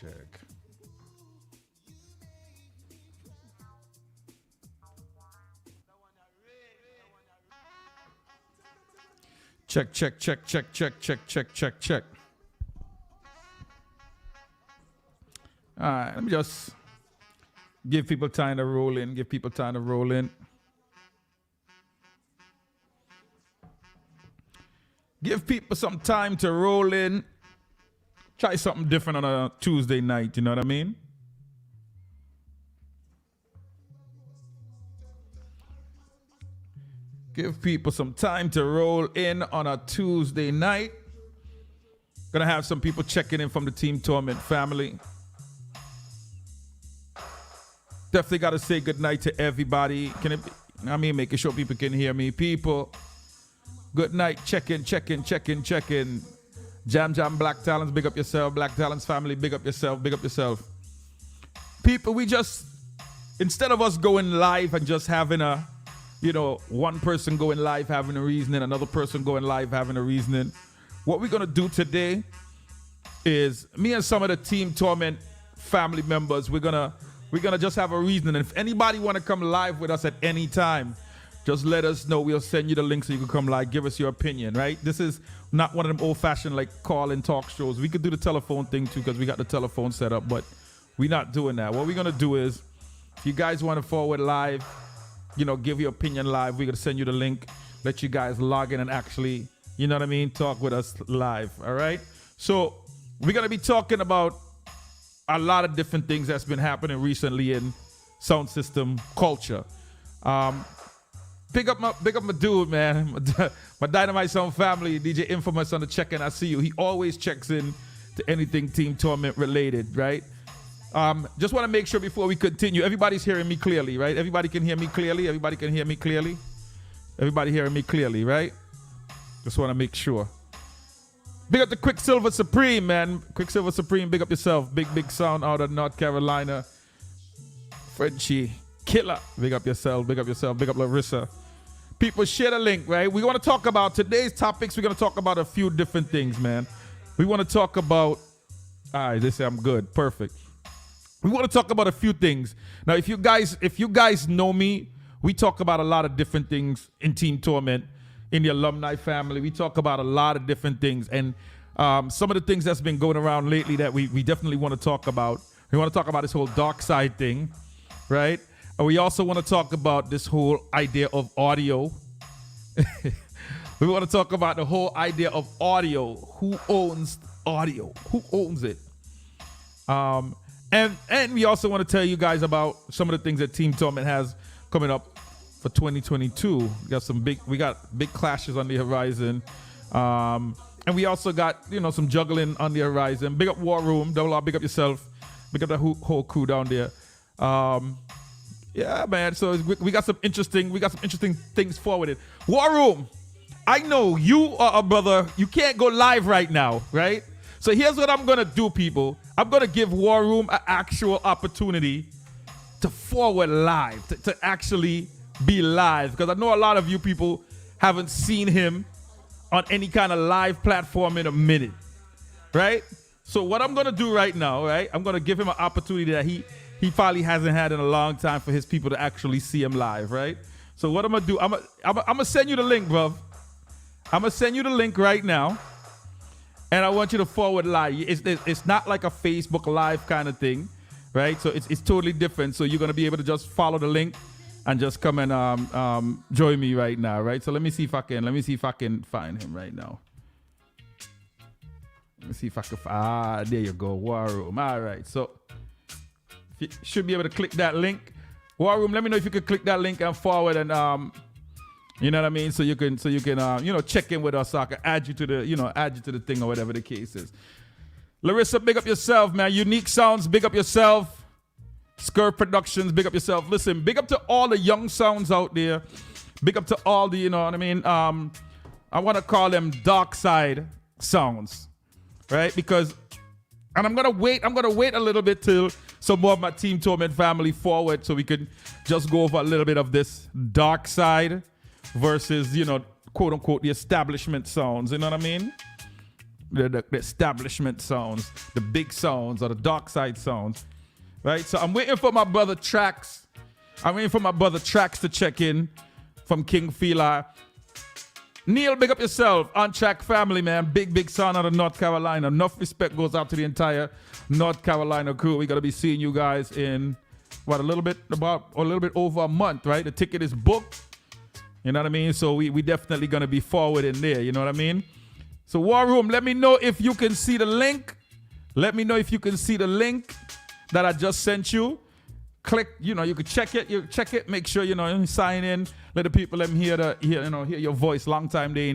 check. Check, check, check, check, check, check, check, check, check. All right, let me just give people time to roll in. Give people time to roll in. Give people some time to roll in. Try something different on a Tuesday night, you know what I mean? Give people some time to roll in on a Tuesday night. Gonna have some people checking in from the Team Torment family. Definitely gotta say good night to everybody. Can it be, I mean, making sure people can hear me. People, good night. Check in, check in, check in, check in. Jam Jam Black Talents, big up yourself. Black Talents family, big up yourself, big up yourself. People, we just, instead of us going live and just having a, you know, one person going live having a reasoning, another person going live having a reasoning, what we're gonna do today is me and some of the Team Torment family members, we're gonna just have a reasoning. And if anybody wanna come live with us at any time, just let us know. We'll send you the link so you can come live, give us your opinion, right? This is not one of them old-fashioned like call and talk shows. We could do the telephone thing too because we got the telephone set up, but we're not doing that. What we're gonna do is, if you guys want to forward live, you know, give your opinion live, we're gonna send you the link, let you guys log in and actually, you know what I mean, talk with us live, all right? So we're gonna be talking about a lot of different things that's been happening recently in sound system culture. Pick up my dude, man. My Dynamite Sound family, DJ Infamous on the check-in. I see you. He always checks in to anything Team Torment related, right? Just want to make sure before we continue, everybody's hearing me clearly, right? Everybody can hear me clearly. Everybody can hear me clearly. Everybody hearing me clearly, right? Just want to make sure. Big up the Quicksilver Supreme, man. Quicksilver Supreme, big up yourself. Big sound out of North Carolina. Frenchie, killer. Big up yourself, big up yourself, big up Larissa. People, share the link, right? We want to talk about today's topics. We're going to talk about a few different things, man. We want to talk about, all right, they say I'm good. Perfect. We want to talk about a few things. Now, if you guys know me, we talk about a lot of different things in Team Torment, in the alumni family. We talk about a lot of different things. And some of the things that's been going around lately that we definitely want to talk about. We want to talk about this whole dark side thing, right? And we also want to talk about this whole idea of audio. We want to talk about the whole idea of audio. Who owns audio? Who owns it? And we also want to tell you guys about some of the things that Team Torment has coming up for 2022. We got big clashes on the horizon. And we also got, you know, some juggling on the horizon. Big up War Room, Double R, big up yourself. Big up the whole crew down there. Yeah, man. So we got some interesting things forwarded. War Room, I know you are a brother. You can't go live right now, right? So here's what I'm gonna do, people. I'm gonna give War Room an actual opportunity to forward live, to actually be live, because I know a lot of you people haven't seen him on any kind of live platform in a minute, right? So what I'm gonna do right now, right? I'm gonna give him an opportunity that he probably hasn't had in a long time for his people to actually see him live, right? So what I'm gonna do, I'm gonna send you the link, bro. I'm gonna send you the link right now, and I want you to forward live. It's not like a Facebook Live kind of thing, right? So it's totally different. So you're gonna be able to just follow the link and just come and join me right now, right? So let me see if I can find him right now. Let me see if I can. There you go, War Room. All right, so you should be able to click that link. War Room, let me know if you can click that link and forward, and you know what I mean, so you can you know, check in with us, so I can add you to the thing or whatever the case is. Larissa, big up yourself, man. Unique Sounds, big up yourself. Skirt Productions, big up yourself. Listen, big up to all the young sounds out there. Big up to all the, you know what I mean, I want to call them dark side sounds, right? Because, and I'm gonna wait a little bit till some more of my Team Torment family forward, so we could just go over a little bit of this dark side versus, you know, quote unquote, the establishment sounds. You know what I mean? the establishment sounds, the big sounds, or the dark side sounds, right? So I'm waiting for my brother Trax. To check in from King Fila. Neil, big up yourself. On Track family, man. Big son out of North Carolina. Enough respect goes out to the entire North Carolina crew. We got to be seeing you guys in, a little bit over a month, right? The ticket is booked. You know what I mean? So we definitely going to be forward in there. You know what I mean? So War Room, let me know if you can see the link. Let me know if you can see the link that I just sent you. Click, you can check it. You check it. Make sure you sign in. Let the people hear your voice. Long time they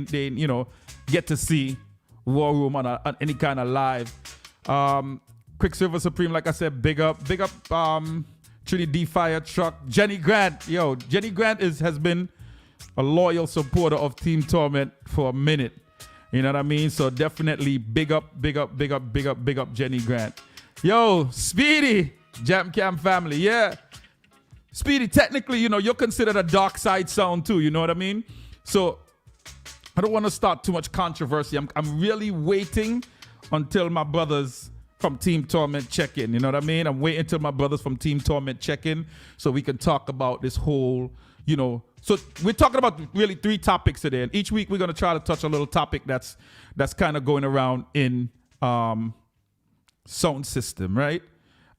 get to see War Room on any kind of live. Quicksilver Supreme, like I said, big up. Trinity D Fire Truck. Jenny Grant, Jenny Grant has been a loyal supporter of Team Torment for a minute. You know what I mean? So definitely big up Jenny Grant. Yo, Speedy. Jam Cam family, yeah. Speedy, technically, you're considered a dark side sound too, you know what I mean? So I don't want to start too much controversy. I'm really waiting until my brothers from Team Torment check in, you know what I mean? I'm waiting until my brothers from Team Torment check in so we can talk about this whole, So we're talking about really 3 topics today. And each week we're going to try to touch a little topic that's kind of going around in sound system, right?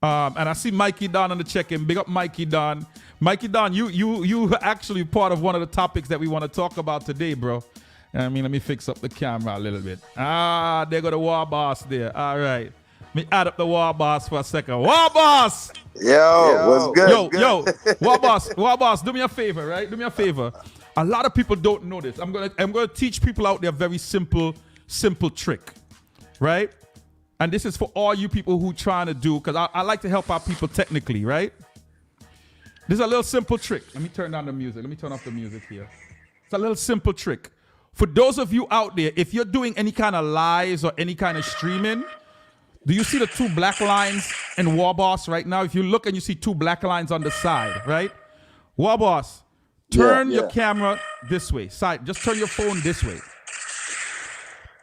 And I see Mikey Don on the check-in. Big up Mikey Don. Mikey Don, you actually part of one of the topics that we want to talk about today, bro. Let me fix up the camera a little bit. There go the War Boss there. All right. Let me add up the War Boss for a second. War Boss! Yo, what's good? Yo, War Boss, do me a favor, right? Do me a favor. A lot of people don't know this. I'm gonna teach people out there a very simple trick, right? And this is for all you people who trying to do, because I like to help out people technically, right? This is a little simple trick. Let me turn down the music. Let me turn off the music here. It's a little simple trick. For those of you out there, if you're doing any kind of lives or any kind of streaming, do you see the 2 black lines in War Boss right now? If you look and you see 2 black lines on the side, right? War Boss, turn your camera this way. Side, just turn your phone this way.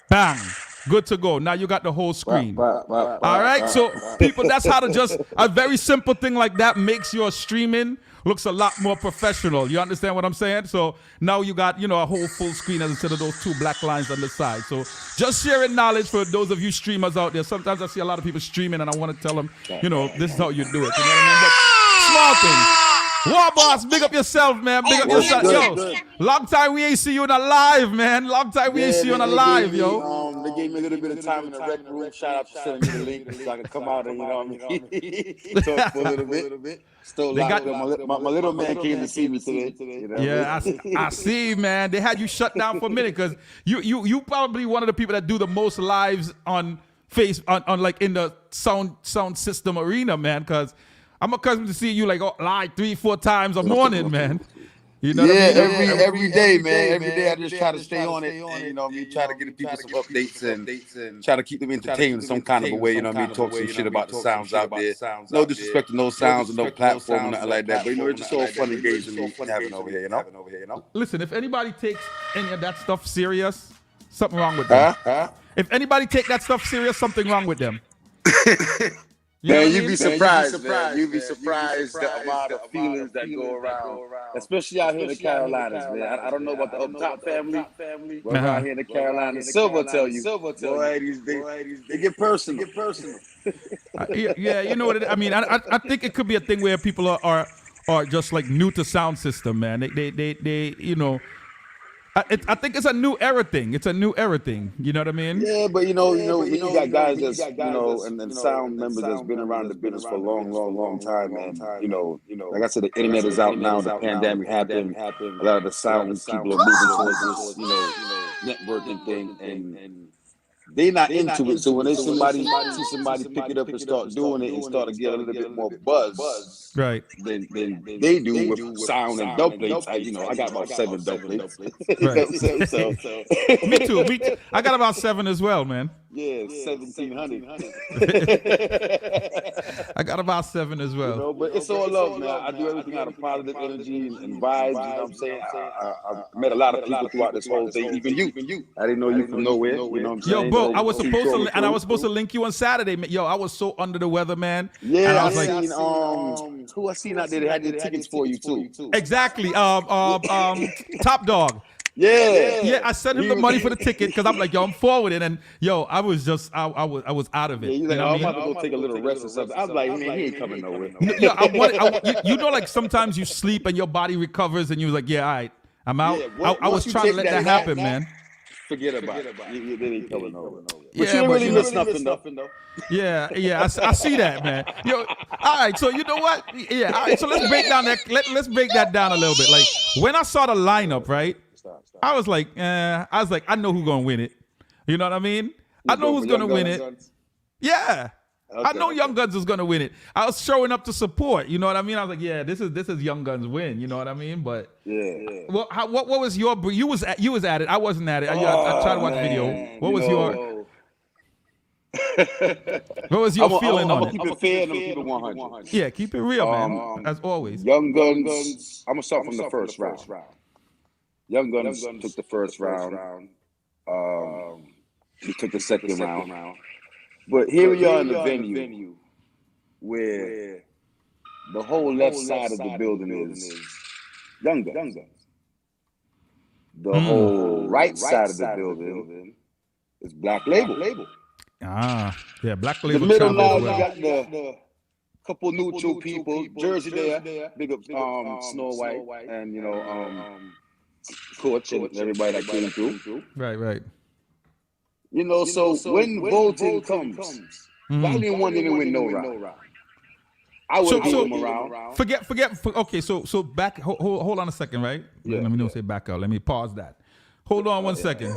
Bang. Good to go. Now you got the whole screen. All right. So people, that's how to just a very simple thing like that makes your streaming looks a lot more professional. You understand what I'm saying? So now you got, a whole full screen instead of those 2 black lines on the side. So just sharing knowledge for those of you streamers out there. Sometimes I see a lot of people streaming and I want to tell them, this is how you do it. You know what I mean? But small things. War Boss, big up yourself, man. Big up yourself. Yo, long time we ain't see you in a live, man. Long time we ain't see you in a live, yo. They gave me a little bit of time in the rec room. Shout out to sending me the link so I can come out and, talk for a little bit. Still my little man came to see me today. Yeah, I see, man. They had you shut down for a minute because you probably one of the people that do the most lives on like in the sound system arena, man, because I'm accustomed to seeing you like live 3-4 times a morning, man. You know what I mean? Every day, man. Every day I just try to stay on it and try to get the people some updates and try to keep them entertained in some kind of a way, talk some shit about the sounds out there. No disrespect to no sounds and no platform or nothing like that. But it's just all fun and games and having over here, Listen, if anybody takes any of that stuff serious, something wrong with them. If anybody take that stuff serious, something wrong with them. You'd be surprised, man. You'd be surprised the amount of feelings that go around, especially out here in the Carolinas, man. I don't know about the up top family, but out here in the Carolinas, Silver tell you, boy, they get personal. Yeah, you know what I mean. I think it could be a thing where people are just like new to sound system, man. They I think it's a new era thing. It's a new era thing. You know what I mean? Yeah, but you got guys that's and sound members that's been around the business for a long time, man. Like I said, the internet is out now. The pandemic happened. A lot of the sound people are moving towards this, networking thing, and they're not into it. So when see somebody pick it up and start doing it and start to get a little bit more buzz, right? Than they do with sound and dub plates. I got about 7 dub plates. Right. so me too. I got about 7 as well, man. Yeah, 1,700. I got about 7 as well. But it's all love, man. I do everything out of positive energy and vibes. You know what I'm saying? I met a lot of people throughout this whole thing. Even you. I didn't know you from nowhere. You know what I'm saying? Yo, Bro, I was supposed to, and I was supposed to link you on Saturday. Yo, I was so under the weather, man. Yeah, and I was who I seen out there that had the tickets for you too. Exactly. Top Dog. Yeah, I sent him the money for the ticket because I'm like, yo, I'm forwarding, and yo, I was just, I was out of it. Yeah, like, I'm about to go take a little rest or something. I was like, man, he ain't coming nowhere. Yo, you know, like sometimes you sleep and your body recovers, and you're like, yeah, all right, I'm out. I was trying to let that happen, man. Forget about it. You ain't coming nowhere. But Yeah, you ain't really missed nothing though. Yeah, I see that, man. Yo, all right, so you know what? Yeah, all right, so let's break down that. Let's break that down a little bit. Like when I saw the lineup, right? I was like, I know who's gonna win it. You know what I mean? I know who's gonna win it. Yeah. Okay. I know Young Guns is gonna win it. I was showing up to support. You know what I mean? I was like, yeah, this is Young Guns win. You know what I mean? But yeah. Well, what was your? You was at it. I wasn't at it. I tried to watch the video. What was your? What was your feeling on it? Keep it fair and keep it 100. Yeah, keep it real, man. As always. Young Guns. I'm gonna start from the first round. Young Guns took the first round. He took the second round. But here we are in the venue where the whole left side of the building is Young Guns. The whole right side of the building is Black Label. Ah, yeah, Black Label. The middle now you got the couple neutral people. Jersey there, big up Snow White and Coach and everybody that came through. Right. You know, so when voting comes, Volume 1 didn't win no round. I would give him around. Forget. Okay, so back. Hold on a second, right? Yeah, Let me not say back up. Let me pause that. Hold on 1 second,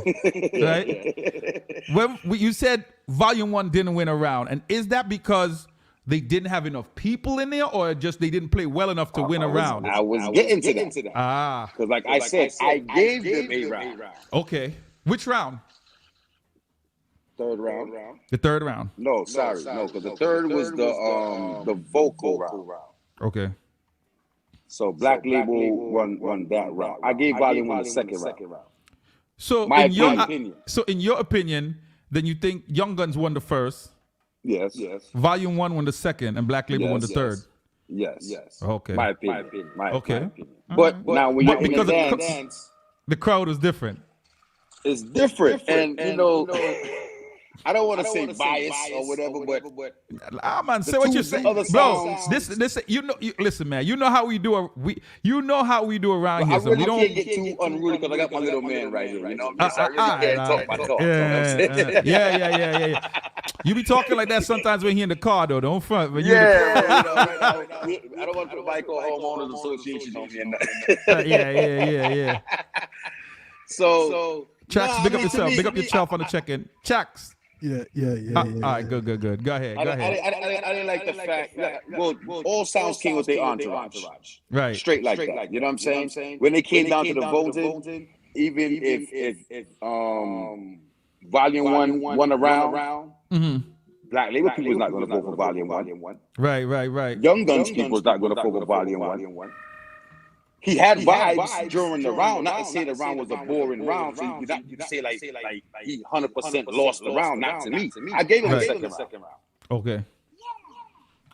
right? When you said Volume 1 didn't win a round, and is that because they didn't have enough people in there, or just they didn't play well enough to win a round? I was getting to that. Ah, because like I said, I gave them a round. Okay, which round? Third round. The third round. No, sorry, no, because the third was the vocal round. Okay. So Black Label won that round. I gave Volume 1 the second round. So in your opinion, then you think Young Guns won the first? Yes. Volume 1 won the second, and Black Label won the third. Yes. Okay. My opinion. My opinion. But now when you're in the dance, the crowd is different. It's different, and I don't want to say bias or whatever, but man, say what you say, bro. This, listen, man. You know how we do around here. I really can't get too unruly because I got my little man right here. You know, so I really can't talk my talk. Yeah. You be talking like that sometimes when he in the car, though. Don't front. But I don't want to put a bike or homeowners association on me. Yeah. So, Chax, big up yourself. Big up yourself on the check-in. Chax. Yeah. All right, good. Go ahead. I didn't like the fact that all sounds came with their entourage. Right. Straight like that. You know what I'm saying? When they came down to the voting, even if Volume 1 won a round, Black Label people was not going to vote for Volume 1. Right. Young Guns people was not going to vote for Volume 1. He had vibes during the round. Not to say the round was a boring round. So you can say like he 100% lost the round. Not to me. I gave him the second round. Okay.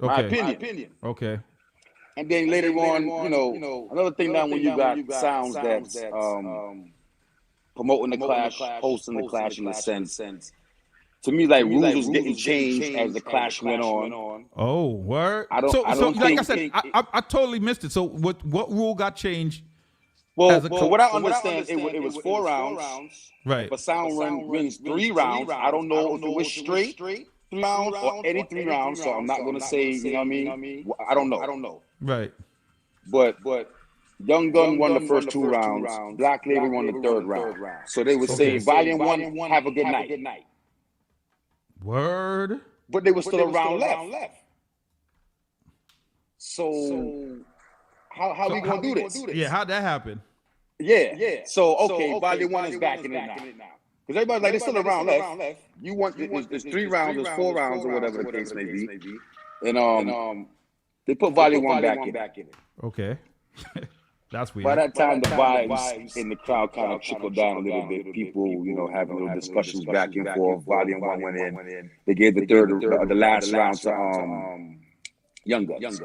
My opinion. Okay. And then later on, another thing now when you got sounds that's promoting the clash, hosting the clash in a sense. To me, like rules was getting changed as the clash went on. Oh, word! I don't like I said, I totally missed it. So what rule got changed? Well, what I understand, it was 4 rounds. Right. But sound wins 3 rounds. I don't know if it was straight 3 rounds or any 3 rounds. So I'm not going to say, you know what I mean? I don't know. Right. But Young Gun won the first 2 rounds. Black Label won the 3rd round. So they would say, Volume 1, have a good night. Word. But they were still a round left. So how we gonna do this? Yeah, how'd that happen? Yeah. So Volume 1 is back in it now. Because everybody's like, there's still a round left. You want it's 3 rounds, there's 4 rounds, or whatever the case may be. And they put Volume 1 back in it. Okay. That's weird. By that time, the vibes in the crowd kind of trickled down a little bit. People, having little discussions back and forth. Volume 1 went in. They gave the last round to Young Guns.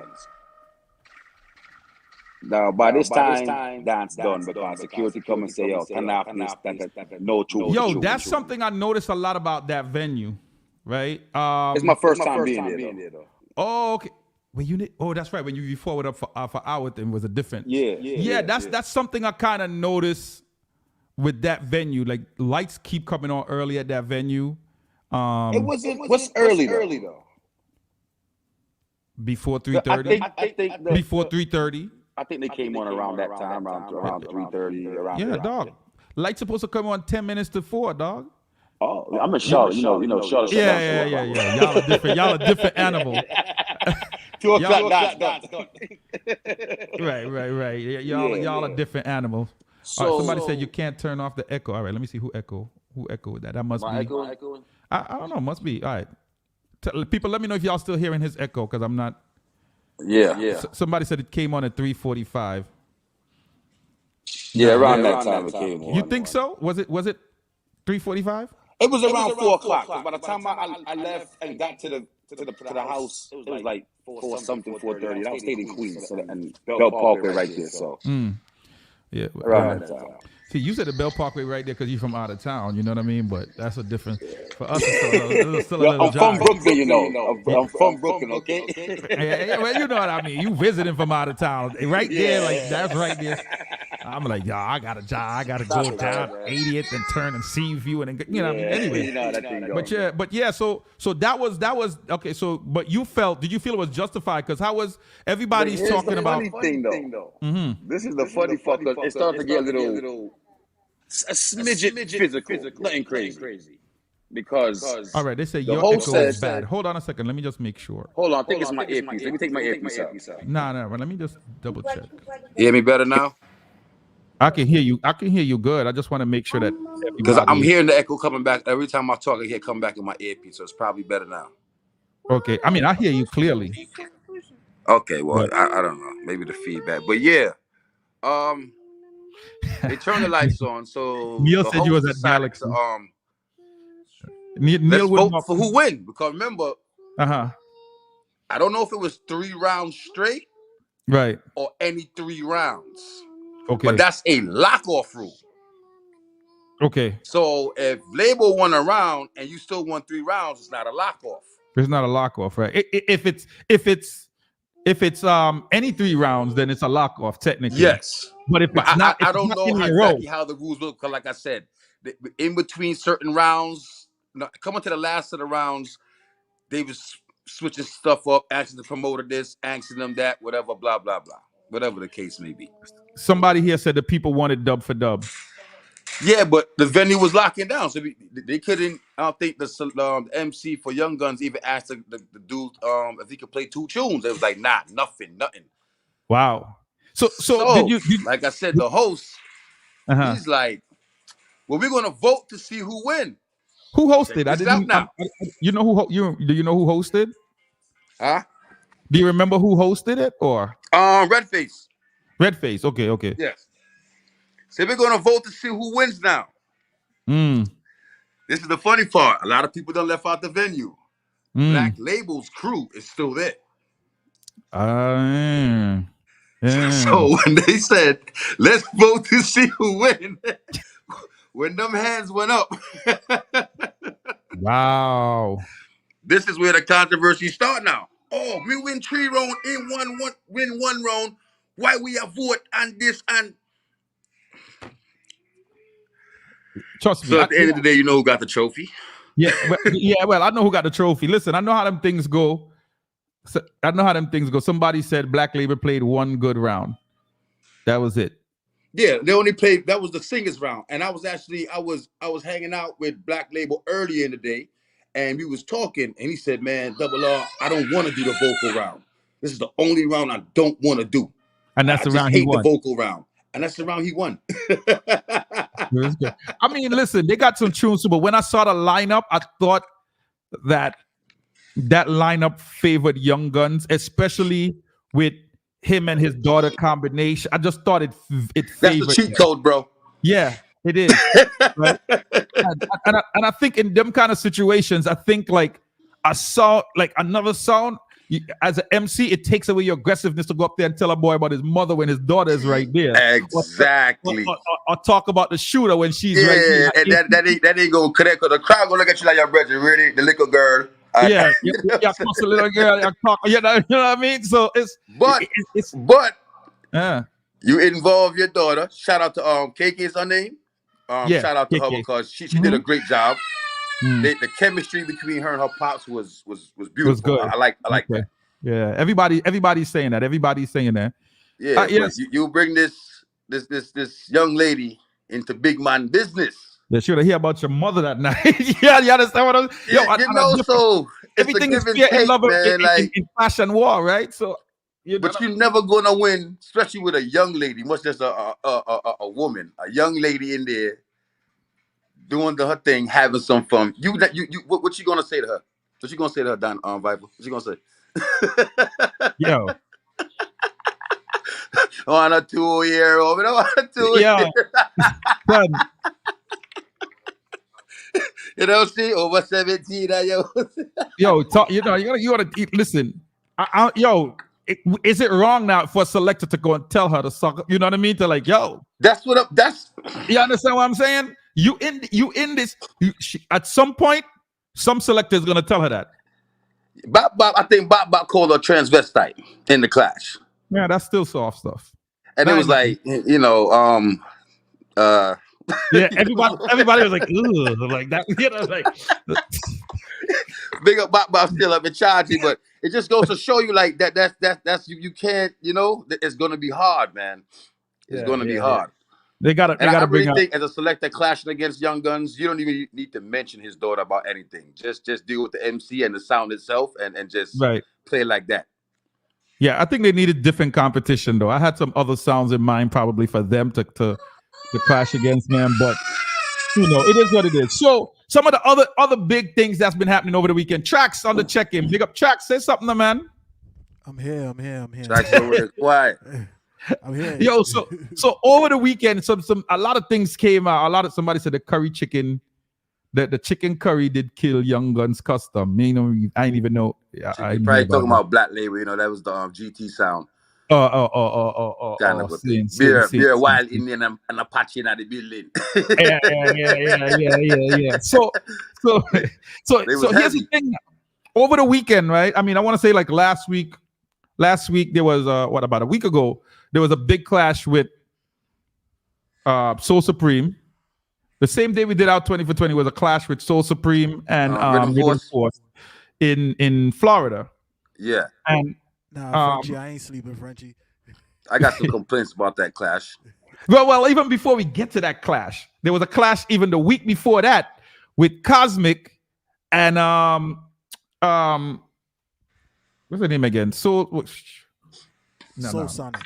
Now, by this time, dance done because security come and say, yo, turn off this, no truth. Yo, that's something I noticed a lot about that venue, right? It's my first time being there, though. Oh, okay. That's right. When you forward up for hour, then was a different. Yeah. That's something I kind of noticed with that venue. Like lights keep coming on early at that venue. What's early though? Before 3:30. I think before 3:30. I think they came on around that time, around 3:30. Around yeah, dog. Lights supposed to come on 10 minutes to 4, dog. Oh, I'm in Charlotte. Charlotte. Yeah. Y'all a different animal. 2 o'clock dance. Right. Y'all a different animal. So somebody said you can't turn off the echo. All right, let me see who echoed that. That must be. Echoing? I don't know. Must be. All right. People, let me know if y'all still hearing his echo because I'm not. Yeah. Somebody said it came on at 3:45. Yeah, around that time it came on. You think so? Was it 3:45? It was around 4 o'clock. By the time I left and got to the house, it was like 4:30. I was staying in Queens and Bell Parkway right there. So yeah, around that time. See, you said the Bell Parkway right there because you're from out of town. You know what I mean? But that's a different. For us, it's still a little. I'm from Brooklyn, I'm from Brooklyn, okay? Yeah, well, you know what I mean. You visiting from out of town, right there, like that's right there. I'm like, y'all, I got a job. I got to go down 80th and turn and see view and what I mean. Anyway, but yeah. So that was okay. So, but did you feel it was justified? Because how was everybody's talking about? Thing though. Mm-hmm. This is the funny part. It started to get a little. A smidget physical, nothing crazy. Because all right, they say your echo is bad. Hold on a second, let me just make sure. Hold on, I think it's my earpiece. Let me take my earpiece out. Nah, but let me just double check. You hear me better now? I can hear you good. I just want to make sure that because I'm hearing the echo coming back every time I talk. I hear it come back in my earpiece, so it's probably better now. Okay, I mean I hear you clearly. Okay, well I don't know, maybe the feedback, but yeah. They turned the lights on, so Neil said you was at Galaxy. Let's vote for who win, because remember, I don't know if it was 3 rounds straight, right, or any 3 rounds. Okay, but that's a lock-off rule. Okay, so if Label won a round and you still won 3 rounds, it's not a lock-off. It's not a lock-off, right? If it's any 3 rounds, then it's a lock-off technically. Yes. But if it's not, I don't know exactly how the rules look, because like I said, in between certain rounds, coming to the last of the rounds, they was switching stuff up, asking the promoter this, asking them that, whatever, blah, blah, blah. Whatever the case may be. Somebody here said the people wanted dub for dub. Yeah, but the venue was locking down, so they couldn't. I don't think the MC for Young Guns even asked the dude if he could play 2 tunes. It was like, nah, nothing. Wow. So did you like I said, the host, he's like, well, we're gonna vote to see who win. Who hosted? I didn't know. You know who do you know who hosted? Huh? Do you remember who hosted it or? Redface. Redface. Okay. Yes. So we're gonna vote to see who wins now. This is the funny part. A lot of people done left out the venue. Black Label's crew is still there. So when they said, let's vote to see who wins, when them hands went up. Wow. This is where the controversy start now. Oh, we win 3 rounds win 1 round. Why we have vote and this and trust me. So at the end of the day, you know who got the trophy. Yeah, well, I know who got the trophy. Listen, I know how them things go. Somebody said Black Label played 1 good round. That was it. Yeah, they only played. That was the singers round, and I was hanging out with Black Label earlier in the day, and we was talking, and he said, "Man, Double R, I don't want to do the vocal round. This is the only round I don't want to do." And that's the round he won. The vocal round, and that's the round he won. I mean, listen, they got some tunes, but when I saw the lineup, I thought that lineup favored Young Guns, especially with him and his daughter combination. I just thought it That's the favored cheat him. code, bro. Yeah, it is. Right? And I think in them kind of situations, I think like a sound, like another sound, as an MC, it takes away your aggressiveness to go up there and tell a boy about his mother when his daughter is right there. Exactly. Or talk about the shooter when she's right there. And that ain't gonna connect, because the crowd gonna look at you like your brother, really, the little girl. Yeah, you a little girl, you know what I mean? So it's you involve your daughter. Shout out to KK is her name. Shout out to her because she did a great job. The chemistry between her and her pops was beautiful. Was good. I like that. Yeah, everybody's saying that. Everybody's saying that. Yeah, yes. You bring this young lady into big man business. They should have heard about your mother that night. Yeah, you understand what I'm saying? So everything is fair in love, man, in fashion war, right? So, but you're never gonna win, especially with a young lady, much less a woman, a young lady in there doing her thing, having some fun. What you gonna say to her? What you gonna say to her, Don Viper? What you gonna say? Yo. On a 2-year-old, on a 2-year. You know, see, over 17, yo, talk. You gotta listen. Is it wrong now for a selector to go and tell her to suck? You know what I mean? To like, yo, that's you understand what I'm saying? You in this? At some point, some selector is gonna tell her that. Bob, I think Bob called her transvestite in the clash. Yeah, that's still soft stuff. And it was like, yeah, everybody was like, ugh, like that, like big up Bob still up in charge, but it just goes to show you like that's you can't, it's gonna be hard, man. It's gonna be hard. They gotta bring up. Think as a selector clashing against Young Guns, you don't even need to mention his daughter about anything. Just deal with the MC and the sound itself and just play like that. Yeah, I think they needed different competition though. I had some other sounds in mind probably for them to clash against them, but it is what it is. So some of the other big things that's been happening over the weekend. Tracks on the check-in. Big up Tracks. Say something, man. I'm here. Tracks over there. Quiet. I'm here. Yo, so over the weekend, a lot of things came out. Somebody said the curry chicken, the chicken curry did kill Young Guns Custom. I didn't even know. I probably talking about Black Label. That was the GT sound. Kind of beer, wild Indian and Apache in the building. Yeah. So here's the thing. Over the weekend, right? I mean, I want to say like last week there was about a week ago, there was a big clash with Soul Supreme. The same day we did out 20 for 20 was a clash with Soul Supreme and Rhythm Force in Florida. Yeah. And Frenchie, I ain't sleeping, Frenchie. I got some complaints about that clash. Well, even before we get to that clash, there was a clash even the week before that with Cosmic and what's the name again? Soul Sonic.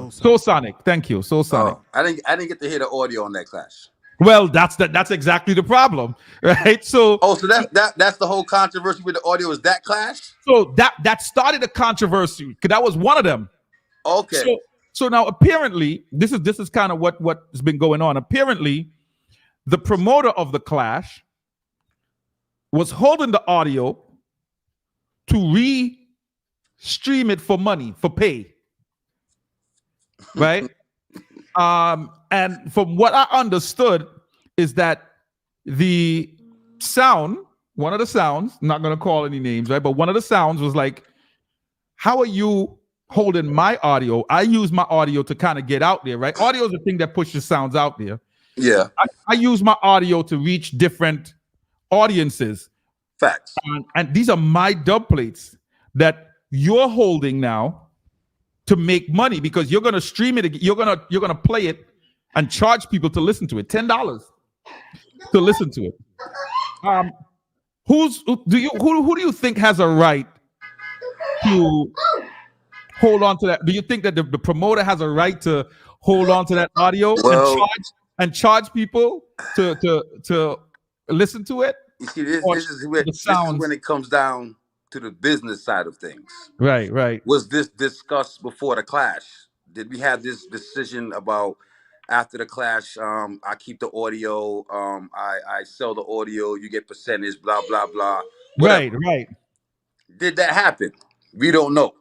Soul Sonic. Thank you, Soul Sonic. I didn't get to hear the audio on that clash. Well, that's exactly the problem, right? So that's the whole controversy with the audio is that clash. So that started a controversy because that was one of them. Okay. So now apparently this is kind of what's been going on. Apparently, the promoter of the clash was holding the audio to re-stream it for money, for pay, right? And from what I understood is that the sound, one of the sounds, not going to call any names, right? But one of the sounds was like, how are you holding my audio? I use my audio to kind of get out there, right? Audio is the thing that pushes sounds out there. Yeah. I use my audio to reach different audiences. Facts. And these are my dub plates that you're holding now to make money because you're gonna stream it. You're gonna play it and charge people to listen to it. $10 to listen to it. Who do you think has a right to hold on to that? Do you think that the promoter has a right to hold on to that audio and charge people to listen to it? You see, this is when it comes down to the business side of things. Right. Was this discussed before the clash? Did we have this decision about after the clash? I keep the audio. I sell the audio. You get percentage. Blah blah blah. Whatever. Right. Did that happen? We don't know.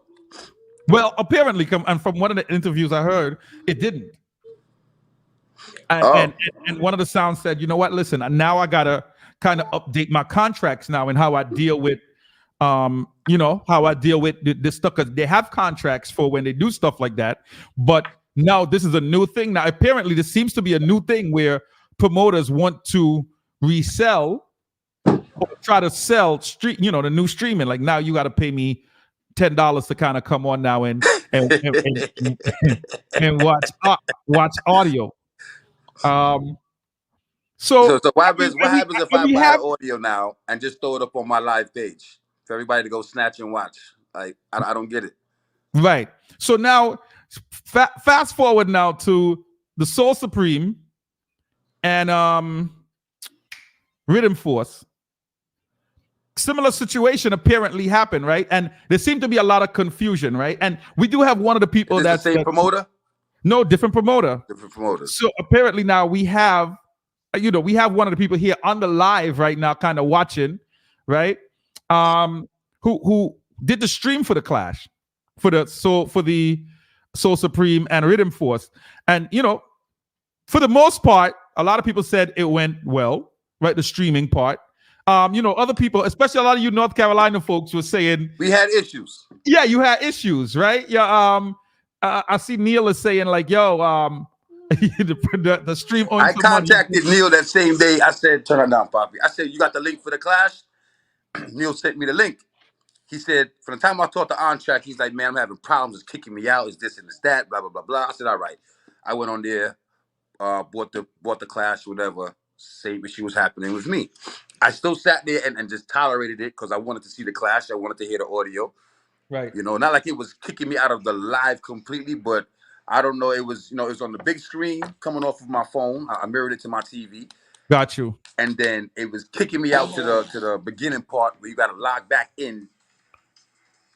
Well, apparently, and from one of the interviews I heard, it didn't. And one of the sounds said, you know what? Listen, now I gotta kind of update my contracts now and how I deal with, how I deal with this stuff, because they have contracts for when they do stuff like that. But now this is a new thing. Now apparently, this seems to be a new thing where promoters want to resell or try to sell the new streaming. Like now you got to pay me $10 to kind of come on now and watch audio. So what happens if I buy audio now and just throw it up on my live page for everybody to go snatch and watch? Like I don't get it. Right. So now fast forward now to the Soul Supreme and Rhythm Force. Similar situation apparently happened, right? And there seemed to be a lot of confusion, right? And we do have one of the people that's the same promoter. No, different promoter. Different promoters. So apparently now we have, we have one of the people here on the live right now, kind of watching, right? Who did the stream for the clash, for the Soul Supreme and Rhythm Force, and for the most part, a lot of people said it went well, right? The streaming part. Other people, especially a lot of you North Carolina folks, were saying we had issues. Yeah, you had issues, right? Yeah. I see Neil is saying like, "Yo, the stream." I contacted Neil that same day. I said, "Turn it down, Poppy." I said, "You got the link for the clash?" Neil sent me the link. He said, "From the time I talked to OnTrack, he's like, man, I'm having problems. It's kicking me out. It's this and it's that. Blah blah blah blah." I said, "All right." I went on there, bought the clash, whatever. Same issue was happening with me. I still sat there and just tolerated it because I wanted to see the clash. I wanted to hear the audio. Right. Not like it was kicking me out of the live completely, but I don't know. It was, it was on the big screen coming off of my phone. I mirrored it to my TV. Got you. And then it was kicking me out to the beginning part where you got to log back in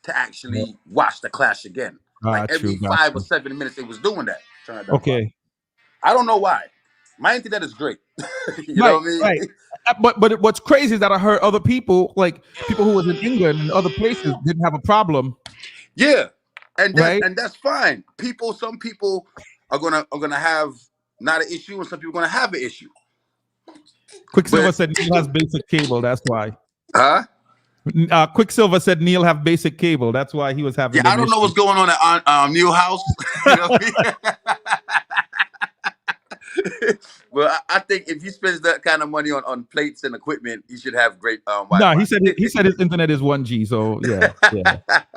to actually watch the clash again. Like every 5 or 7 minutes, it was doing that. Turn that down. Okay. I don't know why. My internet is great. You know what I mean? Right. But what's crazy is that I heard other people, like people who was in England and other places, didn't have a problem. Yeah, and that's fine. Some people are gonna have not an issue, and some people are gonna have an issue. Quicksilver said Neil has basic cable. That's why. Huh? Quicksilver said Neil have basic cable. That's why he was having. Yeah, I don't know what's going on at Neil house. You know what I mean? Well, I think if he spends that kind of money on plates and equipment, he should have great Wi-Fi. No, he said his internet is 1G. So yeah.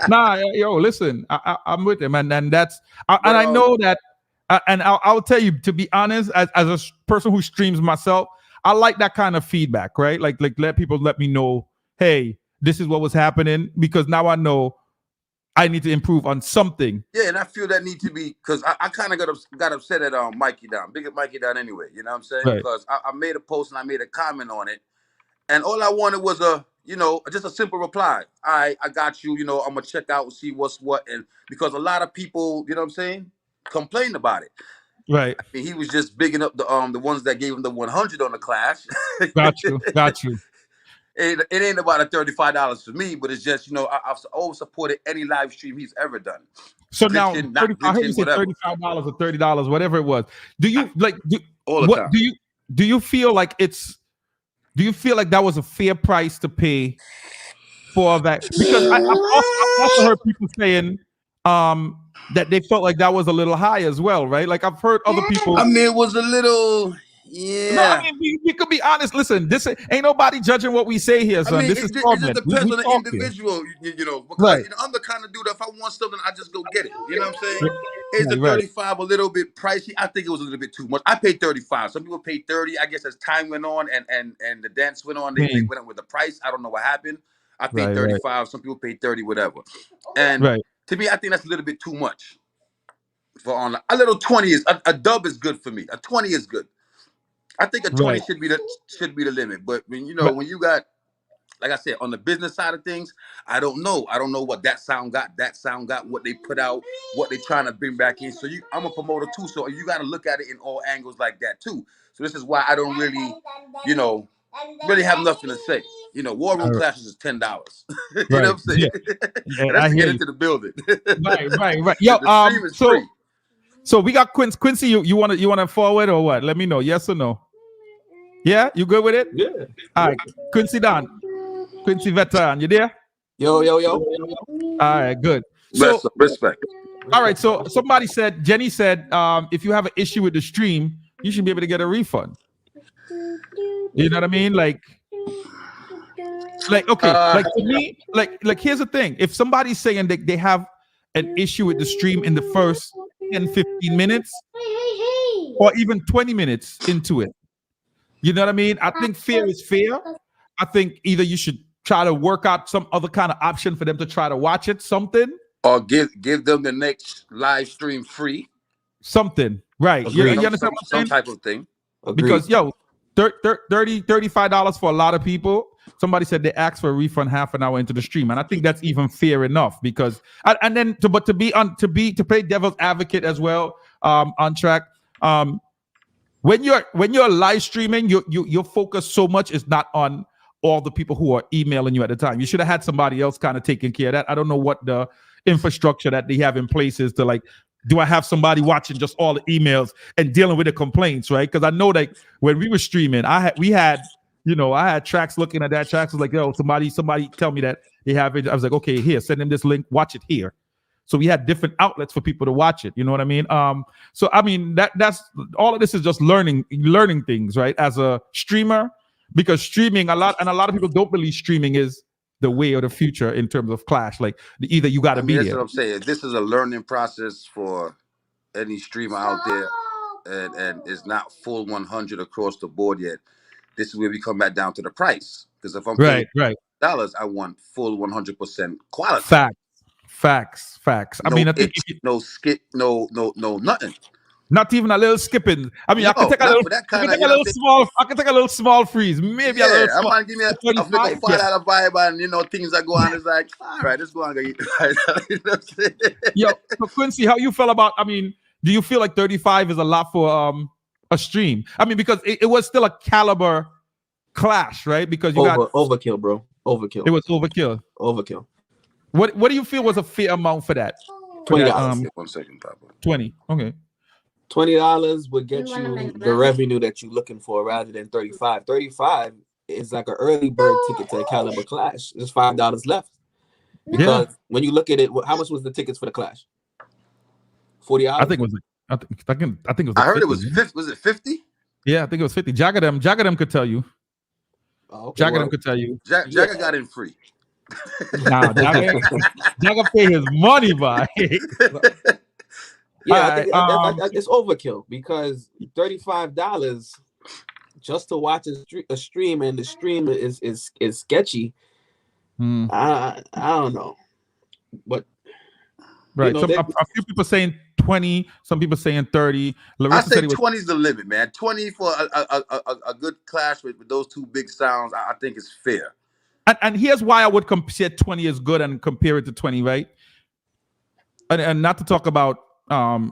Nah, yo, listen, I'm with him, and that's and I know that, and I'll tell you, to be honest, as a person who streams myself, I like that kind of feedback, right? Like let me know, hey, this is what was happening, because now I know I need to improve on something. Yeah, and I feel that need to be, because I kind of got upset at Mikey down. Big up Mikey down anyway, you know what I'm saying? Right. Because I made a post and I made a comment on it, and all I wanted was just a simple reply. I got you, I'm gonna check out and see what's what, and because a lot of people, you know what I'm saying, complained about it. Right. I mean, he was just bigging up the ones that gave him the 100 on the clash. Got you. It ain't about a $35 for me, but it's just, I've always supported any live stream he's ever done. So now, I heard you say $35 or $30, whatever it was. Do you do you feel like that was a fair price to pay for that? Because I've also heard people saying that they felt like that was a little high as well, right? Like I've heard other people. I mean, it was a little. Yeah. No, I mean, we could be honest. Listen, this ain't nobody judging what we say here, son. This is Torment. It just depends on the individual, because right. I'm the kind of dude that if I want something, I just go get it. You know what I'm saying? Is the 35 a little bit pricey? I think it was a little bit too much. I paid 35. Some people paid 30. I guess as time went on and the dance went on, they went up with the price. I don't know what happened. I paid 35. Right. Some people paid 30, whatever. And to me, I think that's a little bit too much. For online, a little 20 is a dub is good for me. A 20 is good. I think a 20 should be the limit, but when you got like I said, on the business side of things, I don't know. I don't know what that sound got, what they put out, what they trying to bring back in. So I'm a promoter too, so you got to look at it in all angles like that too. So this is why I don't really, really have nothing to say. War Room classes is $10. You know what I'm saying? Yeah, and that's I to hear get you. into the building. Right. Yo, the stream is free. So we got Quincy. You wanna forward or what? Let me know. Yes or no? Yeah, you good with it? Yeah. All right, Quincy Don, Quincy Veteran, you there? Yo. All right, good. So Respect. all right, so Jenny said, if you have an issue with the stream, you should be able to get a refund. You know what I mean? Like okay, like to me, like here's the thing: if somebody's saying that they have an issue with the stream in the first 10, 15 minutes, or even 20 minutes into it, you know what I mean? I think fair is fair. I think either you should try to work out some other kind of option for them to try to watch it, something. Or give them the next live stream free. Something, right? You understand what I'm saying? Some type of thing. Agreed. Because $35 for a lot of people. Somebody said they asked for a refund half an hour into the stream, and I think that's even fair enough. Because to play devil's advocate as well, on track. When you're live streaming, your focus so much is not on all the people who are emailing you at the time. You should have had somebody else kind of taking care of that. I don't know what the infrastructure that they have in place is to like, do I have somebody watching just all the emails and dealing with the complaints, right? Because I know that when we were streaming, I had tracks looking at that. Tracks was like, yo, somebody tell me that they have it. I was like, okay, here, send them this link, watch it here. So we had different outlets for people to watch it. You know what I mean? So I mean that's all of this is just learning things, right? As a streamer, because streaming a lot of people don't believe streaming is the way of the future in terms of Clash. Like either you got to be that's there. What I'm saying. This is a learning process for any streamer out there, and it's not full 100 across the board yet. This is where we come back down to the price. Because if I'm paying $, I want full 100% quality. Facts. I mean, I think no skip, no nothing. Not even a little skipping. I mean, I can take a little small freeze. Maybe a little small. I might give me a $5 vibe, and things that go on. It's like, all right, let's go on. You know what I'm saying? Yo, so Quincy, how you feel about? I mean, do you feel like 35 is a lot for a stream? I mean, because it was still a caliber clash, right? Because you got overkill, bro. Overkill. It was overkill. Overkill. What do you feel was a fair amount for that? $20. 1 second, Papa. 20. Okay. $20 would get you the revenue that you're looking for rather than 35. 35 is like an early bird ticket to a caliber clash. There's $5 left. Because when you look at it, how much was the tickets for the clash? $40? I think it was. I think it was. I heard 50, it was 50. Was it 50? Yeah, I think it was 50. Jagadam could tell you. Oh, okay, Jagadam could tell you. Jagger got in free. Nah, Jagger pay his money by. Yeah, I think it's overkill because $35 just to watch a stream, and the stream is sketchy. I don't know, but right. A few people saying 20, some people saying 30. Larissa I say 20 is the limit, man. 20 for a good clash with those two big sounds, I think is fair. And here's why I would compare 20 is good and compare it to 20, right? And not to talk about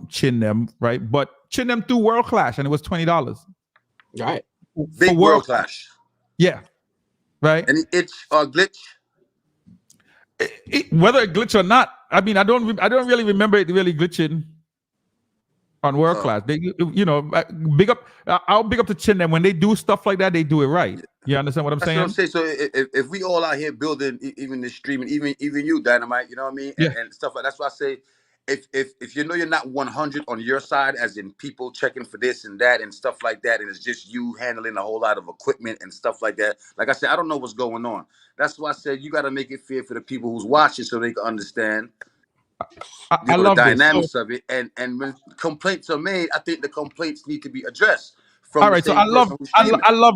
Chin them, right? But Chin them through World Clash, and it was $20. Right. Big World Clash. Yeah. Right. Any itch or glitch? Whether it glitch or not, I mean, I don't really remember it really glitching on World Clash. They, big up. I'll big up to Chin them when they do stuff like that. They do it right. You understand what I'm saying? That's what I'm saying. So if we all out here building, even the streaming, even you, Dynamite, you know what I mean, and stuff like that's why I say, if you know you're not 100 on your side, as in people checking for this and that and stuff like that, and it's just you handling a whole lot of equipment and stuff like that. Like I said, I don't know what's going on. That's why I said you got to make it fair for the people who's watching so they can understand. I love the dynamics of it, and when complaints are made, I think the complaints need to be addressed. All right, so I love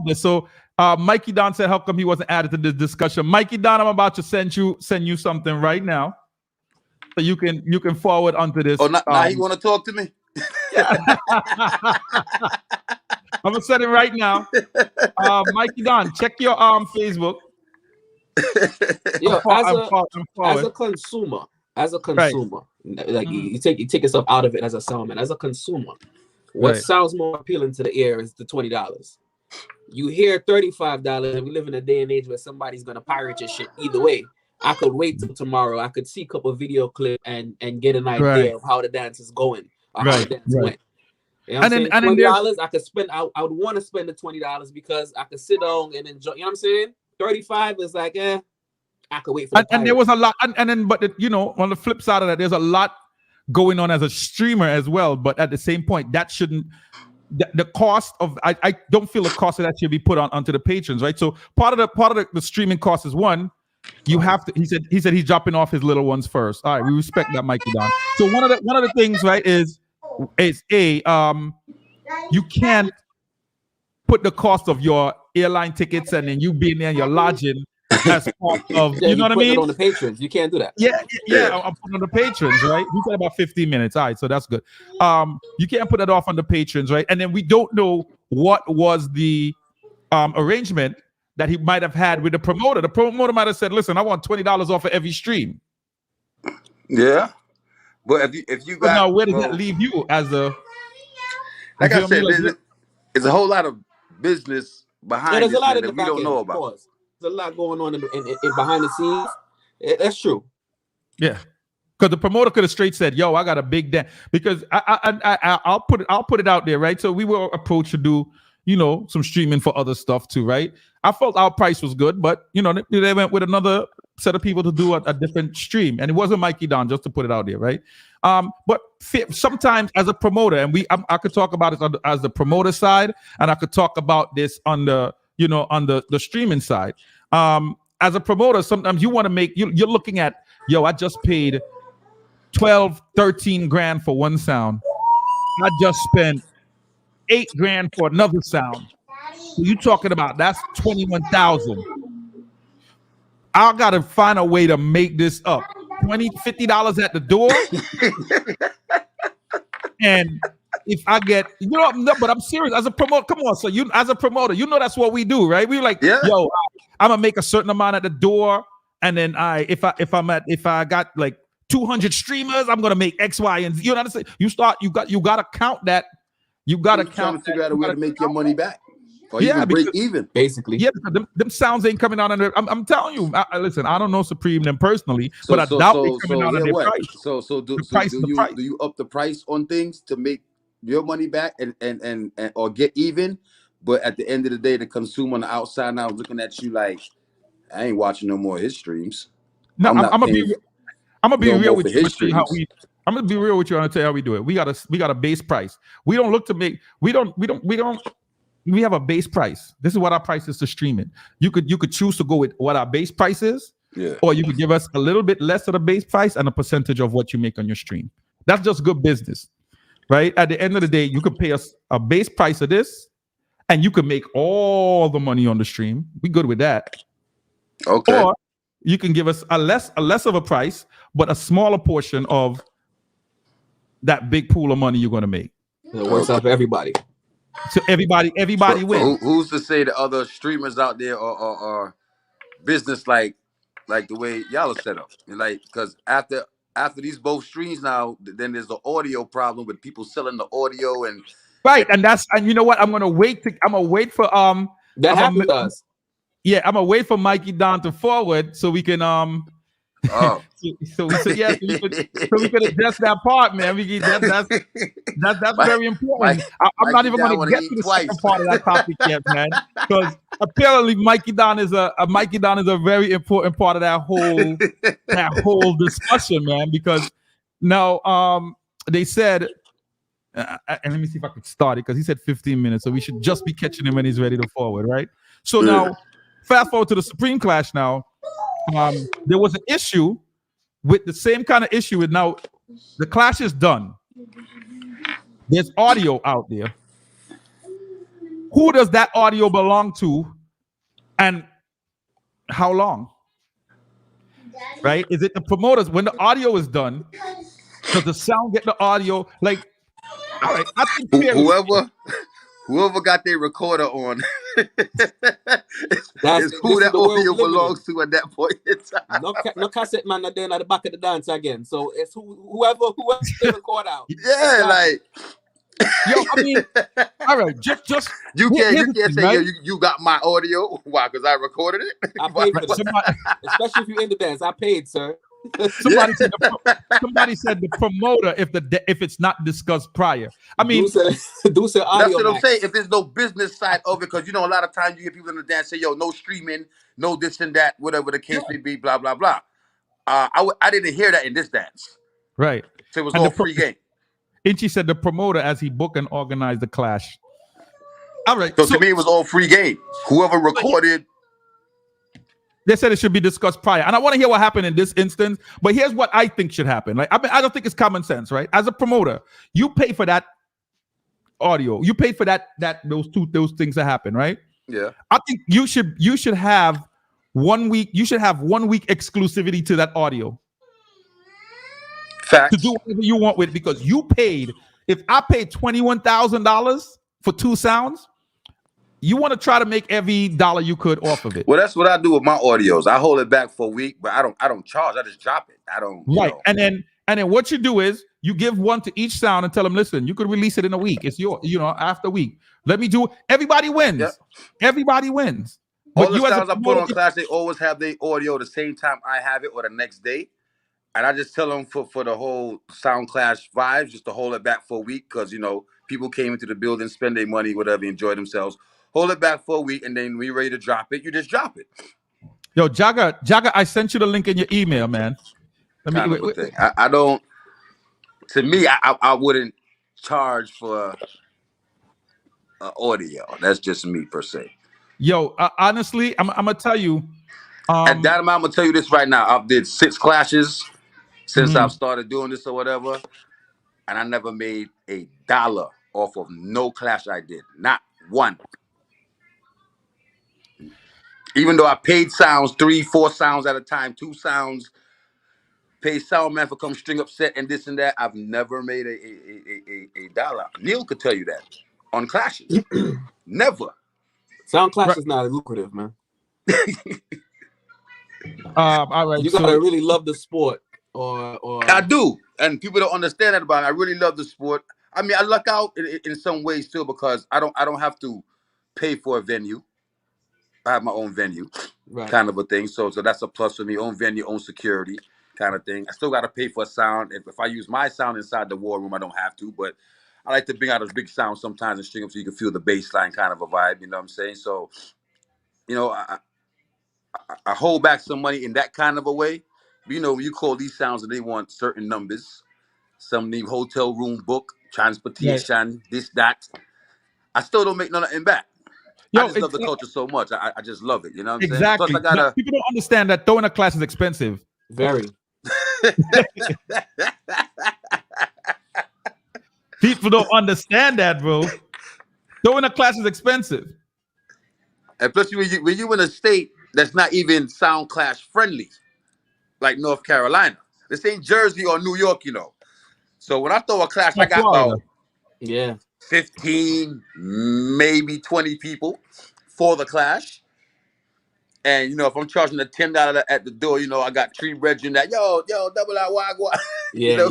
this. So Mikey Don said, how come he wasn't added to this discussion? Mikey Don, I'm about to send you something right now, so you can forward onto this. Oh, now he want to talk to me? Yeah. I'm gonna send it right now. Mikey Don, check your Facebook. Yo, as a consumer, right. Like you take yourself out of it as a salesman. As a consumer, what sounds more appealing to the ear is the $20. You hear $35, and we live in a day and age where somebody's gonna pirate your shit. Either way, I could wait till tomorrow. I could see a couple video clip and get an idea of how the dance is going or how the dance went. You know what I'm saying? $20, I could spend. I would want to spend the $20 because I could sit down and enjoy. You know what I'm saying? 35 is like, I could wait for. And there was a lot, and then, but on the flip side of that, there's a lot going on as a streamer as well. But at the same point, that shouldn't. The cost of I don't feel the cost of that should be put onto the patrons, right? So part of the streaming cost is one. You have to. He said he's dropping off his little ones first. All right, we respect that, Mikey Don. So one of the things, right, is you can't put the cost of your airline tickets and then you being there and your lodging as part of you know what I mean? It on the patrons. You can't do that. Yeah. I'm putting on the patrons, right? We said about 15 minutes. All right, so that's good. You can't put that off on the patrons, right? And then we don't know what was the arrangement that he might have had with the promoter. The promoter might have said, "Listen, I want $20 off of every stream." Yeah, but if you got now, where does that leave you as a? Like I said, there's a whole lot of business behind this that we don't know about. There's a lot going on in behind the scenes. That's true. Yeah, because the promoter could have straight said, "Yo, I got a big dance." Because I'll put it out there, right? So we were approached to do some streaming for other stuff too, right? I felt our price was good, but they went with another set of people to do a different stream, and it wasn't Mikey Don, just to put it out there, right? But sometimes as a promoter, and I could talk about it as the promoter side, and I could talk about this on the on the streaming side. As a promoter, sometimes you want to make you're looking at, I just paid 12, 13 grand for one sound. I just spent $8 grand for another sound. So you talking about that's 21,000. I gotta find a way to make this up. $20, $50 at the door. And if I get, no, but I'm serious. As a promoter, come on. So as a promoter, that's what we do, right? We like, yo, I'm gonna make a certain amount at the door, and then if I got like 200 streamers, I'm gonna make X, Y, and Z. You know what I'm saying? You gotta count that. You gotta count. Figure out a way to make your money back. Or even break even, basically. Yeah, because them sounds ain't coming out under. I'm telling you. Listen, I don't know Supreme them personally, but I doubt they coming out of their price. So do you up the price on things to make your money back and or get even? But at the end of the day, the consumer on the outside now is looking at you like, I ain't watching no more of his streams. No, I'm gonna be real with you. I'm gonna be real with you. I'm gonna tell you how we do it. We got a base price. We don't look to make. We have a base price. This is what our price is to stream it. You could choose to go with what our base price is, or you could give us a little bit less of the base price and a percentage of what you make on your stream. That's just good business, right? At the end of the day, you could pay us a base price of this, and you could make all the money on the stream. We good with that. Okay. Or you can give us a less of a price, but a smaller portion of that big pool of money you're going to make. It works out for everybody. So everybody wins. Who's to say the other streamers out there are business like the way y'all are set up? Like, because after these both streams now, then there's the audio problem with people selling the audio and and you know what? I'm gonna wait for that happens to us. Yeah, I'm gonna wait for Mikey Don to forward so we can so we could address that part, man. That's very important. I'm not even going to get to the second part of that topic yet, man, because apparently Mikey Don is a very important part of that whole discussion, man. Because now they said, and let me see if I could start it because he said 15 minutes, so we should just be catching him when he's ready to forward, right? So now, fast forward to the Supreme Clash now. There was an issue with the same kind of issue with now the clash is done. There's audio out there. Who does that audio belong to and how long? Right? Is it the promoters when the audio is done? Does the sound get the audio? Like, all right, I think Whoever got their recorder on is who this that is the world audio we living belongs to at that point in time. No cassette man are there at the back of the dance again. So it's whoever they record out. Yeah, Exactly. Yo, I mean, all right, just you can't thing, say, right? yo, you got my audio. Why? Because I recorded it. I paid for Right, that. Especially if you're in the dance. I paid, sir. Somebody said the promoter if it's not discussed prior. I mean, do say That's audio. what I'm saying. If there's no business side of it, because a lot of times you hear people in the dance say, "Yo, no streaming, no this and that, whatever the case may be, blah blah blah." I didn't hear that in this dance. right. So it was And all free game. Inchi said the promoter as he booked and organized the clash. All right. So to me, it was all free game. Whoever recorded. They said it should be discussed prior, and I want to hear what happened in this instance. But here's what I think should happen. Like, I don't think it's common sense, right? As a promoter, you pay for that audio, you pay for those things that happen, right? Yeah. I think you should have 1 week. You should have 1 week exclusivity to that audio. Facts. To do whatever you want with it, because you paid. If I paid $21,000 for 2 sounds, you want to try to make every dollar you could off of it. Well, that's what I do with my audios. I hold it back for a week, but I don't charge. I just drop it. I don't. Right. And then what you do is you give one to each sound and tell them, listen, you could release it in a week. It's your, after a week. Let me do it. Everybody wins. Yep. Everybody wins. All the sounds I put on Clash, they always have their audio the same time I have it or the next day. And I just tell them for the whole Sound Clash vibes, just to hold it back for a week, because people came into the building, spend their money, whatever, enjoy themselves. Hold it back for a week, and then when you're ready to drop it, you just drop it. Yo, Jaga, I sent you the link in your email, man. I don't. To me, I wouldn't charge for audio. That's just me per se. Yo, honestly, I'm gonna tell you. At that amount, I'm gonna tell you this right now. I've did 6 clashes since I've started doing this or whatever, and I never made $1 off of no clash I did, not one. Even though I paid sounds, 3, 4 sounds at a time, 2 sounds, paid sound man for come string up set and this and that, I've never made a dollar. Neil could tell you that on clashes. Never. Sound clash is not lucrative, man. All right, you gotta really love the sport, or I do, and people don't understand that about it. I really love the sport. I mean, I luck out in some ways too, because I don't have to pay for a venue. I have my own venue, kind of a thing. So that's a plus for me. Own venue, own security, kind of thing. I still got to pay for a sound. If I use my sound inside the war room, I don't have to. But I like to bring out a big sound sometimes and string them so you can feel the bass line, kind of a vibe. You know what I'm saying? So, I hold back some money in that kind of a way. When you call these sounds and they want certain numbers, some need hotel room book, transportation, this, that. I still don't make nothing back. I just love the culture so much. I just love it. You know what I'm saying? Exactly. Plus people don't understand that throwing a class is expensive. Very. People don't understand that, bro. Throwing a class is expensive. And plus, when you in a state that's not even Sound Clash friendly, like North Carolina, this ain't Jersey or New York, So when I throw a clash, I got about 15, maybe 20 people for the clash. And if I'm charging the $10 at the door, I got 3 brethren that yo double out wagwa. Yeah.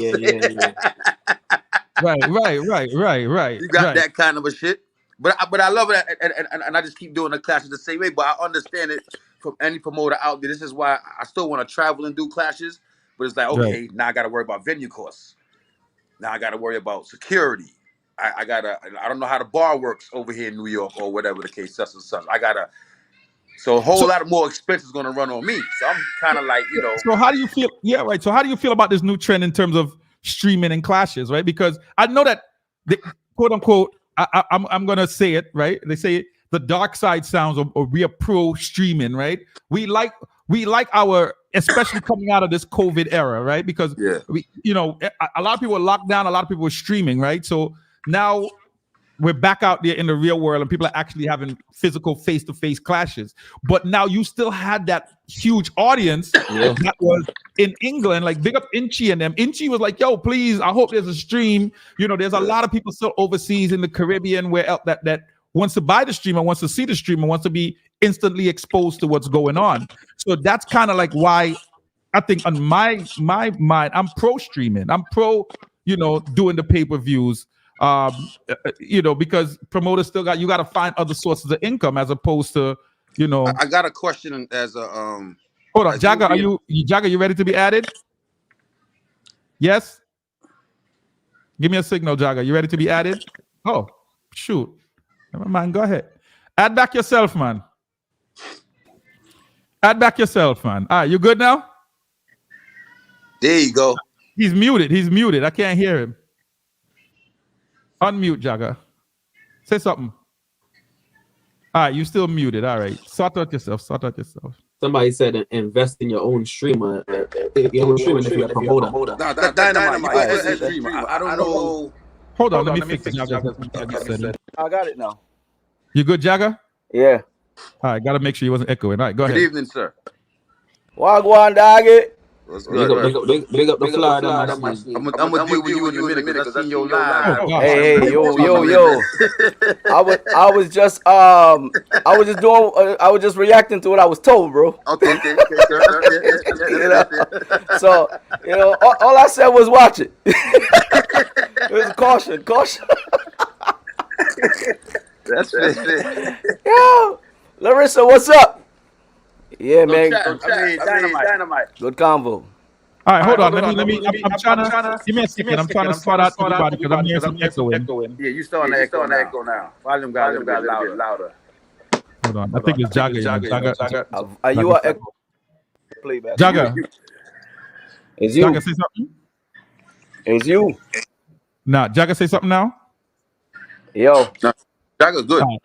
Right. You got that kind of a shit. But I love it, and I just keep doing the clashes the same way. But I understand it from any promoter out there. This is why I still want to travel and do clashes. But it's like, okay, now I got to worry about venue costs. Now I got to worry about security. I don't know how the bar works over here in New York or whatever the case, such and such. So a whole lot of more expenses going to run on me. So I'm kind of like, So how do you feel? Yeah, right. So how do you feel about this new trend in terms of streaming and clashes, right? Because I know that the quote unquote, I'm gonna say it, right? They say the dark side sounds, or we are pro streaming, right? We like our, especially coming out of this COVID era, right? Because a lot of people are locked down, a lot of people are streaming, right? So now we're back out there in the real world and people are actually having physical face-to-face clashes. But now you still had that huge audience that was in England, like big up Inchy and them. Inchy was like, yo, please, I hope there's a stream. You know, there's a lot of people still overseas in the Caribbean where that wants to buy the stream and wants to see the stream and wants to be instantly exposed to what's going on. So that's kind of like why I think on my mind, I'm pro streaming. I'm pro, you know, doing the pay-per-views. You know, because promoters still got to find other sources of income as opposed to, you know. I got a question as a hold on, Jagga, you ready to be added? Yes. Give me a signal, Jagga. You ready to be added? Oh, shoot. Never mind. Go ahead. Add back yourself, man. Add back yourself, man. All right, you good now? There you go. He's muted. I can't hear him. Unmute, Jagga. Say something. All right, you still muted. All right. Sort out yourself. Somebody said invest in your own streamer. Your own streamer if you're a promoter. Nah, that's Dynamite. I don't know. Hold on, let me fix Jagga. I got it now. You good, Jagga? Yeah. All right, got to make sure you wasn't echoing. All right, go ahead. Good evening, sir. Wagwan, dog it. Big up the Florida. I'm gonna deal with you in a minute because I seen your live. Hey, yo. I was just reacting to what I was told, bro. Okay. So, you know, all I said was watch it. It was caution. That's it. Yo, Larissa, what's up? Yeah, man. Dynamite. Good convo. All right, hold on. Let me. I'm trying to give me a second. I'm trying to sort out everybody because I'm hearing some echoing. Yeah, you starting to echo now. Volume got a little bit louder. Hold on. I think it's Jagga. Are you a echo? Playback. Jagga. It's you. Jagga, say something. It's you. Nah, Jagga, say something now. Yo. No, Jagga's good. All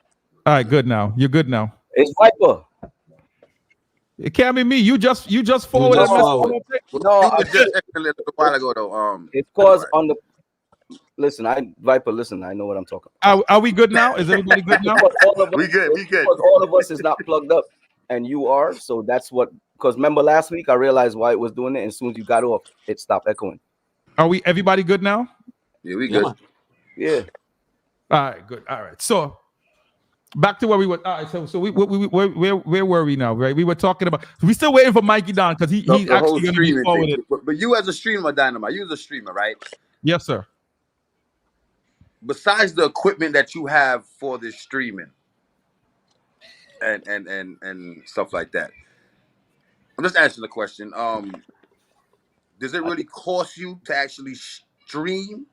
right, good now. You're good now. It's Viper. It can't be me. You just forwarded. No, I just a little while ago though. It's cause on the. Listen, Viper. Listen, I know what I'm talking about. Are we good now? Is everybody good now? We good. Because all of us is not plugged up, and you are. So that's what. Because remember last week, I realized why it was doing it, and as soon as you got off, it stopped echoing. Are we? Everybody good now? Yeah, we good. Yeah. All right, good. All right, so. Back to where we were. All right, so where were we now? Right, we were talking about. We still waiting for Mikey down because he's actually going to be forwarded. But you as a streamer, Dynamite, you as a streamer, right? Yes, sir. Besides the equipment that you have for this streaming and stuff like that, I'm just answering the question. Does it really cost you to actually stream?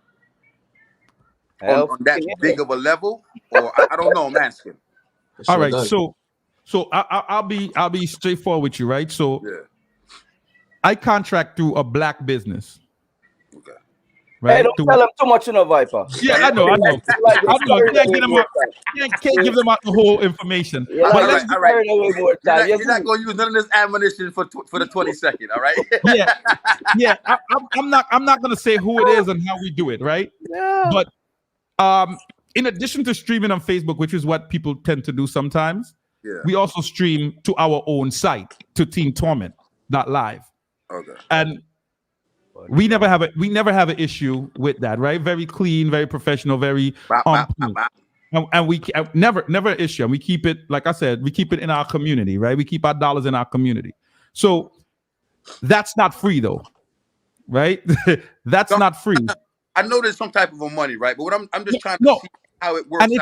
On that big of a level, or I don't know, I'm asking. All right, so I'll be straightforward with you, right? So I contract through a black business. Okay. Right? Hey, don't tell them too much, Viper. Yeah, I know. Can't give them out the whole information. Yeah, but all right. You're not going to use none of this ammunition for the 22nd, all right? Yeah. I'm not going to say who it is and how we do it, right? Yeah. But in addition to streaming on Facebook, which is what people tend to do sometimes, we also stream to our own site, to Team Torment.live. Okay. And we never have an issue with that, right? Very clean, very professional, very and we never an issue. And we keep it, like I said, we keep it in our community, right? We keep our dollars in our community. So that's not free though, right? That's not free. I know there's some type of a money, right? But what I'm just trying to see how it works. And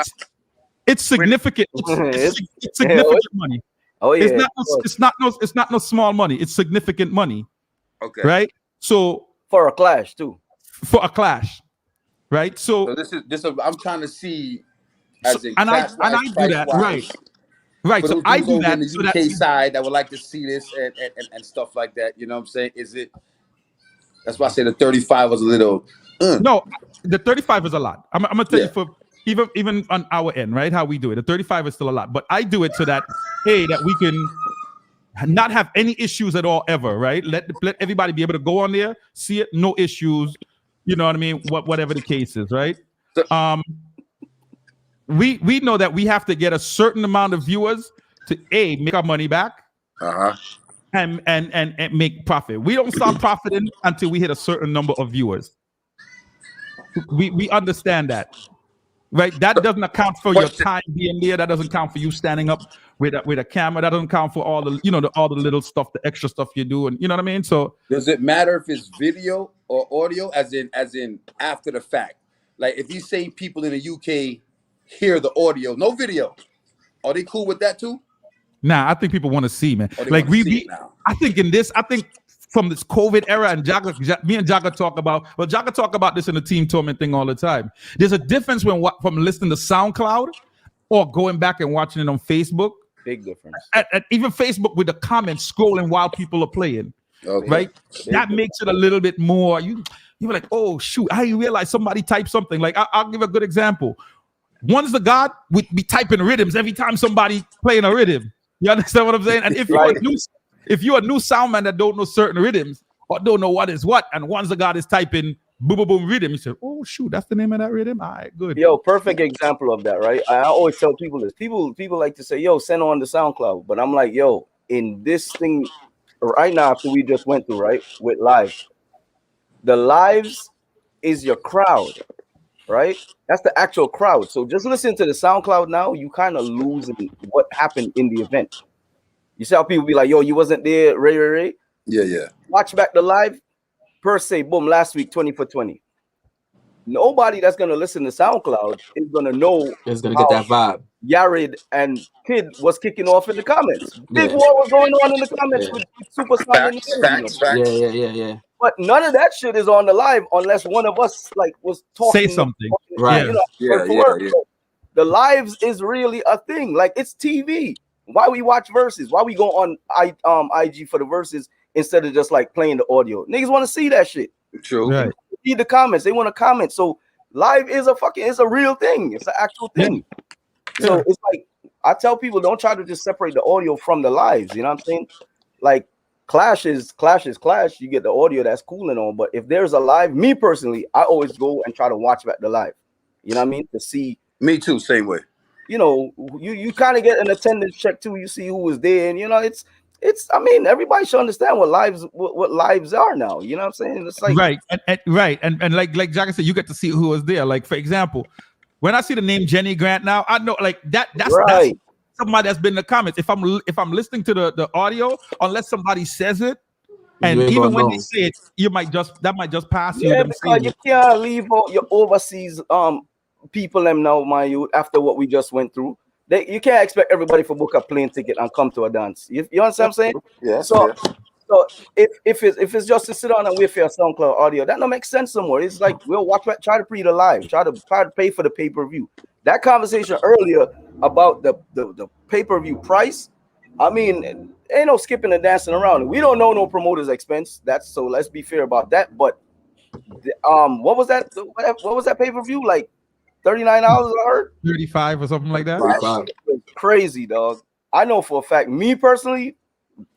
it's significant. It's significant money. Oh yeah. It's not no small money. It's significant money. Okay. Right. So for a clash too. For a clash, right? So this is I'm trying to see as a and I do that right. So I do that in the UK side that would like to see this and stuff like that. You know what I'm saying? Is it? That's why I say the 35 was a little. No, the 35 is a lot. I'm gonna tell you for even on our end, right? How we do it. The 35 is still a lot, but I do it so that that we can not have any issues at all ever, right? Let everybody be able to go on there, see it, no issues. You know what I mean? Whatever the case is, right? we know that we have to get a certain amount of viewers to make our money back. And make profit. We don't start profiting until we hit a certain number of viewers. We understand that, right? That doesn't account for your time being there. That doesn't count for you standing up with a camera. That doesn't count for all the all the little stuff, the extra stuff you do, and you know what I mean. So does it matter if it's video or audio, as in after the fact? Like if you say people in the UK hear the audio, no video, are they cool with that too? Nah, I think people want to see, man. Like I think from this COVID era, and me and Jaga talk about this in the Team Torment thing all the time. There's a difference from listening to SoundCloud or going back and watching it on Facebook. Big difference. At even Facebook with the comments scrolling while people are playing, right? That makes it a little bit more. You were like, oh shoot, I didn't realize somebody typed something. Like I'll give a good example. One's the God would be typing rhythms every time somebody playing a rhythm. You understand what I'm saying? And if you're a new sound man that don't know certain rhythms or don't know what is what, and once the God is typing boom boom boom rhythm, you say, oh shoot, that's the name of that rhythm. All right, good. Yo, perfect example of that, right? I always tell people this. People like to say, yo, send on the SoundCloud, but I'm like, yo, in this thing right now, after we just went through, right, with live, the lives is your crowd, right? That's the actual crowd. So just listen to the SoundCloud now, you kind of losing what happened in the event. You see how people be like, yo, you wasn't there, Ray. Yeah. Watch back the live, per se, boom, last week, 20 for 20. Nobody that's going to listen to SoundCloud is going to know. Is going to get that vibe. Yared and Kid was kicking off in the comments. Big Warr was going on in the comments with Super Sonic. Yeah. But none of that shit is on the live unless one of us like was talking. Say something. Right. The lives is really a thing. Like it's TV. Why we watch verses? Why we go on IG for the verses instead of just like playing the audio? Niggas want to see that shit. True. Right. Read the comments. They want to comment. So live is it's a real thing. It's an actual thing. Yeah. So it's like I tell people, don't try to just separate the audio from the lives. You know what I'm saying? Like Clash is Clash. You get the audio that's cool and all. But if there's a live, me personally, I always go and try to watch back the live. You know what I mean? To see. Me too. Same way. You know, you kind of get an attendance check too. You see who was there, and you know, it's. I mean, everybody should understand what lives are now. You know what I'm saying? It's like and like Jack said, you get to see who was there. Like for example, when I see the name Jenny Grant now, I know like that's somebody that's been in the comments. If I'm listening to the audio, unless somebody says it, and even when they say it, that might just pass you. Yeah, because you can't leave your overseas people them now, my youth, after what we just went through. You can't expect everybody to book a plane ticket and come to a dance. You understand what I'm saying? Yeah. So if it's just to sit on and wait for your SoundCloud audio, that don't make sense anymore. It's like we'll try to pre the live, try to pay for the pay-per-view. That conversation earlier about the pay-per-view price, I mean, ain't no skipping and dancing around. We don't know no promoter's expense. So let's be fair about that. But what was that? What was that pay-per-view like? $39 I heard? 35 or something like that. Crazy, dog. I know for a fact, me personally,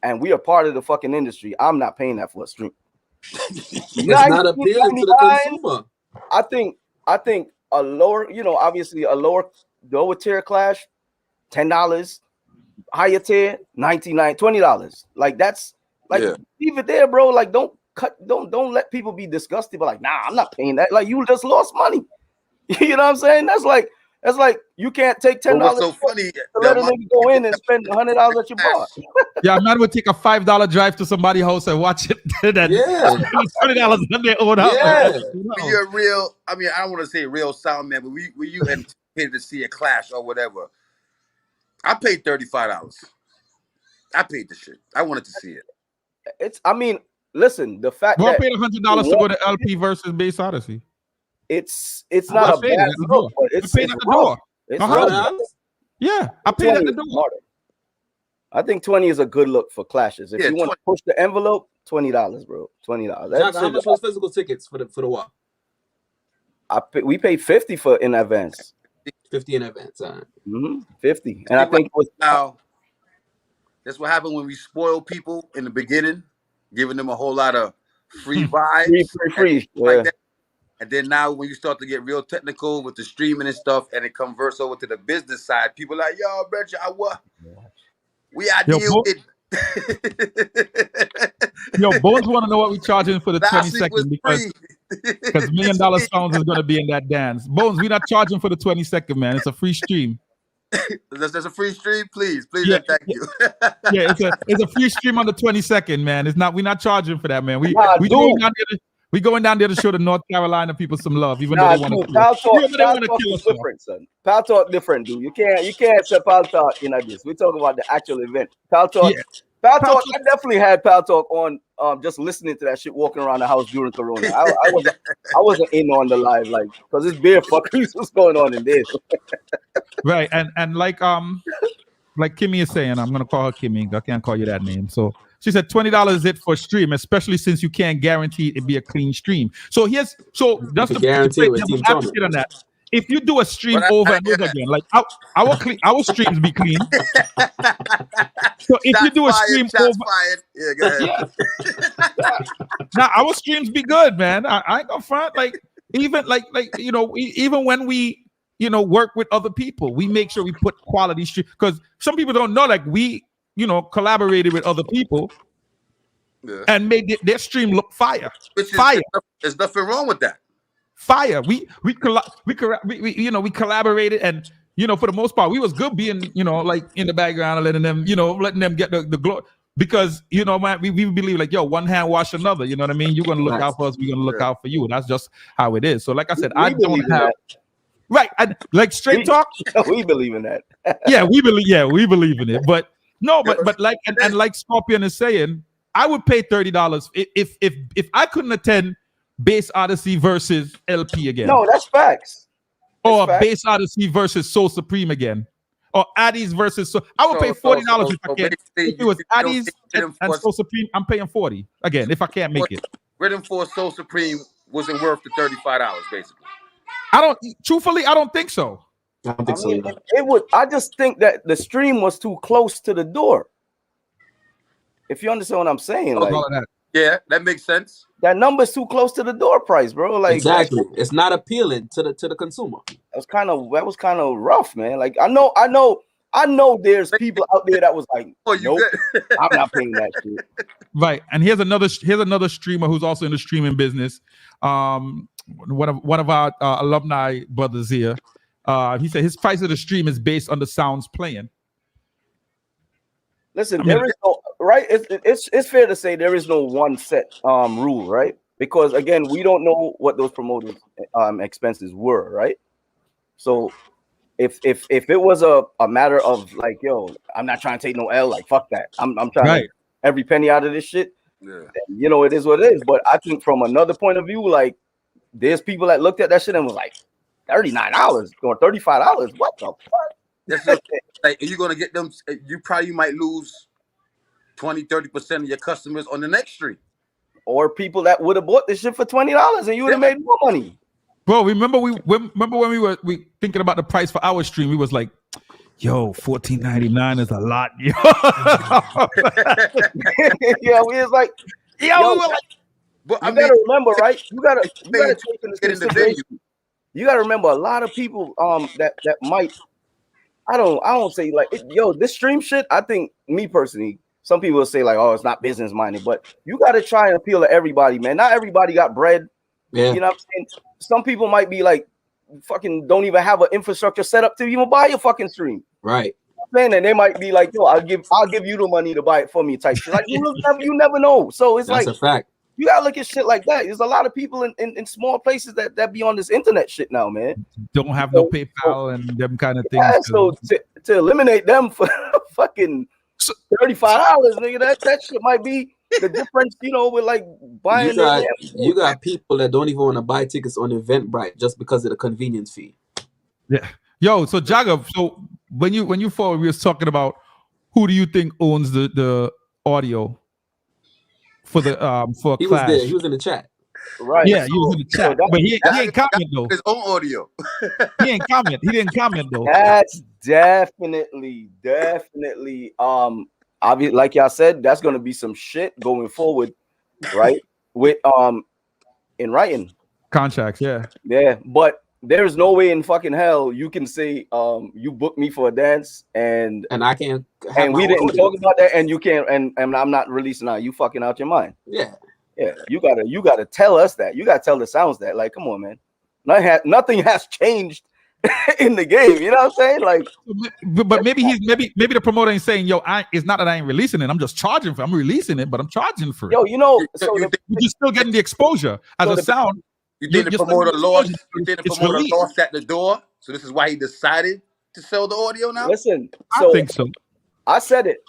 and we are part of the fucking industry, I'm not paying that for a stream. It's not appealing to the consumer. I think a lower, obviously a lower tier Clash, $10, higher tier, $19, $20. Like that's like leave it there, bro. Like don't let people be disgusted, but like, nah, I'm not paying that. Like you just lost money. You know what I'm saying? That's like you can't take $10 so funny to let a nigga go in and spend $100 that you bought. Yeah, I'm not gonna take a $5 drive to somebody's house and watch it. $20 in their own house. Yeah, you're a real. I mean, I don't want to say real sound man, but were you anticipated to see a Clash or whatever? I paid $35. I paid the shit. I wanted to see it. I mean, listen, the fact that I paid $100 to go to LP versus Bass Odyssey. It's not a bad look, but it's at the door. Yeah, I paid at the door. I think 20 is a good look for Clashes. If you want to push the envelope, $20, bro. $20. How much was physical tickets for the Warr? We paid 50 in advance. 50 in advance. All right. 50, and I think it was now. That's what happened when we spoil people in the beginning, giving them a whole lot of free vibes, free. Like that. And then now when you start to get real technical with the streaming and stuff, and it converts over to the business side, people like, yo, Bridget, we are deal with. Yo, Bones want to know what we're charging for the 20 seconds because $1 million sounds is going to be in that dance. Bones, we're not charging for the 20 second, man. It's a free stream. There's a free stream, please, yeah, and thank you. Yeah, it's a free stream on the 22nd, man. We're not charging for that, man. We going down there to show the North Carolina people some love, even though they want to kill us. Pal talk is different, son. Pal talk different, dude. You can't say Pal talk in this. We're talking about the actual event. Pal talk. Pal talk. I definitely had Pal talk on. Just listening to that shit, walking around the house during Corona. I wasn't in on the live, like, because it's bare fuckeries what's going on in there. Right, and like Kimmy is saying, I'm gonna call her Kimmy. I can't call you that name. So she said $20 is it for stream, especially since you can't guarantee it be a clean stream. So just to guarantee on that. If you do a stream over and over again, like our streams be clean. So if you do a stream over, go ahead. Now our streams be good, man. I ain't gonna front. Like even even when we work with other people, we make sure we put quality stream, because some people don't know, like, we collaborated with other people and made their stream look fire. There's nothing wrong with that. Fire. We collaborated, and for the most part we was good being like in the background and letting them get the glory, because man, we believe, like, yo, one hand wash another. You know what I mean? You're gonna look out for us, we're gonna look out for you. That's just how it is. So like I said, I don't have right. Like straight talk. We believe in that. we believe in it. But no, but like and like Scorpion is saying, I would pay $30 if I couldn't attend Bass Odyssey versus LP again. No, that's facts. Or Bass Odyssey versus Soul Supreme again. Or Addies versus I would pay $40 if I can. If it was Addies and Soul Supreme, I'm paying $40 again if I can't make it. Rhythm for Soul Supreme wasn't worth the $35, basically. I don't think so. I don't think so either. It would. I just think that the stream was too close to the door. If you understand what I'm saying, like, yeah, that makes sense. That number's too close to the door price, bro. Like, exactly, it's not appealing to the consumer. That was kind of rough, man. Like, I know there's people out there that was like, nope, I'm not paying that shit. Right, and here's another streamer who's also in the streaming business. One of our alumni brothers here. He said his price of the stream is based on the sounds playing. Listen, there is no right. It's fair to say there is no one set rule, right? Because again, we don't know what those promoters' expenses were, right? So if it was a matter of like, yo, I'm not trying to take no L, like, fuck that. I'm trying to get every penny out of this shit. Yeah. It is what it is. But I think from another point of view, like, there's people that looked at that shit and was like, $39 or $35. What the fuck? That's just, like, you're gonna get them. You might lose 20-30% of your customers on the next stream, or people that would have bought this shit for $20 and you would have made more money. Bro, remember when we were thinking about the price for our stream? We was like, yo, $14.99 is a lot, yo. Yeah, we was like, yo. But you gotta remember, right? You gotta take into consideration. You gotta remember, a lot of people that might. I don't say like, yo, this stream shit. I think, me personally, some people will say like, oh, it's not business minded, but you got to try and appeal to everybody, man. Not everybody got bread. Yeah. You know what I'm saying? Some people might be like, fucking don't even have an infrastructure set up to even buy a fucking stream. Right. And they might be like, yo, I'll give you the money to buy it for me type shit. Like, you never know. So it's that's like, a fact. You gotta look at shit like that. There's a lot of people in small places that be on this internet shit now, man. Don't have no PayPal and them kind of things. Yeah, so to eliminate them for fucking $35, nigga, that shit might be the difference, with like buying. You got people that don't even want to buy tickets on Eventbrite just because of the convenience fee. Yeah, yo. So Jaga, so when you forward, we was talking about who do you think owns the audio for the for he Clash. Was there. He was in the chat. Right. Yeah, he was in the chat. But he ain't comment though. His own audio. He ain't comment. He didn't comment though. That's definitely obvious. Like y'all said, that's gonna be some shit going forward, right? With in writing. Contracts, yeah. Yeah, but there's no way in fucking hell you can say you booked me for a dance and I can't have and my we own didn't audio. talk about that and you can't and I'm not releasing out. You fucking out your mind. Yeah. Yeah, you gotta tell us that. You gotta tell the sounds that. Like, come on, man. Nothing has changed in the game. You know what I'm saying? Like, but maybe the promoter ain't saying, yo, it's not that I ain't releasing it. I'm just charging for it. I'm releasing it, but I'm charging for it. yo, you know, you're still getting the exposure as a sound. You think the promoter lost? You think the promoter lost at the door? So this is why he decided to sell the audio now? Listen, I think so. I said it.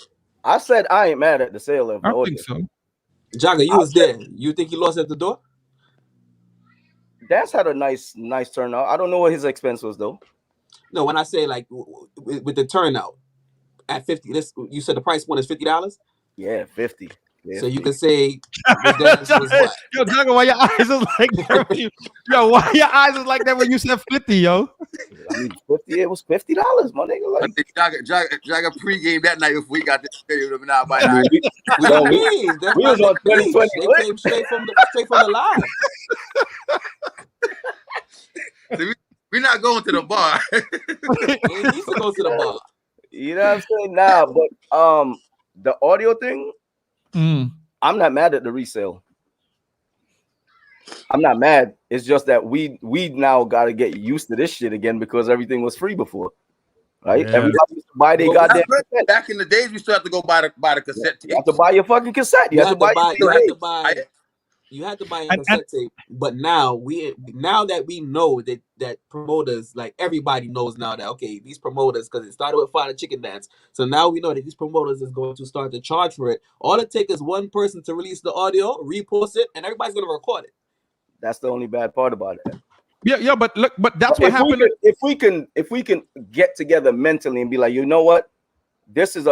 I said I ain't mad at the sale of the audio. I think so. Jagger, you was there. You think he lost at the door? Dance had a nice turnout. I don't know what his expense was though. No, when I say like with the turnout at 50, you said the price point is $50? Yeah, 50. Yeah, so you can say was what? Yo, Jagger, why your eyes is like that? Why your eyes is like that when you said 50, yo? I mean, 50. It was $50, my nigga. Like, Jagger pregame that night before we got this video now by I mean, we was on 2020. They came straight from the live. So we're not going to the bar. We need to go to the bar. You know what I'm saying? Nah, but the audio thing, I'm not mad at the resale. I'm not mad. It's just that we now got to get used to this shit again because everything was free before, right? Yeah. Everybody used to buy their goddamn cassette. Back in the days, we still have to go buy the cassette tape. You have to buy your fucking cassette. You have to buy a cassette tape. But now that we know that promoters, like everybody knows now that, okay, these promoters, because it started with Fire Chicken Dance, so now we know that these promoters is going to start to charge for it. All it takes is one person to release the audio, repost it, and everybody's going to record it. That's the only bad part about it. Yeah, but look, but that's what happened. If we can get together mentally and be like, you know what, this is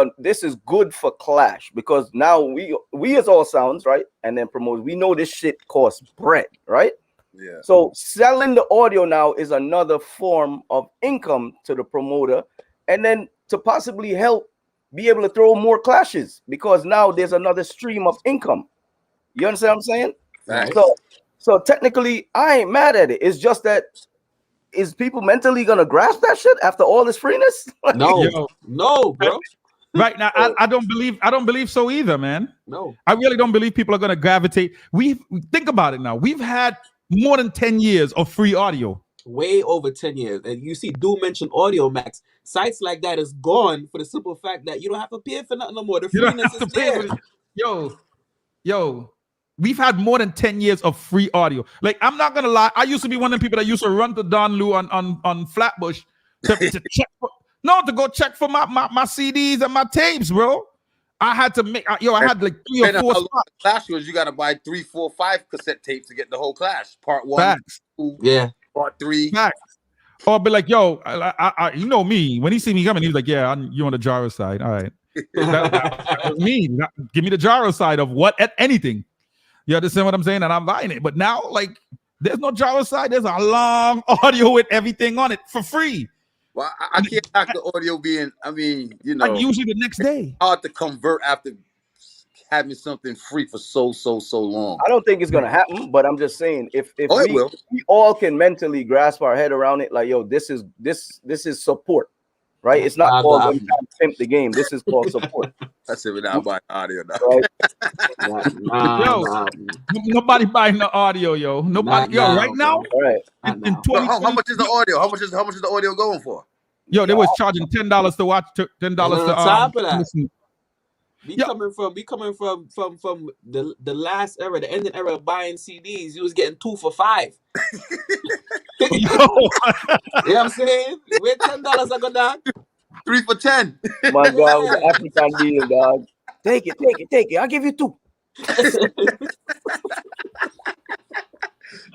good for Clash, because now we as All Sounds, right, and then promoters, we know this shit costs bread, right? Yeah. So selling the audio now is another form of income to the promoter, and then to possibly help be able to throw more clashes, because now there's another stream of income. You understand what I'm saying? Right. So technically, I ain't mad at it. It's just that, is people mentally gonna grasp that shit after all this freeness? No, bro. Right now, I don't believe so either, man. No, I really don't believe people are gonna gravitate. We think about it now. We've had more than 10 years of free audio. Way over 10 years. And you see, do mention Audio Max. Sites like that is gone for the simple fact that you don't have to pay for nothing no more. The freeness is there. Yo. We've had more than 10 years of free audio. Like, I'm not gonna lie, I used to be one of the people that used to run to Don Lou on Flatbush to check to go check for my CDs and my tapes, bro. I had to make I had like 3 or 4 spots. Clash was, you gotta buy 3, 4, 5 cassette tapes to get the whole Clash. Part 1, Facts. 2, yeah. Part 3. Facts. Or be like, yo, I you know me. When he see me coming, he's like, yeah, you on the gyro side. All right. that was me. Give me the gyro side of what at anything. You understand what I'm saying? And I'm buying it. But now, like, there's no gyro side. There's a long audio with everything on it for free. Well, I can't knock the audio being, I mean, you know. Like usually the next day. Hard to convert after having something free for so long. I don't think it's going to happen, but I'm just saying, if we all can mentally grasp our head around it, like, yo, this is support. Right, it's not called trying to pimp the game. This is called support. That's it. Without buying audio now. Right? Nobody buying the audio, yo. Nobody, right now. Right. In 20, how much is the audio? How much is the audio going for? Yo, they was charging $10 to watch. $10 to top of that. listen. We coming from the last era, the ending era of buying CDs. You was getting 2 for $5. You know what I'm saying? Where $10 I go down? 3 for 10. My God, was an African deal, dog. Take it. I'll give you 2.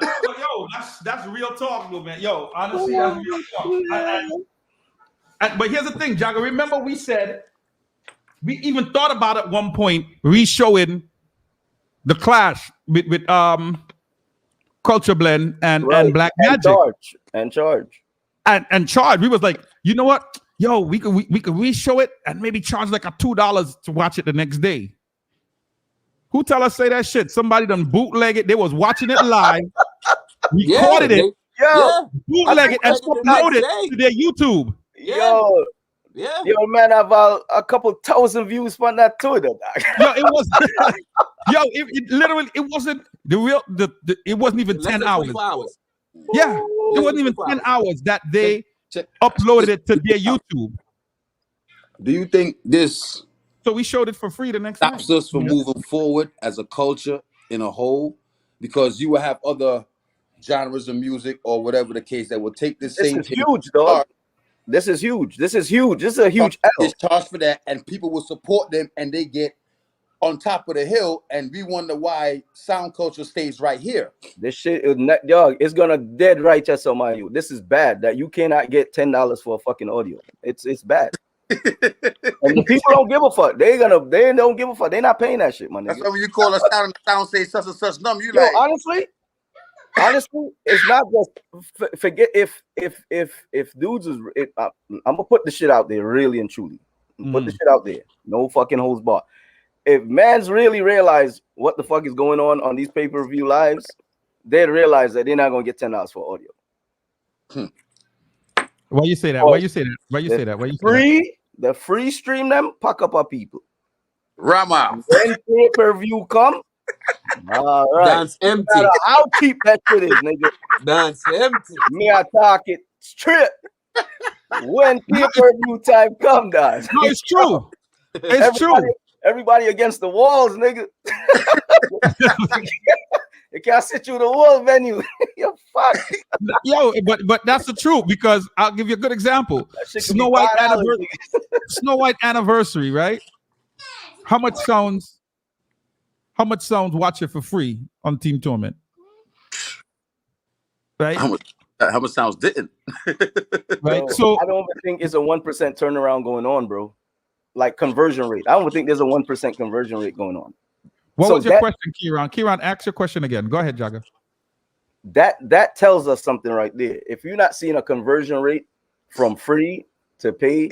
Yo, that's real talk, though, man. Yo, honestly, that's real talk. But here's the thing, Jagger. Remember, we said we even thought about at one point re-showing the Clash with Culture Blend and Black Magic and Charge. We was like, you know what? Yo, we could re-show it and maybe charge like a $2 to watch it the next day. Who tell us say that shit? Somebody done bootleg it. They was watching it live. recorded it, bootleg it, and upload it to their YouTube. Yo, man, I've a couple thousand views on that too. Yo, it was. Yo, it literally, it wasn't the real. It wasn't even 10 hours. Yeah, it wasn't even 10 hours that they uploaded it to their YouTube. Do you think this? So we showed it for free the next stops us from moving forward as a culture in a whole, because you will have other genres of music or whatever the case that will take the same. This is huge, dog. This is huge. This is huge. This is a huge L. It's charged for that, and people will support them, and they get on top of the hill, and we wonder why sound culture stays right here. This shit, dog, it's gonna dead righteous on you. This is bad that you cannot get $10 for a fucking audio. It's bad. And the people don't give a fuck. They don't give a fuck. They're not paying that shit, man. That's why when you call a sound say such and such number, you like. Honestly, it's not just forget if dudes is. I'm gonna put the shit out there, really and truly. Put the shit out there. No fucking holds barred. If mans really realize what the fuck is going on these pay-per-view lives, they'd realize that they're not gonna get $10 for audio. Why you say that? Why you say that? Why you say that? Why you say that? The free stream them, pack up our people. Rama. When pay-per-view come, all right. That's empty. No matter how cheap that shit is, nigga. That's empty. Me, I talk it straight. When pay-per-view time come, guys. No, it's true. It's true. Everybody against the walls, nigga. You can't sit through the wall venue. Yo, fuck. Yo, but that's the truth, because I'll give you a good example. Snow White anniversary, right? How much sounds watch it for free on Team Torment? Right? How much sounds didn't? Right. Bro, so I don't think it's a 1% turnaround going on, bro. Like conversion rate. I don't think there's a 1% conversion rate going on. What was your question, Kieran? Kieran, ask your question again. Go ahead, Jagger. That tells us something right there. If you're not seeing a conversion rate from free to pay,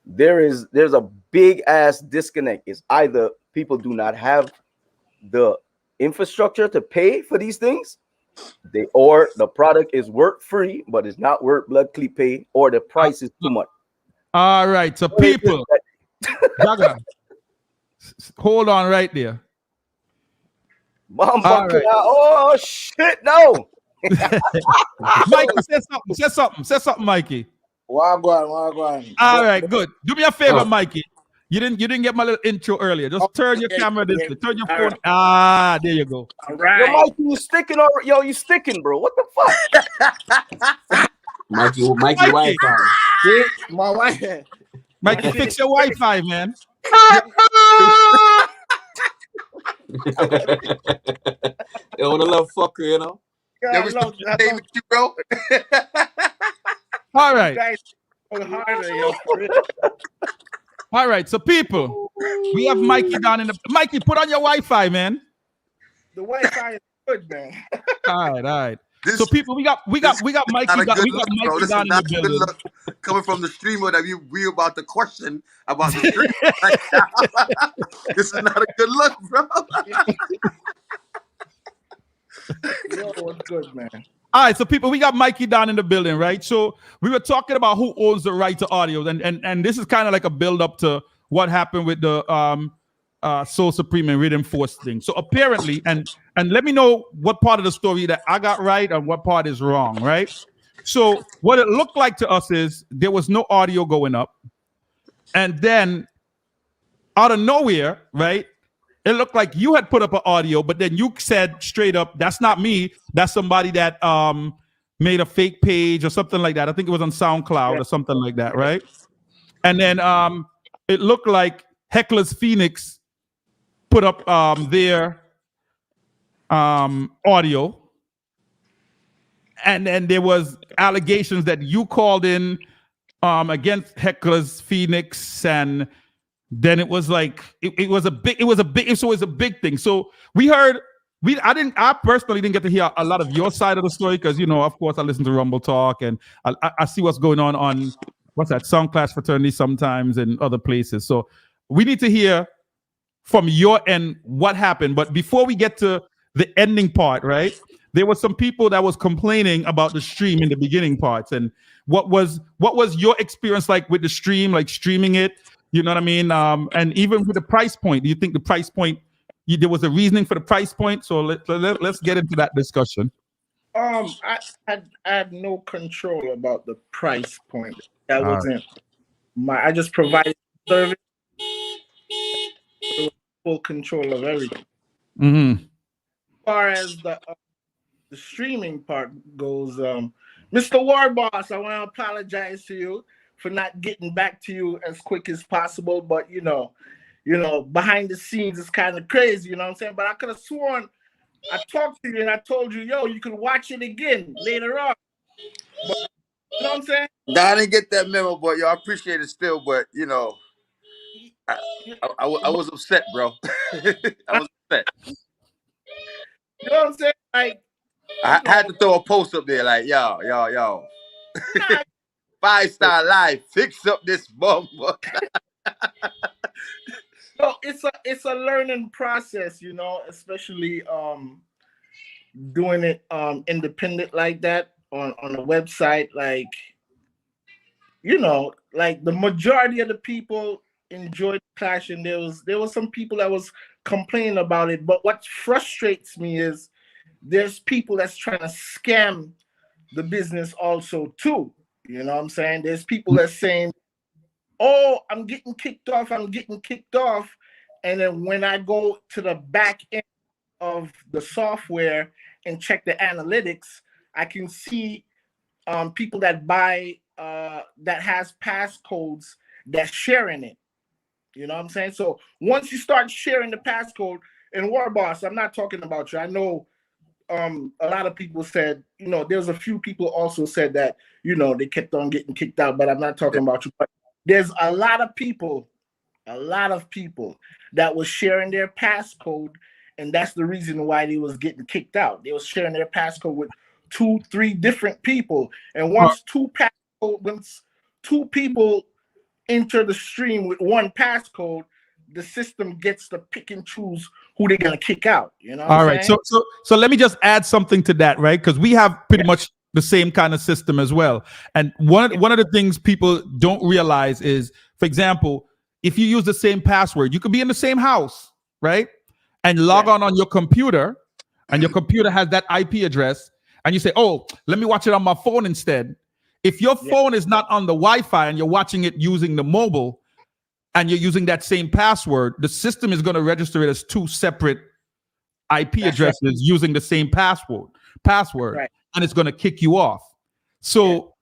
there's a big ass disconnect. It's either people do not have the infrastructure to pay for these things, or the product is worth free but it's not worth blood clean pay, or the price is too much. All right, so people, Jagger, hold on right there. Right. Oh shit, no. Mikey, say something, Mikey. Wagwan. All right, good. Do me a favor, Mikey. You didn't get my little intro earlier. Just turn your camera this way. Turn your phone. Right. There you go. All right. Yo, Mikey, you sticking or you sticking, bro? What the fuck? Mikey Wi-Fi. See, my wife. Mikey, fix your Wi-Fi, man. They want to love fucker, you know. Yeah, we love you, bro. All right. All right, so people, we have Mikey down in the. Mikey, put on your Wi-Fi, man. The Wi-Fi is good, man. All right. So people, we got Mikey down in the building. Coming from the streamer that we about to question about the stream. This is not a good look, bro. Yo, what's good, man? All right, so people, we got Mikey down in the building, right? So we were talking about who owns the right to audio, and this is kind of like a build up to what happened with the Soul Supreme and Rhythm Force thing. So apparently, and let me know what part of the story that I got right and what part is wrong, right? So what it looked like to us is there was no audio going up, and then out of nowhere, right? It looked like you had put up an audio, but then you said straight up, "That's not me. That's somebody that made a fake page or something like that." I think it was on SoundCloud or something like that, right? And then it looked like Heckler's Phoenix put up their audio, and then there was allegations that you called in against Heckler's Phoenix, and then it was like it was a big thing. So I personally didn't get to hear a lot of your side of the story, because of course I listen to Rumble Talk and I see what's going on what's that, Sound Clash Fraternity sometimes and other places. So we need to hear from your end what happened. But before we get to the ending part, right? there were some people that was complaining about the stream in the beginning parts. And what was your experience like with the stream, like streaming it? You know what I mean? And even with the price point, do you think the price point, there was a reasoning for the price point? So let's get into that discussion. I had no control about the price point. That wasn't I just provided service, full control of everything. Mm-hmm. As far as the streaming part goes, Mr. Warr Boss, I want to apologize to you for not getting back to you as quick as possible. But you know, behind the scenes it's kind of crazy, you know what I'm saying? But I could have sworn I talked to you and I told you, yo, you can watch it again later on. But, you know what I'm saying? Nah, I didn't get that memo, but yo, I appreciate it still. But you know, I was upset, bro. I was upset. You know what I'm saying? Like, I had to throw a post up there, like, yo. 5-star live, fix up this bum. No, it's a learning process, you know, especially doing it independent like that on a website. Like, you know, like the majority of the people enjoyed Clash, and there was some people that was complaining about it. But what frustrates me is there's people that's trying to scam the business also too. You know what I'm saying? There's people that's saying, oh, I'm getting kicked off. And then when I go to the back end of the software and check the analytics, I can see people that buy that has passcodes that's sharing it. You know what I'm saying? So once you start sharing the passcode, and Warr Boss, I'm not talking about you. I know a lot of people said, you know, there's a few people also said that, you know, they kept on getting kicked out, but I'm not talking about you. But there's a lot of people that was sharing their passcode, and that's the reason why they was getting kicked out. They was sharing their passcode with 2-3 different people, and once two people enter the stream with one passcode, the system gets to pick and choose who they're gonna kick out. You know what I'm saying? So let me just add something to that, right? Because we have pretty much the same kind of system as well. And one of the things people don't realize is, for example, if you use the same password, you could be in the same house, right? And log on your computer, and your computer has that IP address, and you say, oh, let me watch it on my phone instead. If your phone is not on the Wi-Fi and you're watching it using the mobile, and you're using that same password, the system is going to register it as 2 separate IP addresses using the same password, and it's going to kick you off. So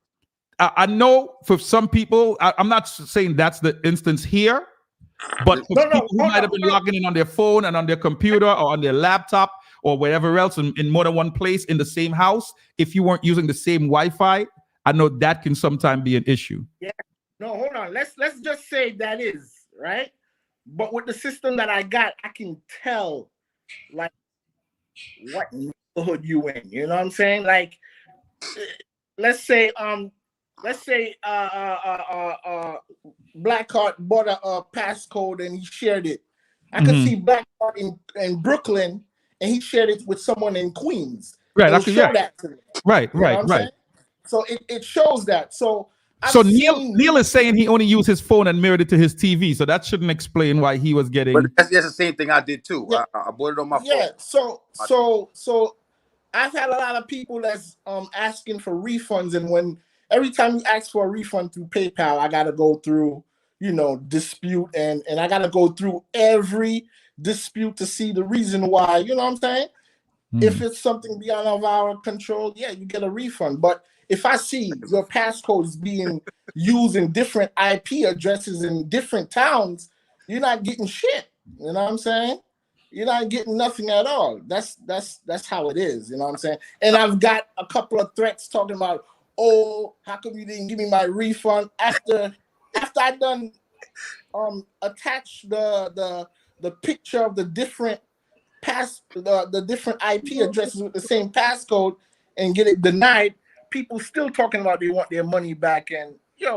I know for some people, I'm not saying that's the instance here, but for people who might have been logging in on their phone and on their computer or on their laptop or wherever else in more than one place in the same house, if you weren't using the same Wi-Fi, I know that can sometimes be an issue. Yeah. No, hold on. Let's just say that is right. But with the system that I got, I can tell like what neighborhood you in. You know what I'm saying? Like, let's say Blackheart bought a passcode and he shared it. I could see Blackheart in Brooklyn and he shared it with someone in Queens. Right. It'll show that to me. Right. So it shows that. So Neil is saying he only used his phone and mirrored it to his TV, so that shouldn't explain why he was getting. But that's the same thing I did too. Yeah. I bought it on my phone. Yeah. So I've had a lot of people that's asking for refunds, and every time you ask for a refund through PayPal, I gotta go through, you know, dispute and I gotta go through every dispute to see the reason why. You know what I'm saying? If it's something beyond of our control, yeah, you get a refund. But if I see your passcode is being used in different IP addresses in different towns, you're not getting shit. You know what I'm saying? You're not getting nothing at all. That's how it is. You know what I'm saying? And I've got a couple of threats talking about, oh, how come you didn't give me my refund after I done attach the picture of the different the different IP addresses with the same passcode and get it denied. People still talking about they want their money back, and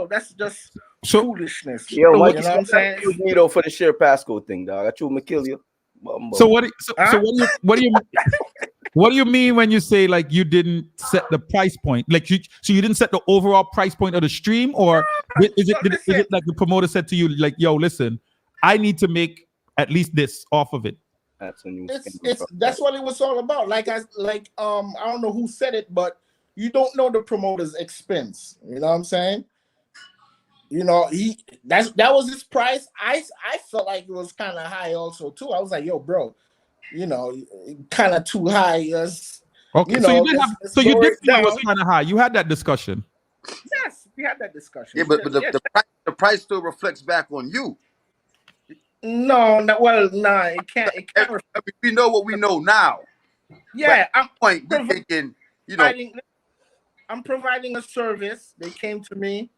that's just foolishness. Yo, you Mike, know what I'm saying? You need for the share passcode thing, dog. I told McKillia. So what do you mean when you say like you didn't set the price point? Like you didn't set the overall price point of the stream, or is it like the promoter said to you like, yo, listen, I need to make at least this off of it? That's what it was all about. I don't know who said it, but you don't know the promoter's expense. You know what I'm saying? You know, that was his price. I felt like it was kind of high also too. I was like, yo, bro, you know, kind of too high. Okay, so you did feel it was kind of high. You had that discussion. Yes, we had that discussion. Yeah, but the price still reflects back on you. No, it can't. We know what we know now. Yeah, we're thinking, you know, I'm providing a service. They came to me,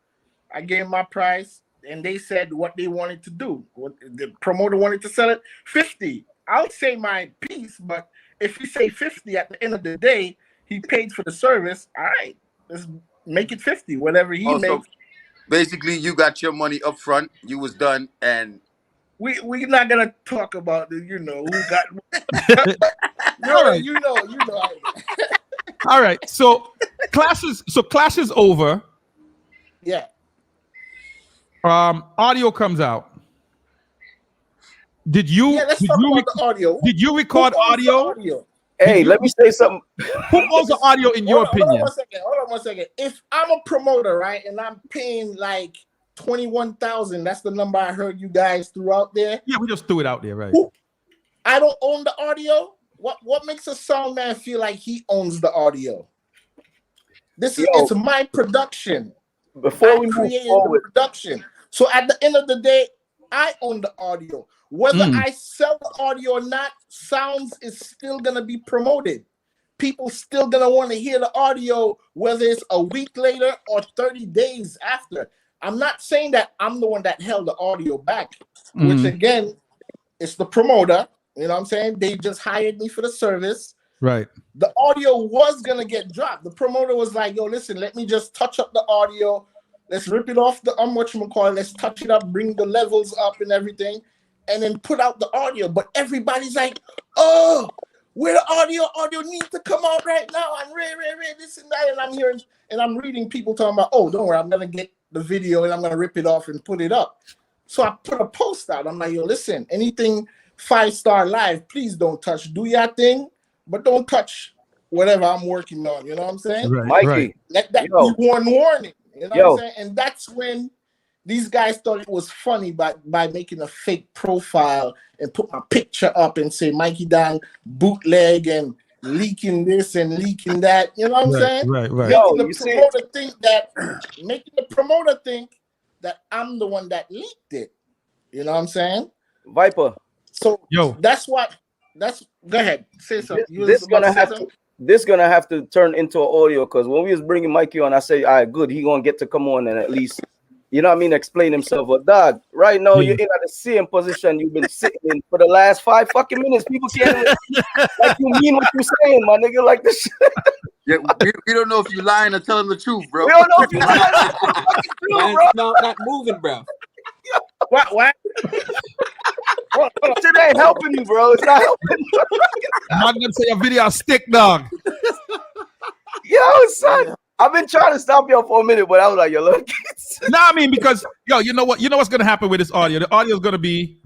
I gave my price, and they said what they wanted to do. What the promoter wanted to sell it 50. I'll say my piece, but if he say 50 at the end of the day, he paid for the service. All right, let's make it 50. Whatever he makes. So basically, you got your money up front. You was done, and we're not gonna talk about the, you know, who got. you know. All right, so clash is over. Yeah. Audio comes out. Did you record audio? Hey, let me say something. Who owns the audio in your opinion? Hold on one second. If I'm a promoter, right, and I'm paying like 21,000, that's the number I heard you guys threw out there. Yeah, we just threw it out there, right? I don't own the audio. What makes a sound man feel like he owns the audio? It's my production. Before we move forward, the production. So at the end of the day, I own the audio. Whether I sell the audio or not, sounds is still gonna be promoted. People still gonna want to hear the audio, whether it's a week later or 30 days after. I'm not saying that I'm the one that held the audio back, which again, it's the promoter. You know what I'm saying? They just hired me for the service. Right. The audio was gonna get dropped. The promoter was like, yo, listen, let me just touch up the audio. Let's rip it off the whatchamacallit. Let's touch it up, bring the levels up and everything, and then put out the audio. But everybody's like, oh, where the audio needs to come out right now. I'm this and that. And I'm hearing and I'm reading people talking about, oh, don't worry, I'm gonna get the video and I'm gonna rip it off and put it up. So I put a post out. I'm like, yo, listen, anything 5-star live, please don't touch. Do your thing, but don't touch whatever I'm working on. You know what I'm saying? Right, Mikey, let that be one warning. You know what I'm saying? And that's when these guys thought it was funny by making a fake profile and put my picture up and say Mikey Dang bootleg and leaking this and leaking that. You know what I'm saying? Right. Making the promoter think that I'm the one that leaked it. You know what I'm saying? Viper. So go ahead. Say something. This gonna have to turn into an audio, because when we was bringing Mikey on, I say, all right, good, he gonna get to come on and at least, you know what I mean, explain himself. But dog, right now you're in at the same position you've been sitting in for the last 5 fucking minutes. People can't like you mean what you're saying, my nigga, like this. Yeah, we don't know if you're lying or telling the truth, bro. We don't know if you're lying or telling the truth, bro. No, not moving, bro. What? It ain't helping you, bro. It's not helping you. I'm gonna say a video stick, dog. Yo, son, I've been trying to stop y'all for a minute, but I was like, yo, look. I mean, because you know what? You know what's gonna happen with this audio? The audio is gonna be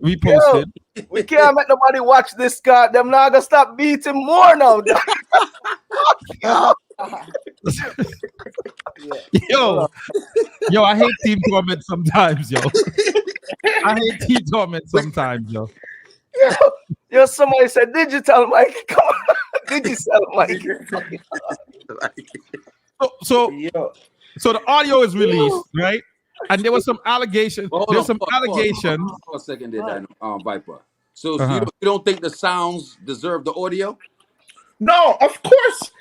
reposted. Yo, we can't let nobody watch this. Goddamn, now I gotta stop beating more now. Yo, I hate Team Torment sometimes, yo. I hate Team Torment sometimes, yo. Yo, somebody said, did you tell Mikey? Come on. Did you tell Mikey? So the audio is released, right? And there was some allegations. There's some allegations. Hold on a second there, Viper. So you don't think the sounds deserve the audio? No, of course.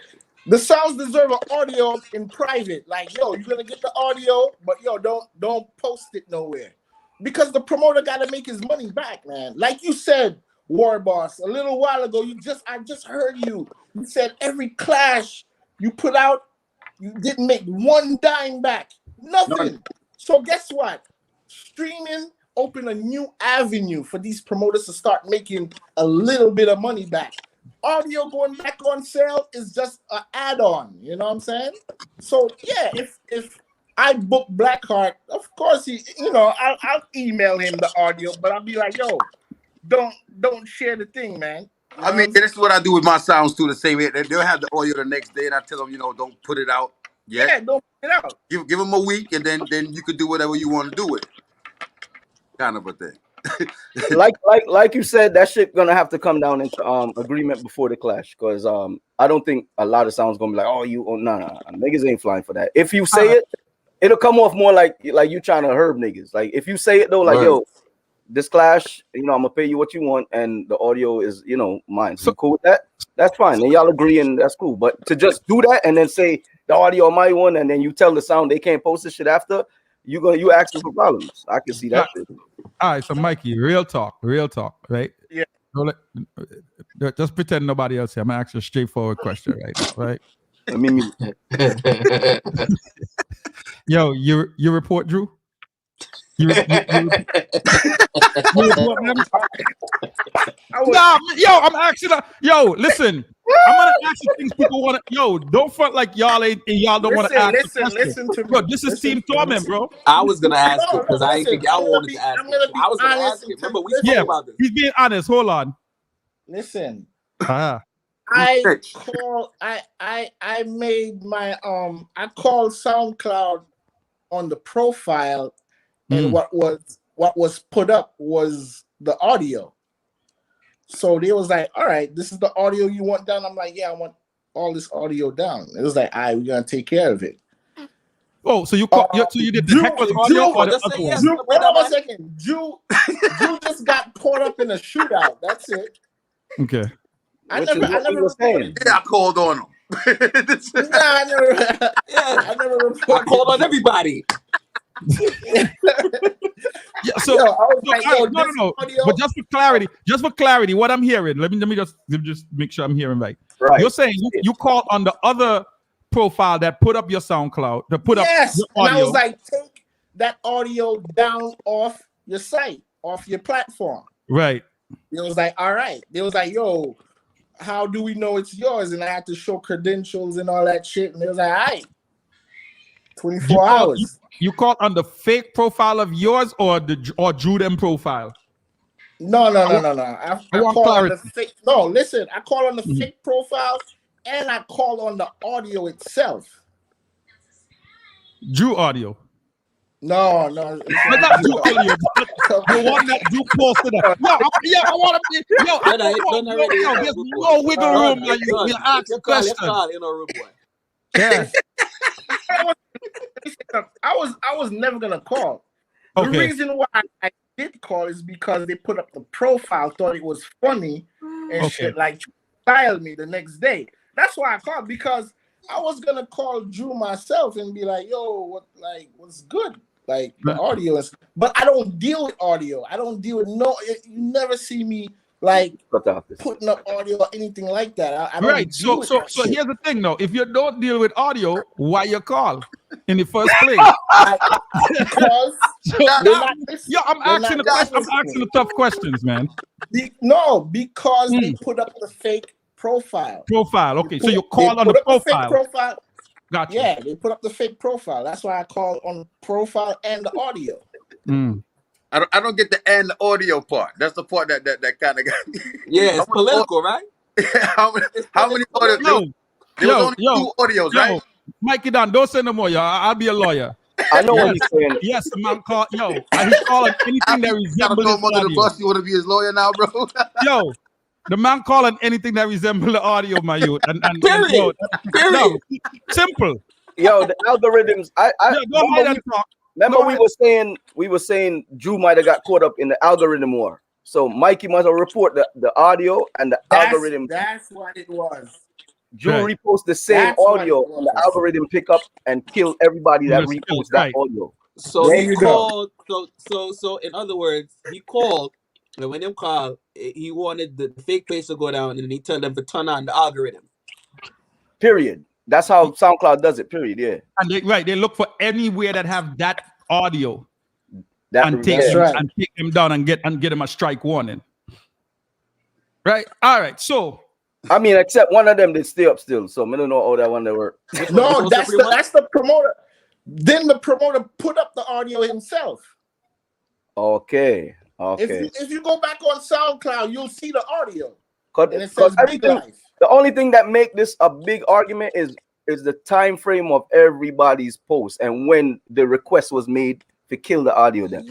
The sounds deserve an audio in private. Like, yo, you're gonna get the audio, but yo, don't post it nowhere. Because the promoter gotta make his money back, man. Like you said, Warr Boss, a little while ago, I just heard you. You said every clash you put out, you didn't make one dime back. Nothing. So guess what? Streaming open a new avenue for these promoters to start making a little bit of money back. Audio going back on sale is just an add-on, you know what I'm saying? So yeah, if I book Blackheart, of course I'll email him the audio, but I'll be like, yo, don't share the thing, man. You know I mean, this is what I do with my sounds too. The same way they'll have the audio the next day, and I tell them, don't put it out yet. Yeah, don't put it out. Give them a week, and then you could do whatever you want to do with it. Kind of a thing. like you said, that shit gonna have to come down into agreement before the clash, because I don't think a lot of sounds gonna be like, no, niggas ain't flying for that. If you say it, it'll come off more like you trying to herb niggas. Like if you say it though, like yo, this clash, I'm gonna pay you what you want, and the audio is mine. So cool with that? That's fine. Then y'all agree, and that's cool. But to just do that and then say the audio my one, and then you tell the sound they can't post this shit after, you asking for problems. I can see that shit. All right, so Mikey, real talk, right? Yeah. Just pretend nobody else here. I'm gonna ask you a straightforward question right now, right? I mean, Yo, you report Drew? You report them? I'm actually listen. I'm gonna ask you things people want to. Don't front like y'all don't want to ask. Listen to me. Bro, this is Team Torment, bro. I was gonna ask it because I didn't think y'all wanted to ask it. I was gonna ask it. Remember, we spoke about this. He's being honest. Hold on. Listen. I made my I called SoundCloud on the profile, and what was put up was the audio. So they was like, all right, this is the audio you want down. I'm like, yeah, I want all this audio down. It was like, all right, we're gonna take care of it. Oh, so you did the heck with audio or the other one? Wait a second. Drew just got caught up in a shootout. That's it. Okay. I never reported. Yeah, I called on him. I never reported. I called on everybody. Yeah, so no. But just for clarity, what I'm hearing, let me just make sure I'm hearing right. You're saying you called on the other profile that put up your SoundCloud, to put up your audio. And I was like, take that audio down off your site, off your platform. Right. It was like, all right. They was like, yo, how do we know it's yours? And I had to show credentials and all that shit. And it was like, all right, 24 hours. You called on the fake profile of yours or Drew them profile? No. I call on the fake. No, listen. I call on the fake profile, and I call on the audio itself. Drew audio. No. But not Drew audio. The one that Drew posted up. I want to be. There's no wiggle room. You ask a question. Yeah. I was never gonna call. The reason why I did call is because they put up the profile, thought it was funny and shit, like style me the next day. That's why I called, because I was gonna call Drew myself and be like, yo, what's good? Like the audio is, but I don't deal with audio. I don't deal with you never see me like putting up audio or anything like that. I don't So here's the thing though. If you don't deal with audio, why you call in the first place? Because I'm asking the tough questions, man. Because they put up the fake profile. Okay. So you call on the profile. Gotcha. Yeah, they put up the fake profile. That's why I call on profile and the audio. I don't get the and the audio part. That's the part that kind of got. Yeah, it's political, right? How many audios? There was only 2 audios, right? Mikey, don't say no more, y'all. I'll be a lawyer. I know what he's saying. Yes, the man called. He's calling anything that resembles his audio. The bus. You want to be his lawyer now, bro? The man calling anything that resembles the audio, my youth. And Period. No, simple. The algorithms. Remember we were saying Drew might have got caught up in the algorithm war. So Mikey must have reported the audio and the algorithm. That's what it was. Drew repost the same audio and the algorithm pick up and kill everybody that reposts that audio. So he called. So in other words, he called. And when him called, he wanted the fake page to go down, and he told them to turn on the algorithm. Period. That's how SoundCloud does it. Period. Yeah. And they look for anywhere that have that audio. and take That's them right. and take them down and get them a strike warning. Right? All right. So I mean, except one of them did stay up still, so I don't know how that one they work. No, that's the promoter. Then the promoter put up the audio himself. Okay. If you go back on SoundCloud, you'll see the audio. And it says Big Life. The only thing that make this a big argument is the time frame of everybody's post and when the request was made to kill the audio. Then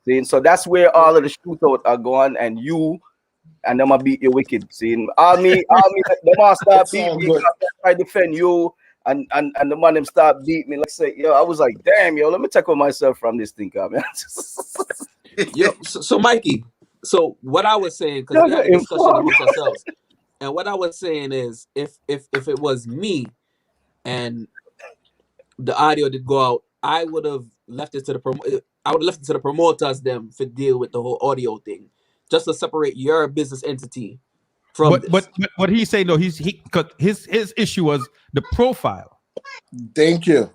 see, so that's where all of the shootouts are going, and you and them beat you wicked. See, all me, them all start beat me. I defend you, and the man them start beat me. Let's say, yo, I was like, damn, yo, let me take on myself from this thing, man. Yo, so Mikey, so what I was saying, because we had a discussion amongst ourselves, and what I was saying is, if it was me and the audio did go out, I would have left it to the promoters them to deal with the whole audio thing, just to separate your business entity from. But what he's saying though, his issue was the profile. Thank you.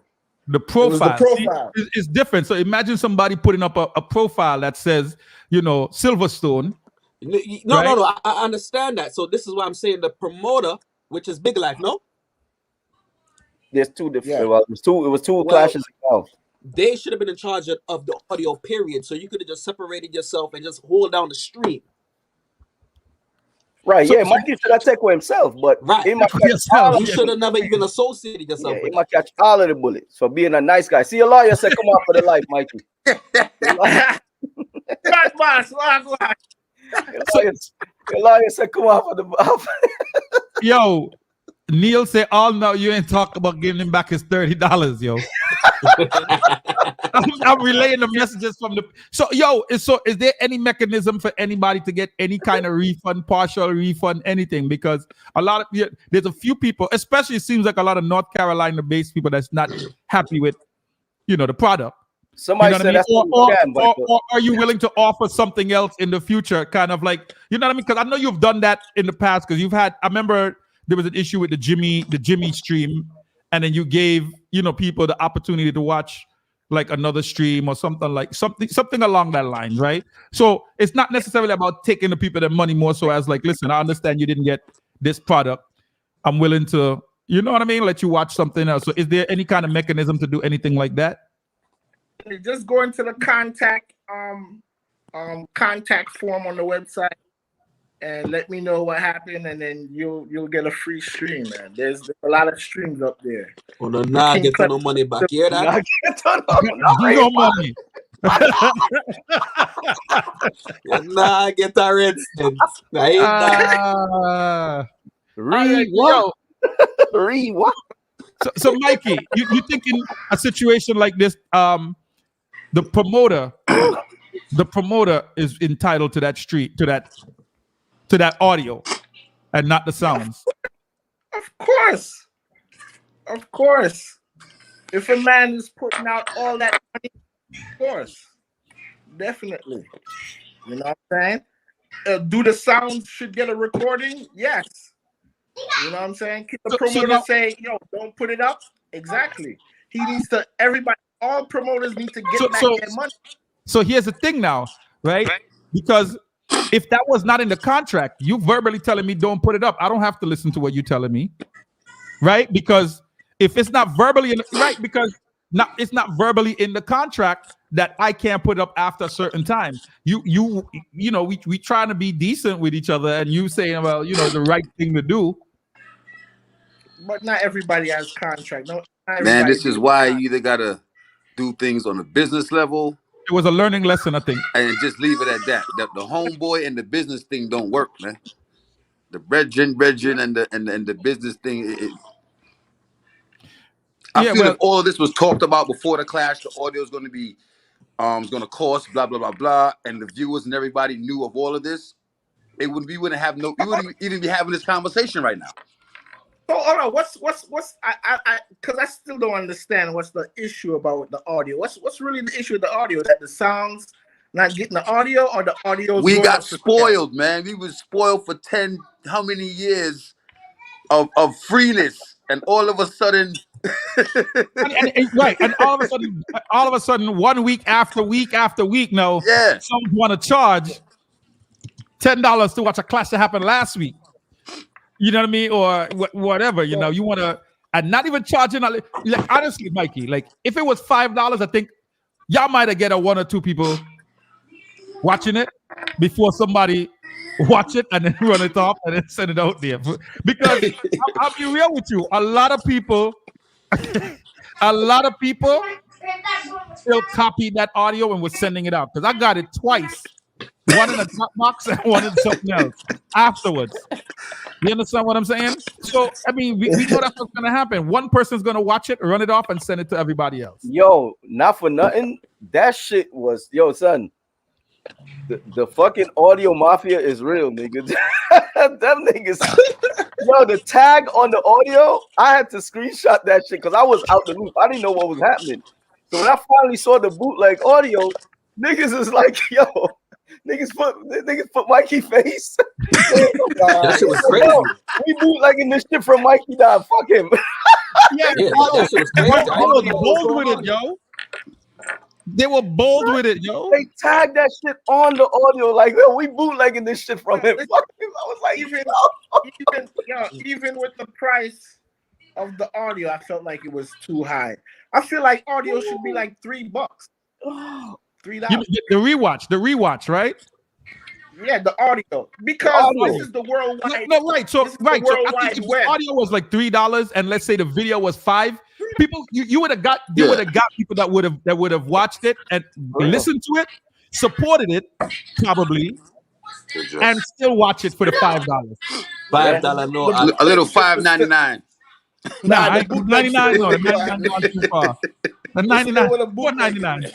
The profile, is different. So imagine somebody putting up a profile that says, Silverstone. No, I understand that. So this is why I'm saying the promoter, which is Big Life, no? There's two different. Well, it was two clashes of they should have been in charge of the audio period. So you could have just separated yourself and just hold down the stream. Right, Mikey should have taken himself, but he you should have never even associated yourself with he might catch all of the bullets for being a nice guy. See, a lawyer said, come on for the life, Mikey. The lawyer said, come on for the Yo, Neil said, all now you ain't talk about giving him back his $30, yo. I'm relaying the messages from the. So is there any mechanism for anybody to get any kind of refund, partial refund, anything? Because there's a few people, especially it seems like a lot of North Carolina-based people that's not happy with, the product. Somebody said that's or are you willing to offer something else in the future? Kind of like, you know what I mean? Because I know you've done that in the past. Because I remember there was an issue with the Jimmy stream, and then you gave people the opportunity to watch like another stream or something along that line, right? So it's not necessarily about taking the people their money, more so as like, listen, I understand you didn't get this product. I'm willing to, let you watch something else. So is there any kind of mechanism to do anything like that? Just go into the contact form on the website and let me know what happened, and then you'll get a free stream, man. There's a lot of streams up there. Well, not get no money back. You hear that? No money. Nah, get that red cent. What? So Mikey, you think in a situation like this, the promoter is entitled to that audio and not the sounds? Of course. If a man is putting out all that money, of course, definitely. You know what I'm saying? Do the sounds should get a recording? Yes. You know what I'm saying? Keep the promoter say, yo, don't put it up. Exactly. He needs to. All promoters need to get back their money. So here's the thing now, right? Because if that was not in the contract, you verbally telling me don't put it up. I don't have to listen to what you're telling me, right? Because if it's not verbally it's not verbally in the contract that I can't put it up after a certain time. We trying to be decent with each other, and you saying, well, the right thing to do. But not everybody has contract. No, man, this is why you either gotta do things on a business level. It was a learning lesson, I think. And just leave it at that. The homeboy and the business thing don't work, man. The brethren and the business thing. I feel if all of this was talked about before the clash, the audio is going to be going to cost blah blah blah blah, and the viewers and everybody knew of all of this, we wouldn't even be having this conversation right now. So hold on, what's because I still don't understand what's the issue about the audio. What's really the issue with the audio? That the sounds not getting the audio, or the audio? We got spoiled, man. We was spoiled for 10 how many years of freeness, and all of a sudden Right, and all of a sudden, 1 week after week after week, now some want to charge $10 to watch a clash that happened last week. You know what I mean, or whatever. You know, you want to, and not even charging. Like, honestly, Mikey, like if it was $5, I think y'all might have get a 1 or 2 people watching it before somebody watch it and then run it off and then send it out there. Because I'll be real with you, a lot of people still copied that audio and was sending it out, because I got it twice, one in a Dropbox and one in something else afterwards. You understand what I'm saying? So I mean, we know that's what's gonna happen. One person's gonna watch it, run it off, and send it to everybody else. Yo, not for nothing, that shit was, yo, son. The fucking audio mafia is real, nigga. Them niggas. Yo, the tag on the audio, I had to screenshot that shit because I was out the loop. I didn't know what was happening. So when I finally saw the bootleg audio, niggas is like, yo, niggas put Mikey face. That shit was crazy. Yo, we bootlegging this shit from Mikey now. Fuck him. Yeah, that shit was crazy. They were bold with it, yo. They were bold with it, yo. They tagged that shit on the audio, like, yo, we bootlegging this shit from him. Fuck him. I was like, even with the price of the audio, I felt like it was too high. I feel like audio should be like $3. $3. The rewatch, right? Yeah, the audio, because this is the worldwide. No, right. So right. So I think if the audio was like $3 and let's say the video was $5, people you would have got people that would have watched it and listened to it, supported it probably, and still watch it for the $5. $5, no, a little $5.99. Nah, 99. No, the 99 gone too far. The 99, $4.99.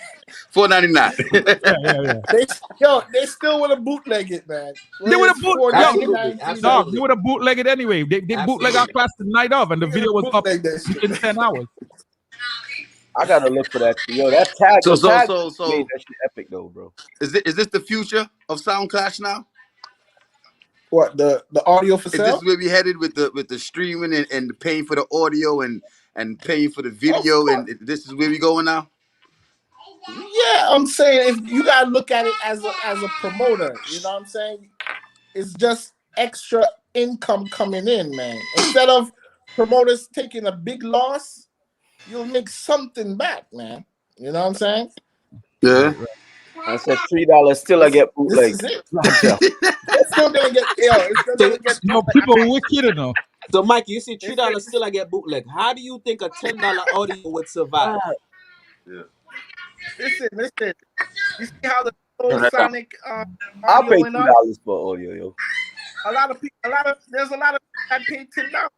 $4.99. They still would have bootleg it, man. They would have they would have bootleg it anyway. They bootleg our class the night of, and the video was up in 10 hours. I gotta look for that. Yo, that tag. So that shit epic though, bro. Is this the future of Sound Clash now? What, the audio for sale? Is this where we headed with the streaming and paying for the audio and paying for the video, and this is where we going now? Yeah, I'm saying if you gotta look at it as a promoter, you know what I'm saying? It's just extra income coming in, man. Instead of promoters taking a big loss, you'll make something back, man. You know what I'm saying? Yeah. I said $3. Still, I get bootleg. This is it. It's still gonna get. No, people are wicked enough. So, Mike, you see $3 still I get bootleg. How do you think a $10 audio would survive? Yeah. Listen. You see how the Sonic I'll pay went up? $2 for audio, yo. There's a lot of that paid $10.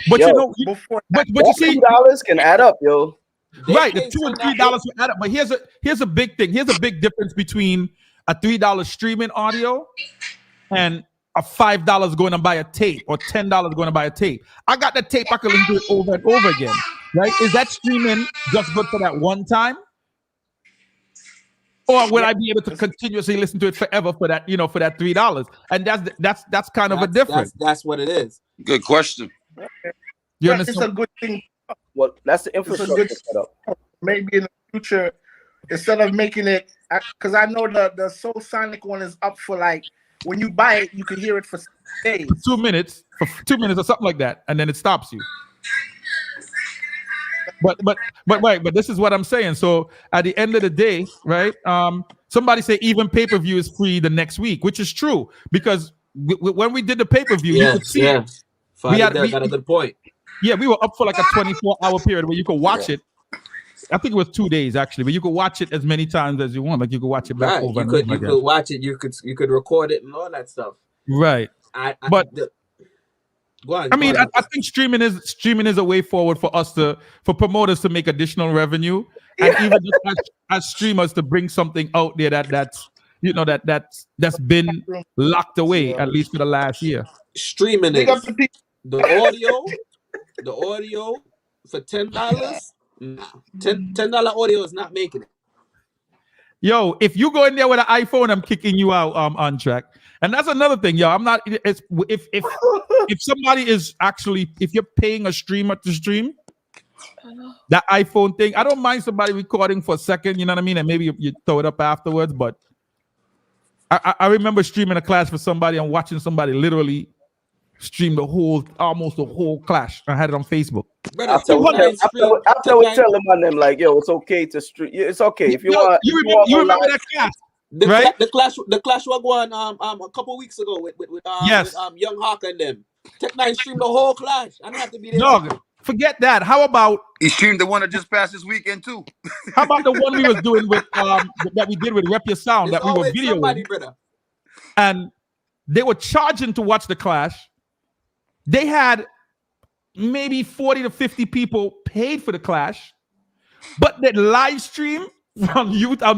But Yo, you know, but you see, $2 can add up, yo. Right, the $2 and $3 will add up. But here's a big thing. Here's a big difference between a $3 streaming audio and a $5 going to buy a tape, or $10 going to buy a tape. I got the tape, I can listen to it over and over again. Right? Is that streaming just good for that one time? Or will I be able to continuously listen to it forever for that, for that $3? And that's kind of a difference. That's what it is. Good question. You It's understand? a good thing. Well, that's the infrastructure setup. Maybe in the future, instead of making it, because I know the Soul Sonic one is up for, like, when you buy it, you can hear it for days. 2 minutes, or something like that, and then it stops you. But this is what I'm saying. So at the end of the day, right? Somebody say even pay-per-view is free the next week, which is true, because when we did the pay-per-view, you could see it. We got a good point. Yeah, we were up for like a 24-hour period where you could watch it. I think it was 2 days actually, but you could watch it as many times as you want. Like you could watch it back over. You could watch it. You could record it and all that stuff. Right. Go on. I think streaming is a way forward for us for promoters to make additional revenue, and even just as streamers to bring something out there that's been locked away at least for the last year. Streaming is the audio for $10. Nah, $10 audio is not making it. Yo, if you go in there with an iPhone, I'm kicking you out on track. And that's another thing, yo. I'm not. It's if somebody is actually, if you're paying a streamer to stream that iPhone thing, I don't mind somebody recording for a second. You know what I mean? And maybe you throw it up afterwards. But I remember streaming a class for somebody and watching somebody literally stream almost the whole clash. I had it on Facebook. After we tell them on them like, yo, it's okay to stream. It's okay if you want. You remember that class? The clash was going a couple weeks ago with Young Hawk and them. Tech 9 streamed the whole clash. I don't have to be there. Dog, forget that. How about he streamed the one that just passed this weekend too? How about the one we was doing with that we did with Rep Your Sound that we were videoing? And they were charging to watch the clash. They had maybe 40 to 50 people paid for the clash, but that live stream on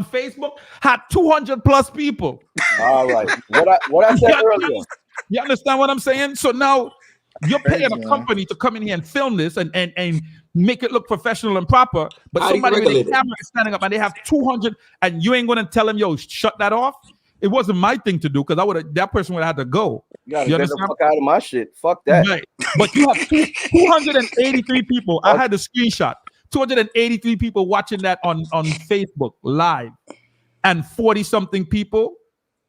Facebook had 200 plus people. All right. What I said earlier. You understand what I'm saying? So now you're paying a company to come in here and film this and make it look professional and proper, but somebody with a camera is standing up and they have 200 and you ain't going to tell them, yo, shut that off. It wasn't my thing to do because that person would have had to go. You gotta get the fuck out of my shit. Fuck that. Right. But you have 283 people. I had the screenshot. 283 people watching that on Facebook live, and 40 something people,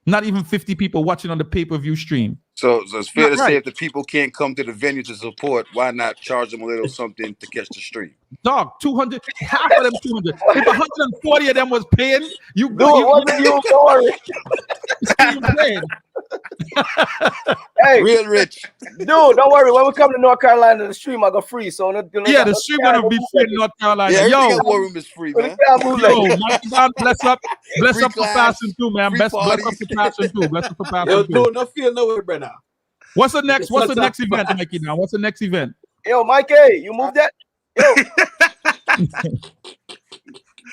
not even 50 people watching on the pay-per-view stream. So it's fair to say if the people can't come to the venue to support, why not charge them a little something to catch the stream? Dog, 200, half of them 200. If 140 of them was paying, you Hey, real rich. Dude, don't worry. When we come to North Carolina, the stream I go free. So the stream gonna be free in North Carolina. Yeah, War Room is free, man. Bless up for passing through, man. Bless up for passing through. Bless up for passing through. Yo, no feel nowhere, brother. What's the next event, Mikey? Now, what's the next event? Yo, Mikey, you move that.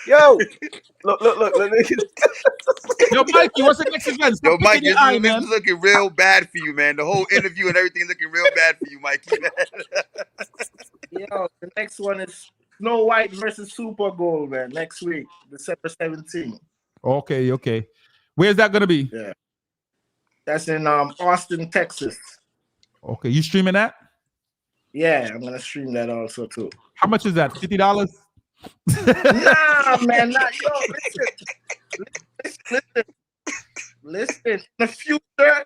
Yo, look. Yo, Mikey, what's the next event? Yo, Mikey, this is looking real bad for you, man. The whole interview and everything is looking real bad for you, Mikey. Yo, the next one is Snow White versus Super Gold, man. Next week, December 17th. Okay. Where's that gonna be? Yeah, that's in Austin, Texas. Okay, you streaming that? Yeah, I'm gonna stream that also too. How much is that? $50? Nah, man, listen. In the future,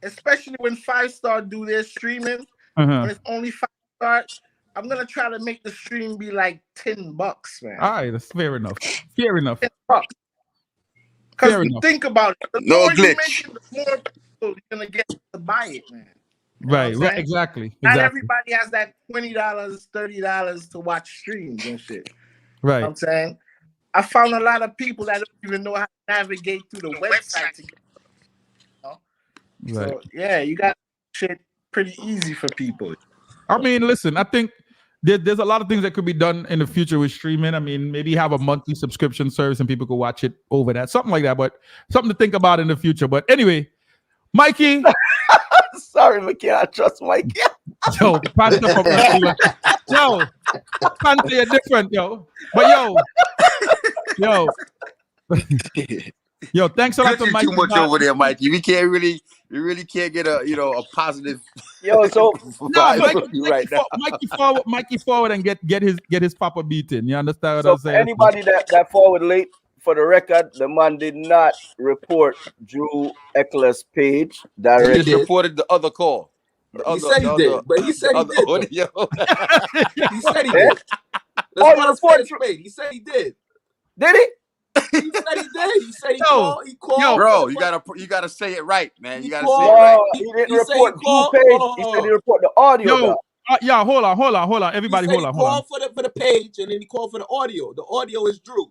especially when 5-star do their streaming, when it's only 5-star, I'm gonna try to make the stream be like $10, man. All right, that's fair enough. $10. Because think about it. The no more glitch. you make it, the more people you're gonna get to buy it, man. Right, exactly. Not everybody has that $20, $30 to watch streams and shit. Right. You know what I'm saying? I found a lot of people that don't even know how to navigate through the website to get Right. So yeah, you got shit pretty easy for people. I mean, listen, I think there's a lot of things that could be done in the future with streaming. I mean, maybe have a monthly subscription service and people could watch it over that, something like that, but something to think about in the future. But anyway, Mikey. Sorry, Mikey, I trust Mikey. Yo, Panther, you're different, yo. But yo, thanks a lot to Mikey. Too much over there, Mikey. We really can't get a positive. Yo, so Mikey forward and get his papa beaten. You understand what I'm saying? Anybody that forward late, for the record, the man did not report Drew Eckler's page directly. He reported the other call. He said he did. He said he did. He said he did. He said he did. Did he? He said he did. He said he called. He called. Yo, bro, you gotta say it right, man. You gotta say it right. He didn't report Drew page. He said he report the audio. Yeah, hold on. Everybody, hold on. He called for the page, and then he called for the audio. The audio is Drew.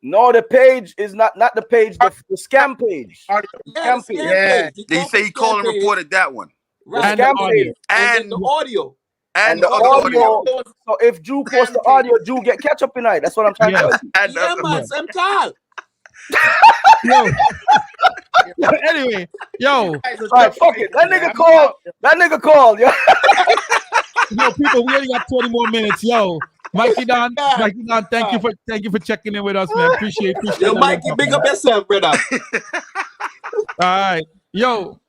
No, the page is not the page, the scam page. Scam page. Yeah. Did he say he called and reported that one? Right. The scam page. And the audio. And the audio. So if Drew posts the audio, Drew get catch up tonight. That's what I'm trying to tell you. Yeah, man, same time. Anyway, yo. All right, fuck it. That nigga called. Yo. Yo, people, we only got 20 more minutes. Yo, Mikey Don, thank you for checking in with us, man. Appreciate Yo, Mikey, big up yourself, brother. All right, yo,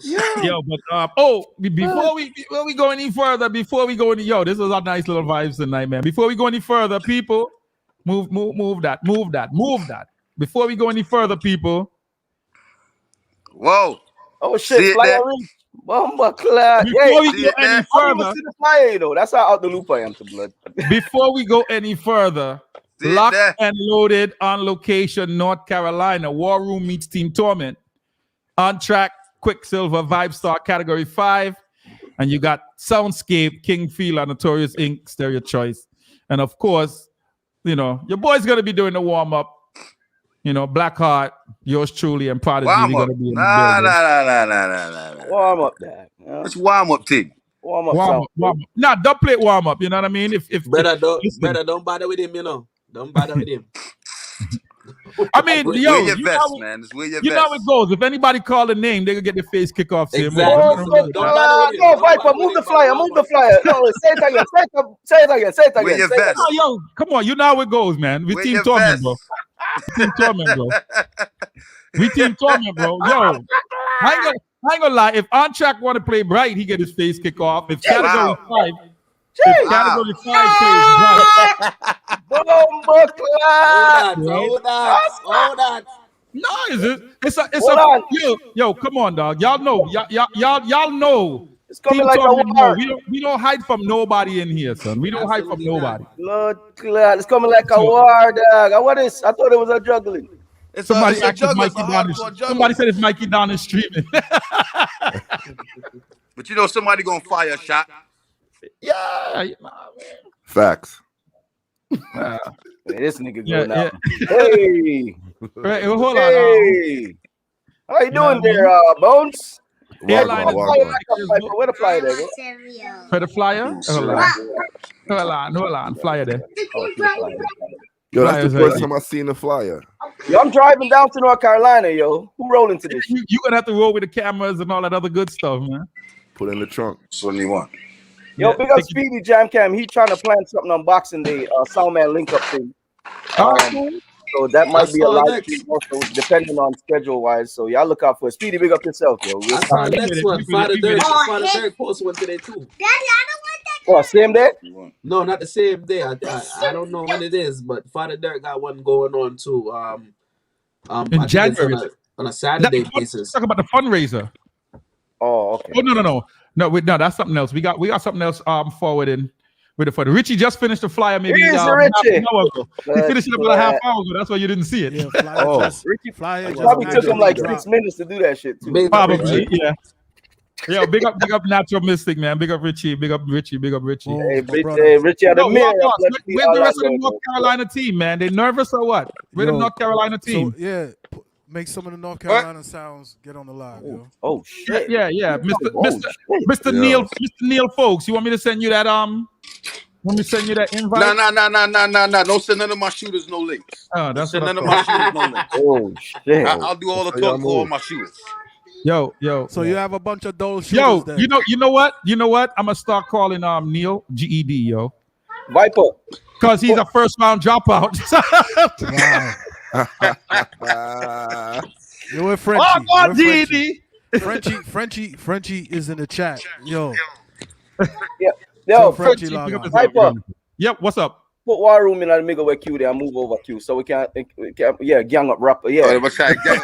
but before we go any further, this was a nice little vibes tonight, man. Before we go any further, people, move that. Before we go any further, people. Whoa. Oh shit, flyer reach. Before we go any further, see the flyer, though. That's how out the loop I am to blood. Before we go any further, locked and loaded on location, North Carolina. War Room meets Team Torment. On track, Quicksilver, Vibe Star, Category 5. And you got Soundscape, King Feeler, Notorious Inc., Stereo Choice. And of course, you know, your boy's going to be doing the warm-up. You know, Blackheart, yours truly, and Prodigy. Warm up. Nah. Warm up, Dad. Let's warm up, team. Warm up. Nah, don't play warm up. You know what I mean? If don't bother with him. You know, don't bother with him. I mean, wear your vest, man. Just wear your vest. You know how it goes. If anybody call a name, they can get their face kicked off. Exactly. No, Viper, move the flyer. No, say it again. Say it again. Wear your vest. Oh, yo, come on. You know how it goes, man. We Team Torment, bro. We Team Torment, bro. Yo, I ain't gonna lie. If On Track want to play bright, he get his face kicked off. If Category 5, Category 5 plays bright. Hold on. No, is it? It's yo, come on, dog. Y'all know. Y'all know. It's coming like a war. We don't hide from nobody in here, son. We don't hide from nobody. Lord, it's coming like a war, dog. What is? I thought it was a juggling. Somebody said it's Mikey Don is streaming. But you know somebody gonna fire a shot. Yeah. Facts. This nigga going out. Hey. Right, hold on. Hey. How you doing there, Bones? Where the flyer there? For the flyer? Hold on. Flyer there. Yo, that's the first time I seen the flyer. Yo, I'm driving down to North Carolina, yo. Who rolling to this? You gonna have to roll with the cameras and all that other good stuff, man. Put in the trunk. So you want. Yo, big up Speedy Jam Cam. He trying to plan something on Boxing Day, Soundman link up thing. So that might be a live stream also, depending on schedule wise. So y'all look out for it. Speedy, big up yourself, yo. I saw the next one. Father Dirk post one today too. Daddy, I don't want that. Oh, same day? No, not the same day. I don't know when it is, but Father Dirk got one going on too. In January on a Saturday basis. Talk about the fundraiser. Oh, okay. Oh no, that's something else. We got something else forwarding with the photo. Richie just finished the flyer maybe Richie. half an hour ago. He finished it about a half hour ago. That's why you didn't see it. Yeah, Richie flyer probably took him like 6 minutes to do that shit too. Probably, yeah. Yo, big up Natural Mystic, man. Big up Richie. Big up Richie. Hey, Richie out of mirror. Where's the rest of the North Carolina team, man? They nervous or what? Where's the North Carolina team? So, yeah, make some of the North Carolina sounds get on the live, yo. Oh shit. Yeah. Mr. Neil Folks, you want me to send you that Let me send you that invite. No. Don't send none of my shooters no links. Oh, that's send none of my shooters no links. Oh shit. I'll do all the talk for all my shooters. Yo. So you have a bunch of those shooters there. You know what? I'm gonna start calling Neil GED, yo. Viper. Because he's a first round dropout. Yo, with Frenchie. Oh, God, GED. Frenchie is in the chat. Yo. Yeah. Yo, Frenchie, Viper. Yep, what's up? Put War Room in the middle where Q there and move over Q so we can gang up rapper. Yeah. Oh, what's that? Gang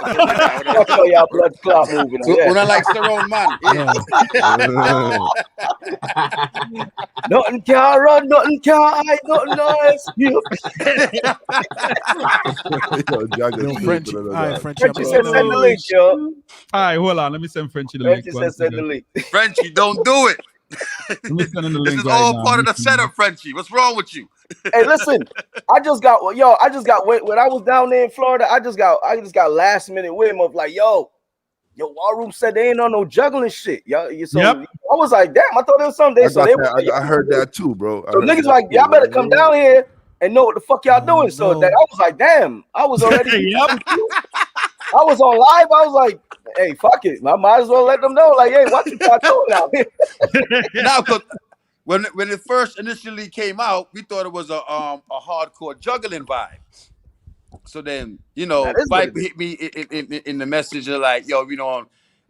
up. Your blood clot moving. When I like Sterone man. Nothing can run, nothing can hide, nothing nice. Frenchie said send the link, yo. All right, hold on. Let me send Frenchie the link. Frenchie said send the link. Frenchie, don't do it. Let me send him the link. This is all part of the setup, Frenchie. What's wrong with you? Hey, listen, I just got when I was down there in Florida, I just got last minute whim of like, yo, War Room said they ain't on no juggling shit. I was like, damn, I thought it was Sunday. I heard that too, bro. So niggas like, y'all better come down here and know what the fuck y'all doing. So that I was like, damn, I was already I was on live. I was like, hey, fuck it. I might as well let them know. Like, hey, what you got going out here? Now, when it first initially came out, we thought it was a hardcore juggling vibe. So then, Viper hit me in the messenger like, yo, we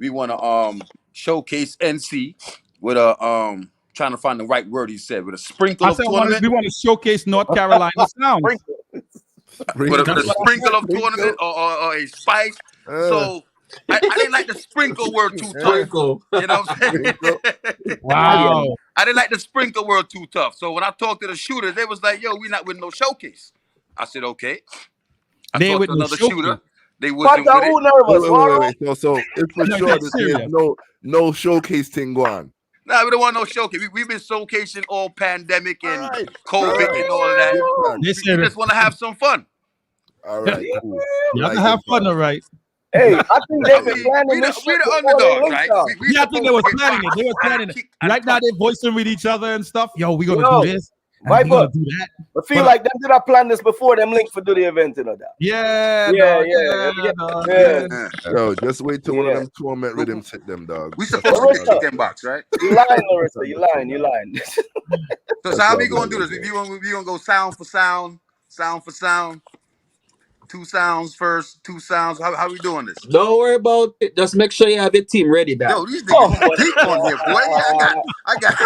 want to showcase NC with a trying to find the right word he said, with a sprinkle of tournament. We want to showcase North Carolina sounds. With a sprinkle of tournament or a spice. So I didn't like the sprinkle word too tough. You know what I'm saying? Wow. I didn't like the sprinkle word too tough. So when I talked to the shooters, they was like, yo, we not with no showcase. I said, okay. I talked to another shooter. They wasn't with it. Wait. So it's for sure that there's no showcase thing going. Nah, we don't want no showcase. We've been showcasing all pandemic and COVID and all of that. We just want to have some fun. All right, cool. You have to have fun, all right. Hey, I think they've been planning this. We're the underdogs, right? I think they were planning it. They were planning it. Right now they're voicing with each other and stuff. Yo, we gonna do this. Viper, I feel like them did I plan this before them link for do the event, you know that. Yeah. Yo, just wait till one of them Torment rhythms hit them, dog. We supposed to get chicken box, right? You lying, Larissa. You lying. So how we gonna do this? We gonna go sound for sound for sound. 2 sounds first, 2 sounds. How we doing this? Don't worry about it. Just make sure you have your team ready, dog. Yo, these niggas deep on here, boy. I got.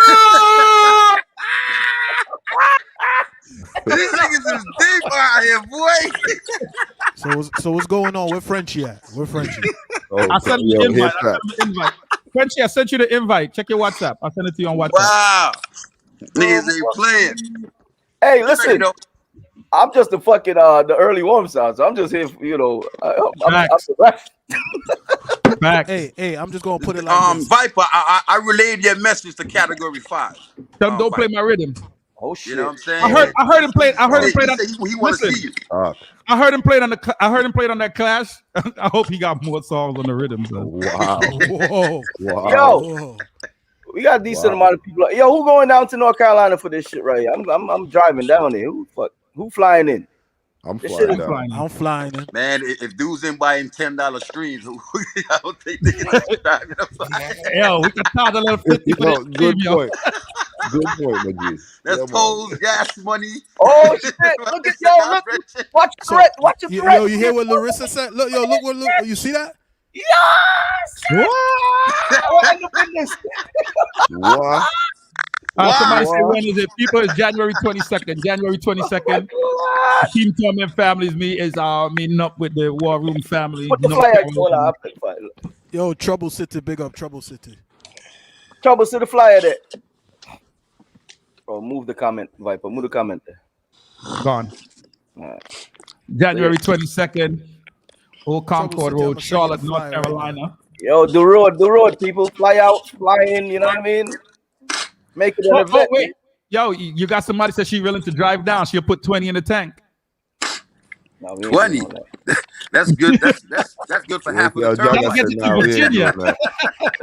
These niggas is deep out here, boy. So what's going on? Where Frenchie at? Where Frenchie? I sent you the invite. Frenchie, I sent you the invite. Check your WhatsApp. I sent it to you on WhatsApp. Wow. Niggas ain't playing. Hey, listen. I'm just the fucking the early warm sound. So I'm just here, Back. Hey, I'm just gonna put it like this. Viper, I relayed your message to category 5. Tell him don't play my rhythm. Oh shit! You know what I'm saying? I heard him play. I heard him play on. He want to see you. I heard him play on the. I heard him play on that Clash. I hope he got more songs on the rhythm. So. Wow. Wow. Yo, we got a decent amount of people. Yo, who going down to North Carolina for this shit right here? I'm driving down there. Who flying in? I'm flying down. I'm flying in. Man, if dudes ain't buying $10 streams, I don't think they can driving up. Yo, we can talk a little 50 for this Good stream, point. Good point, my G. That's tolls, gas money. Oh shit! Look at look. Watch your threat. Yo, you hear what Larissa said? Look, look. You see that? Yes. What? What? Somebody say when is it? People, it's January 22nd. January 22nd. Team Torment Families is meeting up with the War Room family. Put the flyer up. Yo, Trouble City, big up Trouble City. Trouble City flyer there. Bro, move the comment, Viper. Move the comment there. Gone. Right. January 22nd. Old Concord Road, Charlotte, North Carolina. Yo, the road, people. Fly out, fly in, you know what I mean? Make it an event. Wait. Yo, you got somebody said she's willing to drive down. She'll put 20 in the tank. No, 20. That's good. That's good for half of the term. That'll get you to Virginia.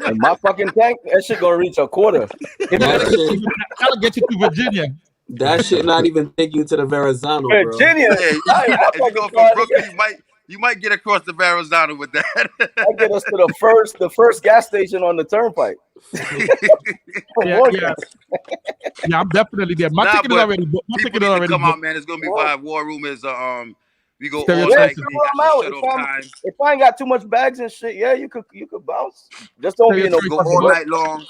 And my fucking tank, that shit gonna reach a quarter. That'll get you to Virginia. That shit not even take you to the Verrazano, bro. Virginia. Hey, if you go from Brooklyn, you might get across the Verrazano with that. That get us to the first gas station on the turnpike. Yeah, I'm definitely there. My ticket is already booked. My ticket is already come booked. out, man. It's gonna be vibe. War Room is we go Stereo all night. If I ain't got too much bags and shit, yeah, you could bounce. Just don't be in no go all night long.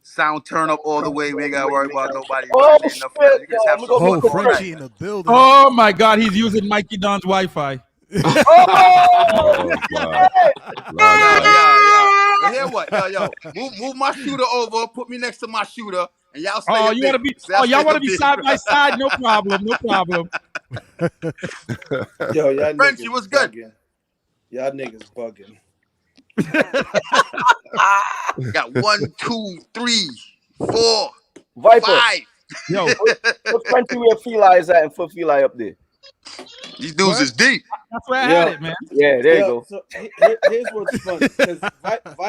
Sound turn up all the way. We ain't gotta worry about nobody. Oh shit! You just have Oh, Frenchie in the building. Oh my God, he's using Mikey Don's Wi-Fi. Oh, God. Yo, hear what? Yo, move my shooter over. Put me next to my shooter, and y'all stay. Oh, y'all want to be side by side? No problem. Yo, y'all Frenchie, what's good? Bugging. Y'all niggas bugging. Got 1, 2, 3, 4, Viper. 5. Yo, what Frenchie where Feli is at and for Feli up there? These dudes is deep. that's where I had it, man. Yeah, there you go. So here's what's funny.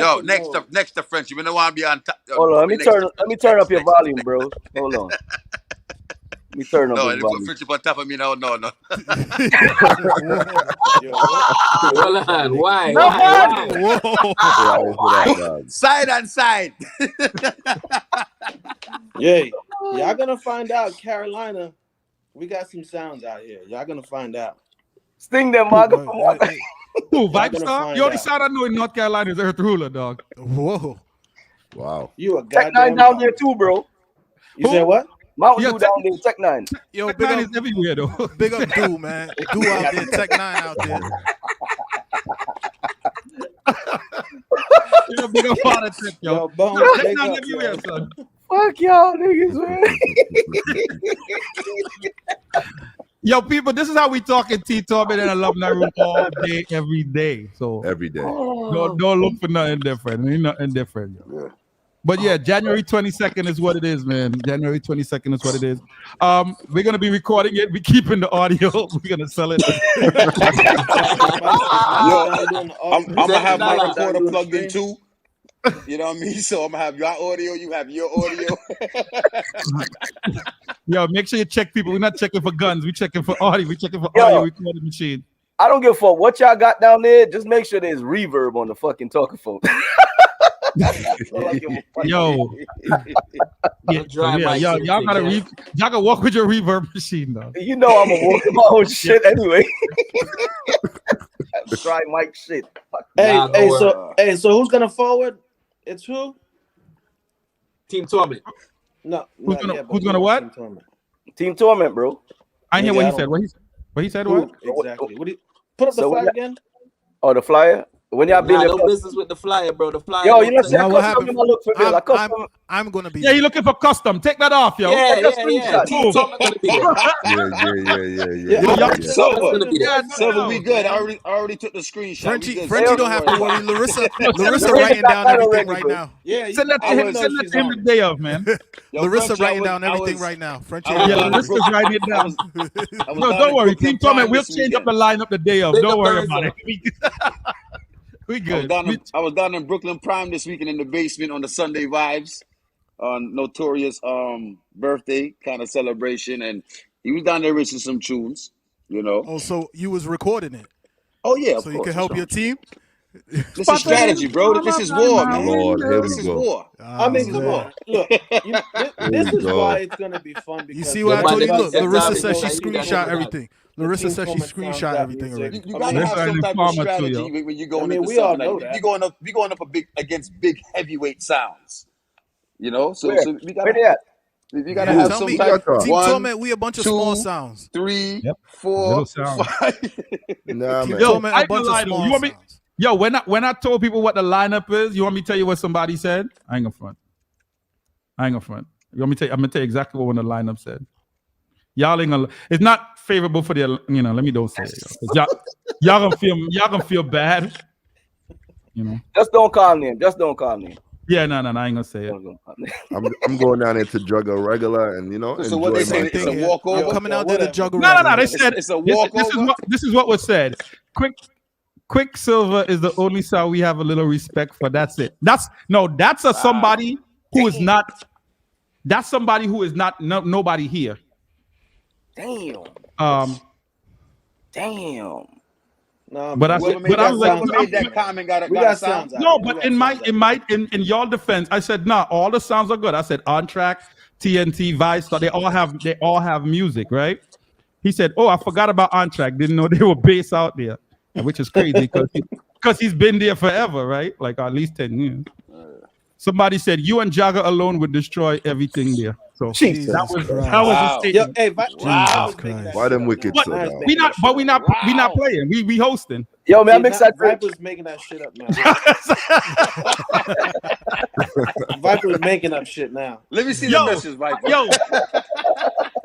Yo, next to Frenchie. We don't want to be on top. Hold on, let me turn up your volume, bro. Hold on. Let me turn up your volume. Frenchie on top of me. No. Hold on, why? Whoa. Side and side. Yeah, y'all gonna find out. Carolina, we got some sounds out here. Y'all gonna find out. Sting them, Margo. Who, Vibe Star? The only sound I know in North Carolina is Earth Ruler, dog. Whoa. Wow. You a Tech goddamn 9 down there too, bro. You said what? Mountain Yeah, Dew down there, Tech 9. Yo, Tech big 9 up, is everywhere, though. big up Dew, man. Dew out there, Tech 9 out there. Yeah, big up Father Tech, yo. Yo, Bones, Tech big 9 up, everywhere, yo. son. Fuck y'all niggas, man. Yo, people, this is how we talk in Torment and Alumni Room all day, every day. So Every day. don't look for nothing different. Ain't nothing different. Yo. Yeah. But yeah, January 22nd is what it is, man. January 22nd is what it is. We're gonna be recording it. We're keeping the audio. We're gonna sell it. I'm gonna have my recorder plugged in too. You know what I mean? So I'm gonna have your audio, you have your audio. Yo, make sure you check people. We're not checking for guns. We're checking for audio. We're checking for audio recording machine. I don't give a fuck what y'all got down there. Just make sure there's reverb on the fucking talking phone. Yo, y'all gotta y'all can walk with your reverb machine though. You know I'm gonna walk with my own shit anyway. Try Mike shit. Hey, so who's gonna forward? It's who? Team Torment. No, who's gonna what? Team Torment, bro. I hear what he said. What he said? What? Exactly. What do you put up the flyer again? Oh, the flyer. When y'all no business with the flyer, bro. The flyer. Yo, you know what happened? I'm gonna be. Yeah, you looking for custom? Take that off, yo. Yeah. Team Torment gonna be there. Silver, we good. I already took the screenshot. Frenchie don't have to worry. Larissa writing down everything right now. Yeah, send that to him. Send that to him the day of, man. Larissa writing down everything right now. Frenchie. Yeah, Larissa's writing it down. No, don't worry. Team Torment, we'll change up the lineup the day of. Don't worry about it. We good. I was down in Brooklyn Prime this weekend in the basement on the Sunday Vibes on Notorious birthday kind of celebration, and he was down there racing some tunes, you know. Oh, so you was recording it? Oh yeah, so you can help your team. This is strategy, bro. This is war, man. Lord, here we this is go. war. I mean, come on. Look, this is why it's gonna be fun. Because you see what I told you? Look, Larissa says she screenshot everything. Larissa says she screenshot everything already. You gotta have some type of strategy when you going into something. Like, we going up against big heavyweight sounds. You know, so we gotta. You gotta have some type of Team Torment, we a bunch of small sounds. 3, 4, 5. Nah, man. Yo, Torment, a bunch of small you want me? sounds. Yo, when I told people what the lineup is, you want me to tell you what somebody said? I ain't gonna front. You want me to tell you? I'm gonna tell you exactly what one of the lineup said. Y'all ain't gonna. It's not favorable for the. You know, let me don't say it. Y'all gonna feel bad. You know. Just don't call me. Yeah, no, I ain't gonna say it. I'm going down there to jug a regular, and you know. So what they say? It's a walkover. You're coming out there to jug a No. regular. They said it's a walkover. This is what was said. Quicksilver is the only sound we have a little respect for. That's it. Somebody who is not. That's somebody who is not nobody here. Damn. No, but I was like, made that comment got sounds. No, but in y'all defense, I said all the sounds are good. I said On Track, TNT, Vice, so they all have music, right? He said, "Oh, I forgot about On Track. Didn't know they were based out there," which is crazy because he's been there forever, right? Like at least 10 years. Somebody said you and Jagger alone would destroy everything there. So that was a statement. Why them wicked? We not playing. We hosting. Yo, man, I'm excited. Viper's making that shit up now. Viper's making up shit now. Let me see the message, Viper. Yo,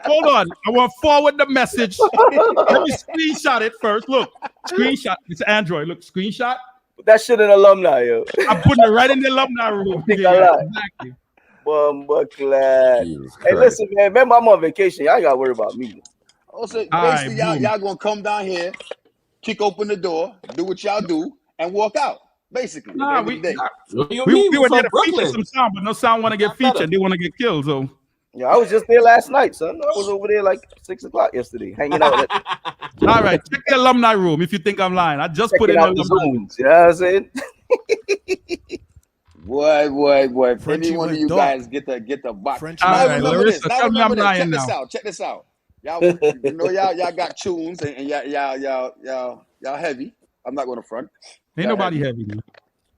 hold on. I want to forward the message. Let me screenshot it first. Look, screenshot. It's Android. Look, screenshot. Put that shit in alumni, yo. I'm putting it right in the alumni room. Exactly. Hey, listen, man. Remember, I'm on vacation. Y'all gotta worry about me. Also, basically, y'all gonna come down here, kick open the door, do what y'all do, and walk out. Basically, we were there to Brooklyn? feature some sound, but no sound want to get featured. They want to get killed. So yeah, I was just there last night, son. I was over there like 6 o'clock yesterday, hanging out. All right, check the alumni room if you think I'm lying. I just put it in the zooms. You know what I'm saying? Boy. If Frenchie any one of went you dark. guys get the box. Frenchie Now All went right, remember Larissa, this. Now tell me I'm remember this. lying Check now. this out. Y'all, you know y'all got tunes and y'all heavy. I'm not gonna front. Ain't Y'all nobody heavy, man.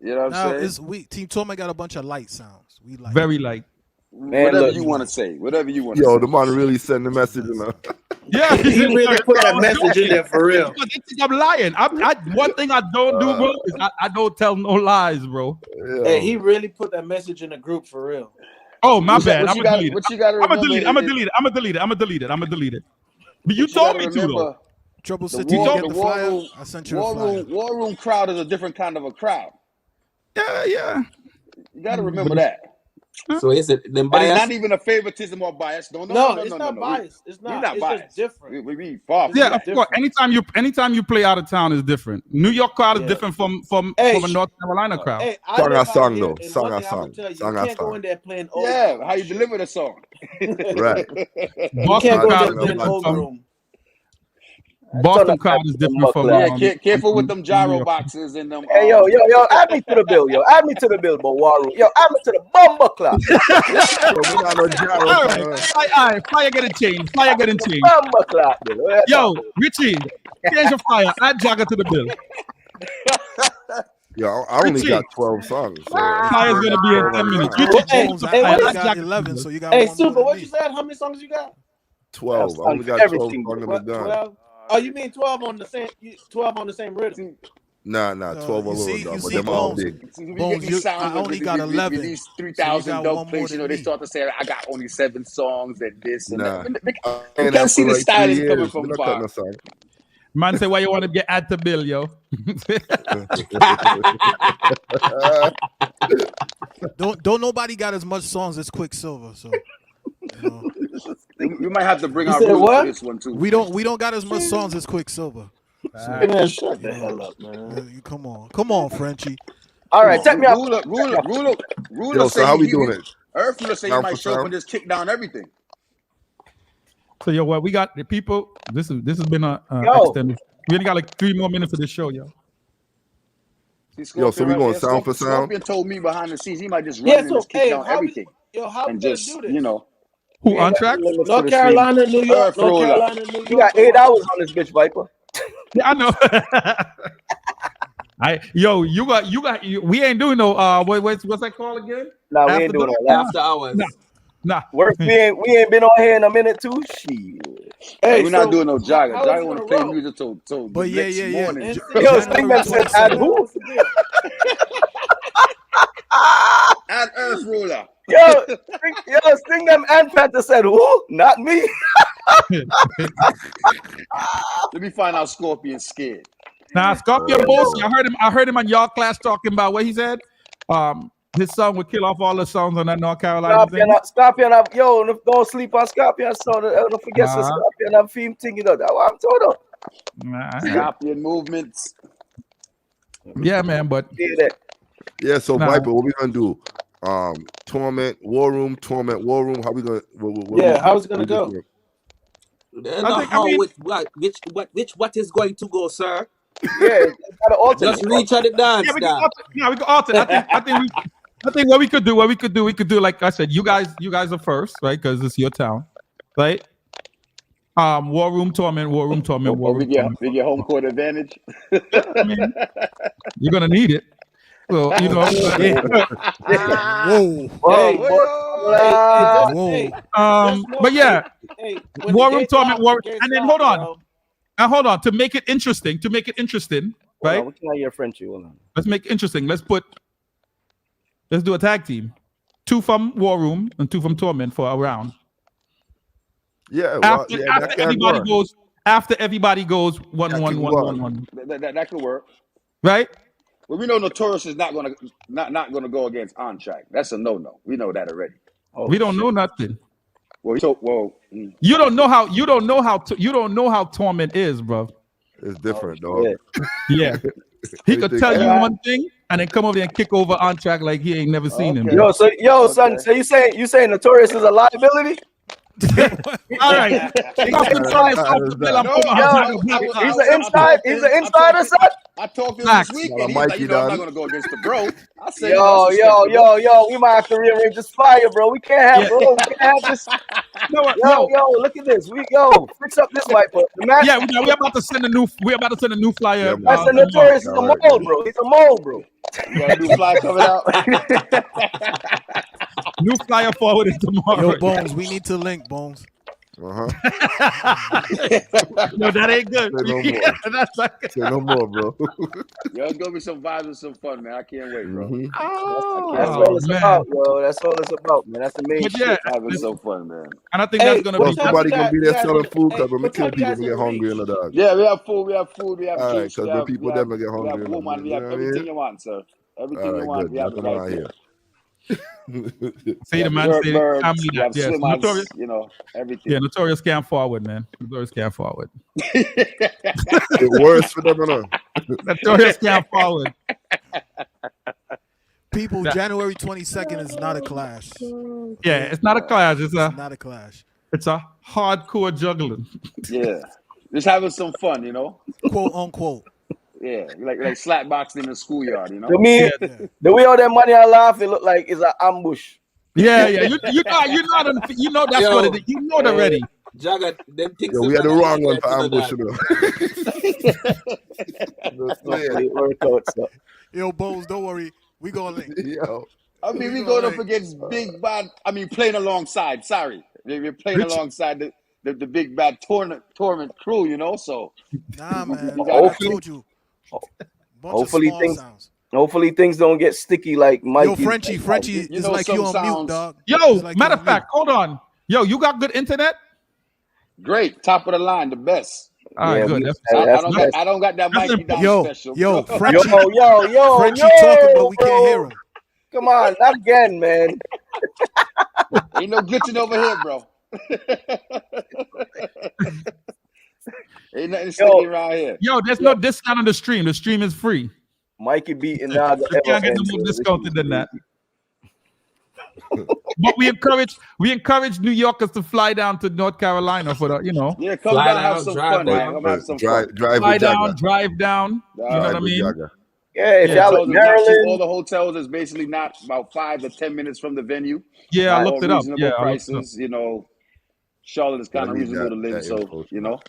You know what Now I'm saying? Team Torment got a bunch of light sounds. We like Very light. Man, whatever look. you want to say. Whatever you want to Yo, say. the man really sent the message. Yeah, He really put that I was message in joking. there for real. They think I'm lying. One thing I don't do, bro, is I don't tell no lies, bro. Hey, he really put that message in the group for real. Oh, my bad. What I'm you gonna got? delete it. What you got to I'm gonna remember? delete it. I'm gonna delete it. But you What you got told to me to, though. remember? Trouble The City. You war, get the the war flyer? room, I sent you the flyer. war room crowd is a different kind of a crowd. Yeah. You got to remember that. So is it then And it's bias? not even a favoritism or bias. No. It's not biased. It's We're not. not It's biased. just different. We far from Yeah, that. of course. Anytime you play out of town is different. New York crowd is different from a North Carolina crowd. Hey, I live out song here, though. and Song one a thing I'm song. gonna tell you, Song you a can't go song. in there playing old. Yeah, how you deliver the song. Right. You can't go in there Boston playing crowd old room. Boston crowd is different from. Yeah, careful with them gyro boxes and them. Hey, yo, add me to the bill, yo. Add me to the bill, but Warr. Yo, add me to the bumper club. We got no gyro. All right, flyer getting changed. Bumper club, Yo, Richie, change your flyer. Add Jagger to the bill. Yo, I only Richie. got 12 songs. So Flyer's gonna be in 10 minutes. Hey, Richie, change Bones, your I flyer. only Add got Jagger to the 11, bill. so you got Hey, one more Super, than what me. you said? How many songs you got? 12. I only got 12 everything, songs in the What, gun. 12? Oh, you mean 12 on the same? 12 on the same rhythm? Nah, 12 you alone, see- though, you but see them all Bones. big. Bones, I only got 11. With these So you 3,000 got dope one more plays, than they me. start to say, I got only 7 songs and this and Nah. that. I You ain't can't see for the like 3 styling coming years. from We don't far. cut no song. Man say, why you want to get add the bill, yo? Don't nobody got as much songs as Quicksilver, so you know. We might have to bring You our said rules what? for this one too. We don't got as much songs as Quicksilver. So, Man, shut you the know, hell up, man. you come on, Frenchie. All right, take me up. Ruler Yo, say so how we doing it? Earth Ruler say he Sound for might show up sound? and just kick down everything. So yo, what we got the people? This has been a Yo. extended. We only got like 3 more minutes of the show, yo. See, Yo, so we right going there. sound for sound? Scorpion told me behind the scenes he might just run Yeah, in and so just kick hey, down everything how we and gonna just do this? Who on track? North Carolina, New York, Earth North Roller. Carolina, New York. You got 8 hours on this bitch, Viper. Yeah, I know. We ain't doing no what's that called again? Nah, we After ain't doing dark? all that. After hours. Nah. Worse, we ain't been on here in a minute too. Shit. Hey, We're not doing no Jagger. how is Jagger it want to gonna play roll? music till But the next morning. And Yo, January Sting them said add 27th, who? what's the deal? Add Earth Ruler. Sting them and Panther said who? Not me. Let me find out Scorpion's scared. Nah, Scorpion bullshit. I heard him on y'all class talking about what he said. His son would kill off all the songs on that North Carolina thing. Scorpion, don't sleep on Scorpion. So don't forget the Scorpion and theme thing. You know that what I'm told Nah. Scorpion movements. Yeah, man, but Yeah, so Nah. Viper, what we gonna do? Torment, War Room. How we gonna? How's it gonna go? Which is going to go, sir? Yeah, Just reach out the dance. we can alter. I think what we could do, like I said, you guys are first, right? Because it's your town, right? War Room Torment. We get home court advantage. I mean, you're gonna need it. Well, you know. But yeah, War Room Torment, and then hold on. To make it interesting, right? What's not your Frenchie? Hold on. Let's make it interesting. Let's do a tag team. 2 from War Room and 2 from Torment for a round. Yeah, after everybody goes 1-1-1-1-1. That could work, right? Well, we know Notorious is not gonna go against On Track. That's a no. We know that already. We don't know nothing. You don't know how Torment is, bro. It's different, dog. Yeah. He could tell you one thing and then come over there and kick over On Track like he ain't never seen him. Son, so you saying Notorious is a liability? All right. He's an insider, son. I talked to him this week, and he's like, I'm not gonna go against the bro. Yo, we might have to rearrange this flyer, bro. We can't have, bro. We can't have this. Yo, look at this. Fix up this mic, bro. We're about to send a new. We're about to send a new flyer. That's the Notorious. He's a mole, bro. He's a mole, bro. You got a new flyer coming out. New flyer forwarded tomorrow. Yo, Bones, we need to link, Bones. Uh-huh. No, that ain't good. Say no more, bro. Yo, it's gonna be some vibes and some fun, man. I can't wait, bro. That's all it's about, yo. That's all it's about, man. That's the main shit. Having so fun, man. And I think that's gonna be somebody gonna be there selling food because we're making people get hungry in the dog. Yeah, we have food, we have drinks. Because when people them get hungry. We have everything you want, sir. Everything you want, we have it right here. Say the man say Notorious, you know, everything. Yeah, Notorious can't forward, man. Notorious can't forward. It worse for them or not? Notorious can't forward. People, January 22nd is not a clash. Yeah, it's not a clash. It's not a clash. It's a hardcore juggling. Yeah, just having some fun, you know, quote unquote. Yeah, like slap boxing in the schoolyard, you know. To me, the way all that money I laugh, it look like it's an ambush. Yeah. You know that's what it is. You know it already. Jagger, them things. We had the wrong one for ambush, Yo, Bones, don't worry. We gonna link. Yo. I mean, we going up against big bad. I mean, playing alongside. Sorry, we're playing alongside the big bad Torment crew, you know. So nah, man. I told you. Hopefully things don't get sticky like Mikey. Yo, Frenchie is like you on mute, dog. Yo, matter of fact, hold on. Yo, you got good internet? Great, top of the line, the best. All right, good. I don't got that Mikey down special. Yo, Frenchie. Yo, Frenchie talking, but we can't hear him. Come on, not again, man. Ain't no glitching over here, bro. Ain't nothing sticky around here. Yo, there's no discount on the stream. The stream is free. Mikey beating now. You can't get no more discounted than that. But we encourage New Yorkers to fly down to North Carolina for the, you know. Yeah, come down, have some fun, man. Have some fun. Fly down, drive down. You know what I mean? Yeah, if y'all in Maryland, all the hotels is basically not about 5 to 10 minutes from the venue. Yeah, I looked it up. Yeah, prices, you know. Charlotte is kind of reasonable to live, so you know.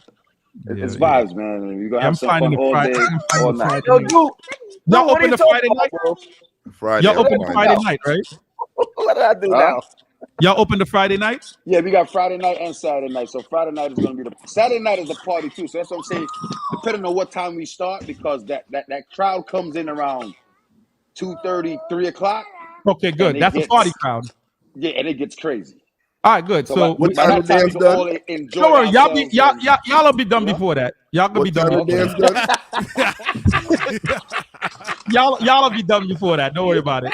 It's vibes, man. You're gonna have some fun all day, all night. Y'all open the Friday night, bro? Y'all open the Friday night, right? What did I do now? Y'all open the Friday night? Yeah, we got Friday night and Saturday night. So Friday night is gonna be Saturday night is the party too. So that's what I'm saying. Depending on what time we start, because that crowd comes in around 2:30, 3 o'clock. Okay, good. That's a party crowd. Yeah, and it gets crazy. All right, good. So what time the dance done? Don't worry, y'all will be done before that. Y'all gonna be done before that. Y'all will be done before that. Don't worry about it.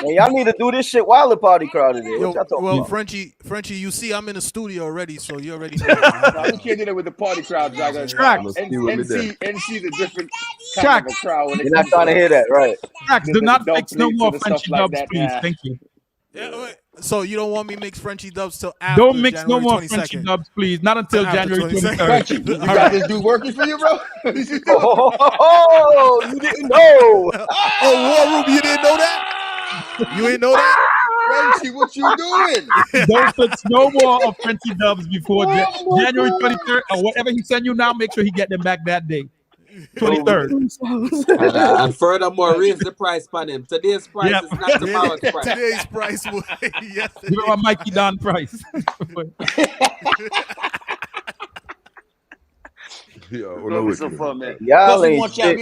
Man, y'all need to do this shit while the party crowd is there. Well, Frenchie, you see, I'm in the studio already, so you already know. No, we can't do that with the party crowd, Jagger. NC's a different kind of a crowd. You're not trying to hear that, right? Tracks, do not fix no more Frenchie dubs, please. Thank you. Yeah, wait. So you don't want me to mix Frenchie dubs till after Don't mix January no more 22nd. Frenchie dubs, please. Not until January 23rd. Frenchie, you got this dude working for you, bro? Oh, you didn't know. Warr Room, you didn't know that? You ain't know that? Frenchie, what you doing? Don't fix no more of Frenchie dubs before January 23rd or whatever he send you now. Make sure he get them back that day. 23rd. And furthermore, raise the price on him. Today's price is not tomorrow's price. Today's price was yesterday. You know Mikey Don price. It's so fun, man. We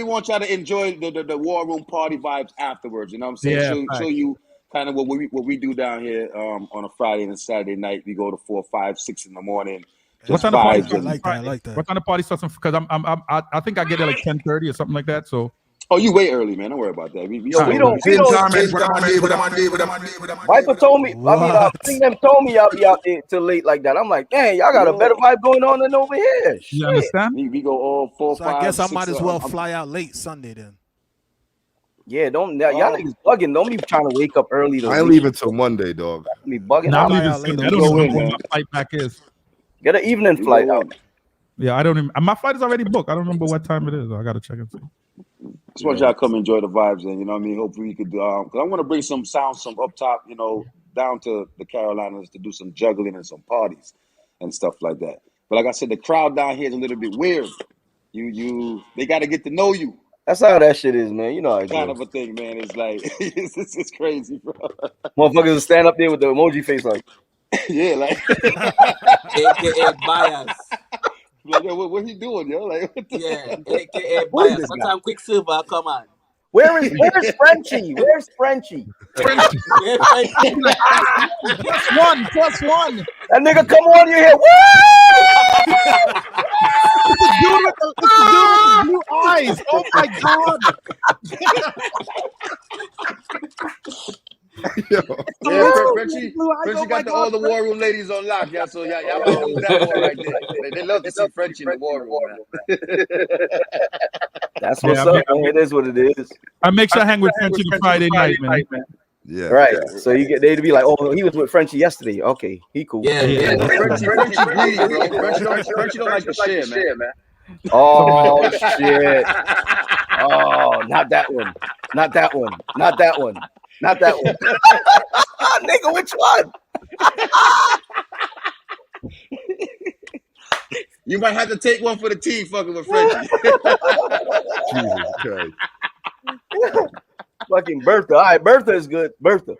want y'all to enjoy the War Room party vibes afterwards. You know what I'm saying? Show you kind of what we do down here on a Friday and a Saturday night. We go to 4, 5, 6 in the morning. What kind of party? I like that. What kind of party starts? Because I think I get there like 10:30 or something like that. So. Oh, you way early, man. Don't worry about that. We don't. Michael told me. I think them told me y'all be out there till late like that. I'm like, dang, y'all got a better vibe going on than over here. You understand? We go all 4, 5. I guess I might as well fly out late Sunday then. Yeah, y'all niggas bugging. Don't be trying to wake up early. I ain't leaving till Monday, dog. Me bugging. I'm leaving soon. I don't know when my flight back is. Get an evening flight out. Yeah, I don't even. My flight is already booked. I don't remember what time it is. I gotta check and see. Just want y'all to come enjoy the vibes, and you know what I mean. Hopefully we could, because I want to bring some sounds from up top, you know, down to the Carolinas to do some juggling and some parties and stuff like that. But like I said, the crowd down here is a little bit weird. They got to get to know you. That's how that shit is, man. You know how it Kind goes. of a thing, man. It's like it's crazy, bro. Motherfuckers will stand up there with the emoji face like, yeah, like AKA bias. like, yo, what he doing, yo? Like, what the AKA Who is bias. this What guy? time Quicksilver? Come on. Where's Frenchie? Where's Frenchie? Plus one. That nigga come on you here. Woo! It's the dude with the blue eyes. Oh my god. Frenchie got all the War Room ladies on lock, yeah. So y'all might lose that war right there. They love to see Frenchie in the War Room, man. That's what's up, man. It is what it is. I make sure I hang with Frenchie the Friday night, man. Yeah. Right. So they'd be like, oh, he was with Frenchie yesterday. Okay, he cool. Yeah. Frenchie greedy, bro. Frenchie don't like to share, man. Oh shit. Oh, not that one. Not that one. Not that one. Not that one. Nigga, which one? You might have to take one for the team fucking with Frenchie. Jesus Christ. Fucking Bertha. All right, Bertha is good. Bertha.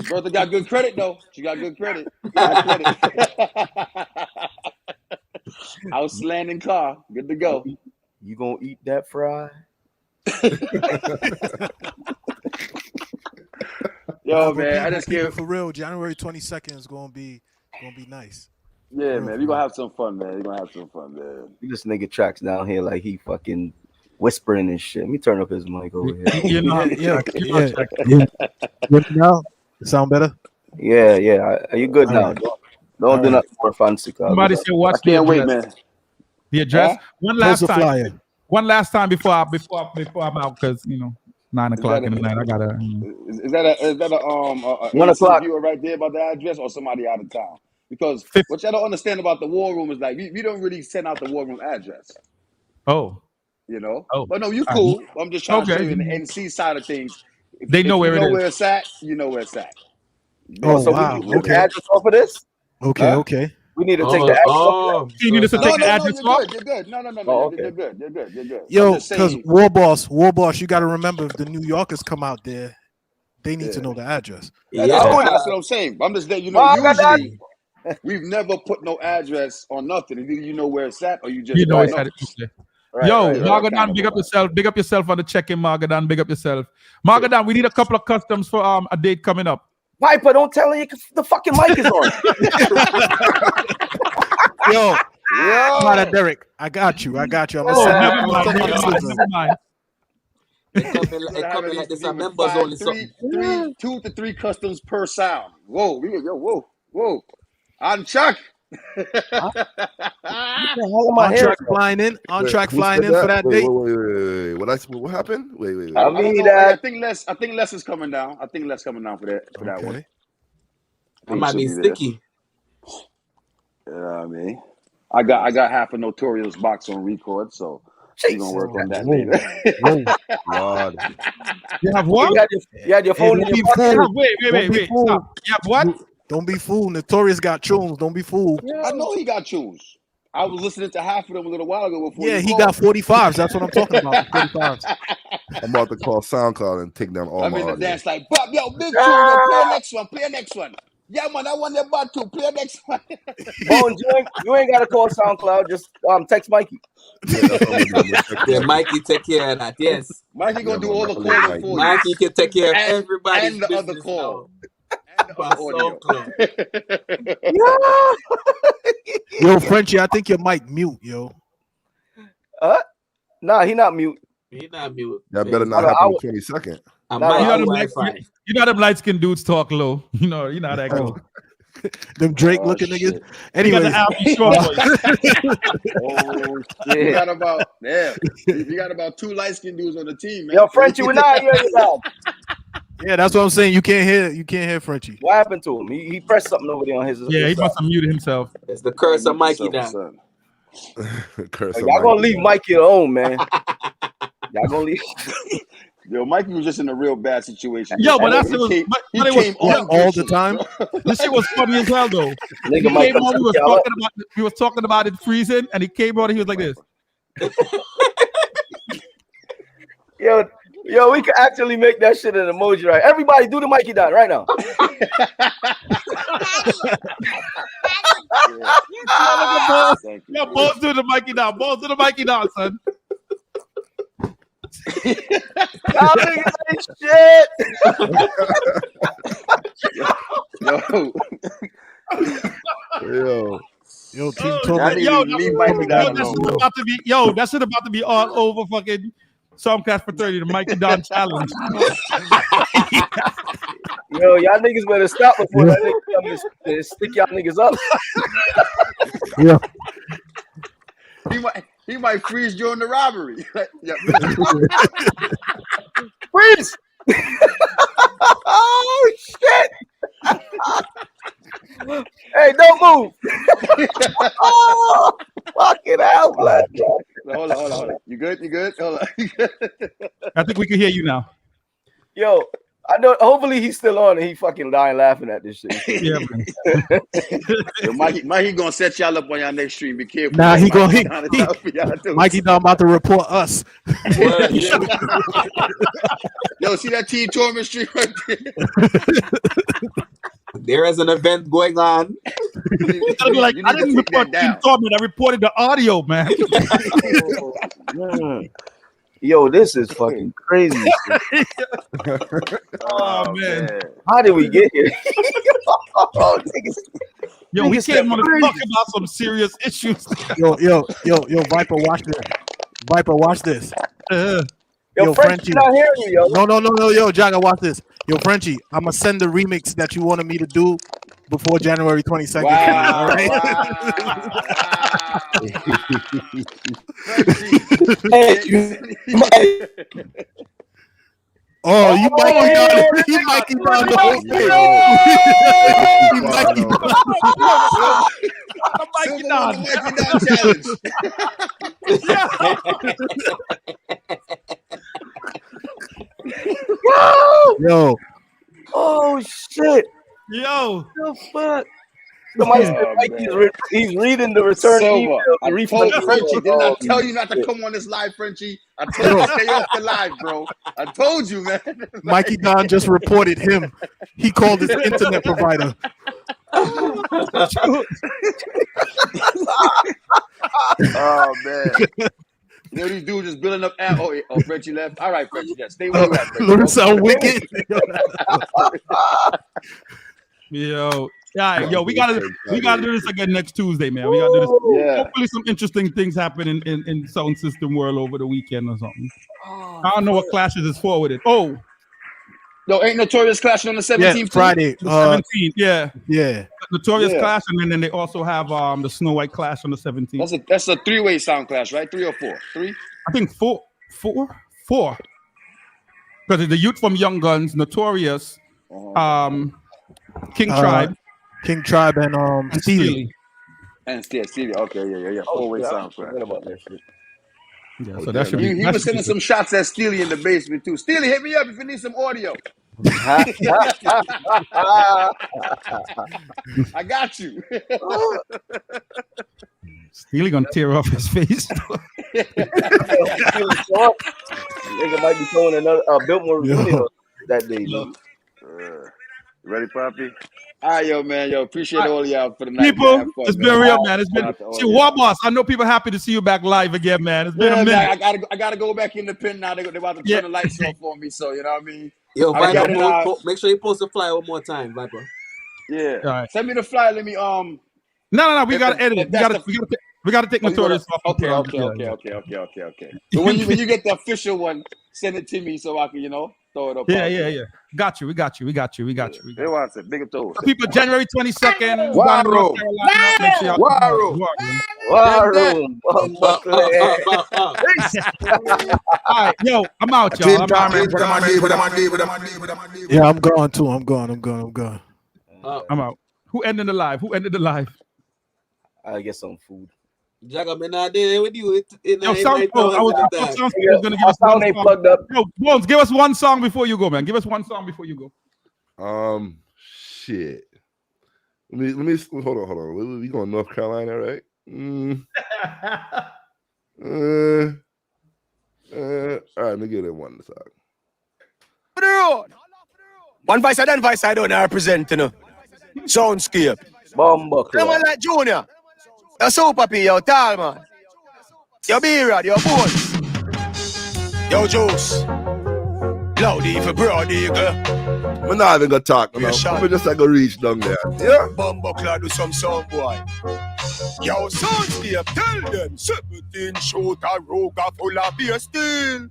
Bertha got good credit, though. She got good credit. House, land, and car. Good to go. You gonna eat that fry? Yo, man, I just give for real. January 22nd is gonna be nice. Yeah, man, we gonna have some fun, man. This nigga tracks down here like he fucking whispering and shit. Let me turn up his mic over here. You know, Now, sound better? Yeah. Are you good now? Don't do nothing more fancy. Somebody say what's I can't wait, man. The address. One last time. Flyer. One last time before I'm out, because 9 o'clock in the night. I gotta. Is that a 1 o'clock viewer right there about the address, or somebody out of town? Because what y'all don't understand about the War Room is like we don't really send out the War Room address. Oh. You know. Oh. But no, you cool. I'm just trying to show you in the NC side of things. They know where it is. Where it's at, you know where it's at. Oh, so wow. we need the address off of this? Okay. We need to take the address off. You need us to take the address off? You're good. No. Okay. You're good. Yo, because War Boss, you got to remember, if the New Yorkers come out there, they need to know the address. That's what I'm saying. I'm just letting you know. Usually, we've never put no address on nothing. Either you know where it's at, or you just know it's at. Yo, Margadan, big up yourself. Big up yourself on the check-in, Margadan. Big up yourself. Margadan, we need a couple of customs for a date coming up. Viper, don't tell her the fucking mic is on. Yo, Derek, I got you. I'm never mind. It coming like this. Members only. 2 to 3 customs per sound. Whoa. On Chuck. On track flying in for that date. Wait. What happened? Wait. I think Les is coming down. For that one. I might be sticky. Yeah, I mean, I got half a Notorious box on record, so we're gonna work on that later. God. You have what? You had your phone in your pocket. Wait. Stop. You have what? Don't be fooled. Notorious got tunes. Don't be fooled. I know he got tunes. I was listening to half of them a little while ago. Yeah, he got 45s. That's what I'm talking about. 45s. I'm about to call SoundCloud and take down all my the audio. dance like, Bob, yo, big tune, yo, play next one. Yeah, man, I want that bad too. Play next one. Bones, you ain't got to call SoundCloud. Just text Mikey. Yeah, Mikey take care of that. Yes. Mikey gonna do all the calling for you. Mikey can take care of everybody and the other call. Yo, Frenchie, I think your mic mute, yo. Nah, he not mute. He not mute. That better not happen in 22nd. You know them light skinned dudes talk low. You know how that goes. Them Drake looking niggas. Anyway, you got about 2 light skinned dudes on the team, man. Yo, Frenchie, we're not hearing you now. Yeah, that's what I'm saying. You can't hear Frenchie. What happened to him? He pressed something over there on his. Yeah, he must have muted himself. It's the curse of Mikey now. Curse Y'all gonna leave Mikey alone, man. Y'all gonna leave. Yo, Mikey was just in a real bad situation. Yo, but that's he came all the time. This shit was funny as hell, though. Nigga He might came on, come we was talking about it freezing, and he came on and he was like this. Yo, we could actually make that shit an emoji, right? Everybody do the Mikey down right now. Yo, both do the Mikey down. Both do the Mikey down, son. Y'all niggas ain't shit. Yo, Team Torment. That shit about to be all over fucking Stormcast for 30, the Mikey Don challenge. Yo, y'all niggas better stop before that nigga come and stick y'all niggas up. Yeah. He might freeze during the robbery. Freeze! Oh shit! Hey, don't move! Oh, fucking hell, blood. Hold on. You good? Hold on. I think we can hear you now. Yo, I know. Hopefully he's still on and he fucking dying laughing at this shit. Yeah, man. Yo, Mikey gonna set y'all up on y'all next stream. Be careful. Nah, Mikey Don about to report us. Yo, see that Team Torment stream right there? There is an event going on. I didn't report Team Torment. I reported the audio, man. Yo, this is fucking crazy. Oh man. How did we get here? Yo, we came on to talk about some serious issues. Yo, Viper, watch this. Watch this. Yo, Frenchie, not hearing you, yo. No, yo, Jagga, watch this. Yo, Frenchie, I'm gonna send the remix that you wanted me to do before January 22nd. Wow, all right? Oh, you Mikey down. You Mikey down the whole thing. You Mikey down. Mikey down challenge. Yo. Oh shit. Yo. The fuck? Somebody said he's reading the return email. I told Frenchie, didn't I tell you not to come on this live, Frenchie? I told you to stay off the live, bro. I told you, man. Mikey Don just reported him. He called his internet provider. Oh man. You know these dudes just building up. Oh, Frenchie left. All right, Frenchie, yeah, stay where you at. Learn sound wicked. Yo, yeah, we gotta do this again next Tuesday, man. We gotta do this. Yeah. Hopefully, some interesting things happen in sound system world over the weekend or something. I don't know what clashes is forwarded. Oh, no, ain't Notorious clashing on the 17th? Yeah, Friday. 17th, yeah. Notorious Yeah. clash, and then they also have the Snow White clash on the 17th. That's a three-way sound clash, right? 3 or 4? 3? I think four. Because the youth from Young Guns, Notorious, King Tribe, and Steely. And Steely. Okay, yeah. 4-way sound clash. About that shit. Yeah, so that should be. He was sending some shots at Steely in the basement too. Steely, hit me up if you need some audio. I got you. Steely gonna tear off his face. Nigga might be throwing another Biltmore video that day. Ready, Poppy? All right, yo, man. Yo, appreciate all of y'all for the night. People, man. it's been real, man. It's been. See, Warr Boss, I know people happy to see you back live again, man. It's been a minute. Man, I gotta go back in the pen now. They're about to turn the lights off for me, so you know what I mean. Yo, Viper, make sure you post the flyer one more time, Viper. Yeah. All right. Send me the flyer. Let me No. We gotta edit it. We gotta take Notorious off. Okay. But when you get the official one, send it to me so I can throw it up. Yeah. Got you. We got you. They want it. Big up those. People, January 22nd. Warr Room. All right, yo, I'm out, y'all. Yeah, I'm going too. I'm going. I'm out. Who ended the live? I get some food. Jaga, man, I did with you. Yo, sound. Oh, I was going to give us sound one ain't plugged up. Yo, Bones, give us one song before you go, man. Give us one song before you go. Shit. Let me hold on. We going North Carolina, right? All right, let me get it one song. One voice and then voice I don't represent, you know. Soundscape. Bomba. Come on like Junior. Your Super P, your Tall Man. Your B-Rod, your Bones. Your Juice. Loudy for Broad Eagle. I'm not even gonna talk, man. I'm just like a reach down there. Yeah. Bumbo clad with some sound boy. Yo, Soundscape, tell them 17 shooter Ruger full of beer steel.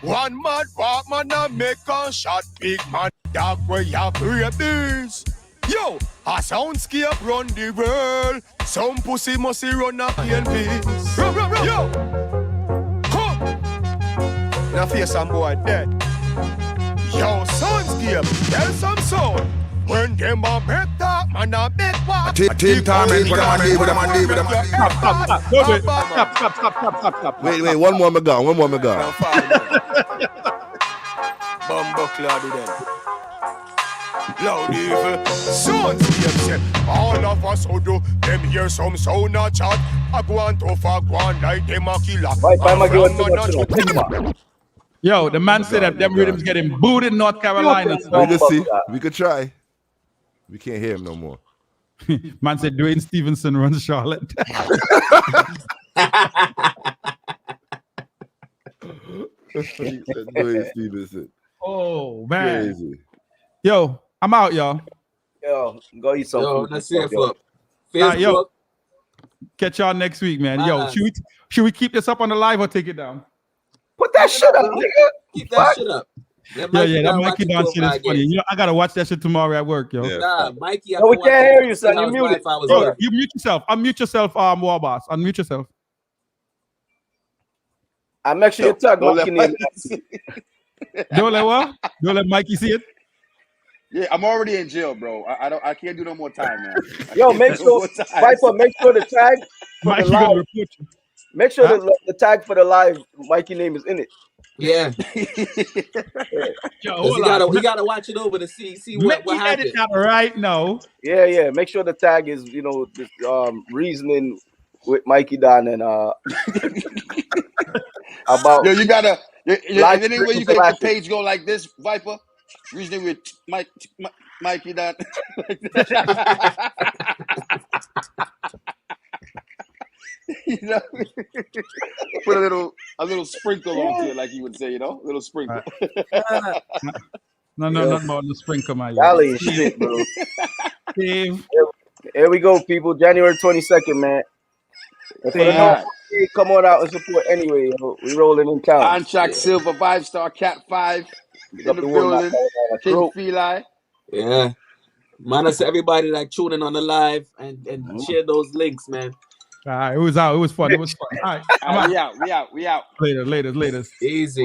One mad walk man and make a shot. Big man dog where you have rabies. Yo, a Soundscape run the world. Some pussy must run a PNP. Yo, come. Now face some boy dead. Yo, Soundscape, tell some sound. When them a make that, man a make what? Torment, what am I doing? Stop. Wait, one more me gone. Bumbo clad with them. Loud evil. Soundscape say, all of us who do, them hear some sound a chat. I go on to fuck one like them a killer. Yo, the man said that them rhythms getting booed in North Carolina. We can see. We could try. We can't hear him no more. Man said Dwayne Stevenson runs Charlotte. Dwayne Stevenson. Oh, man. Crazy. Yo, I'm out, y'all. Yo, go eat some food. Let's see it, Flip. Facebook. Yo, catch y'all next week, man. Yo, should we keep this up on the live or take it down? Put that shit up, nigga. Keep that shit up. That Mikey Don shit is funny. You know, I gotta watch that shit tomorrow at work, yo. Yeah. Nah, Mikey. No, we can't hear you, son. You muted. Bro, you mute yourself. Unmute yourself, Warr Boss. Unmute yourself. I make sure you talk. Don't Don't let what? Don't let Mikey see it. Yeah, I'm already in jail, bro. I can't do no more time, man. Yo, make sure Viper, make sure the tag for Mikey the live. gonna report you. Make sure the tag for the live Mikey name is in it. Yeah. Yo, he gotta watch it over to see what happened. That right now. Yeah. Make sure the tag is, you know, this reasoning with Mikey Don and about. Yo, you gotta. Any way you can make the page go like this, Viper? Reasoning with Mikey Don. You know, put a little sprinkle onto it, like you would say, you know, a little sprinkle. No, not more the sprinkle, my Golly shit, bro. Steve. Here we go, people. January 22nd, man. Come on out and support anyway. Yo. We rolling in town. Contract Silver 5-star Cat 5 in the building. King Feli. Yeah. Man, I say everybody like tuning on the live and share those links, man. It was out. It was fun. All right. We out. Later. Easy.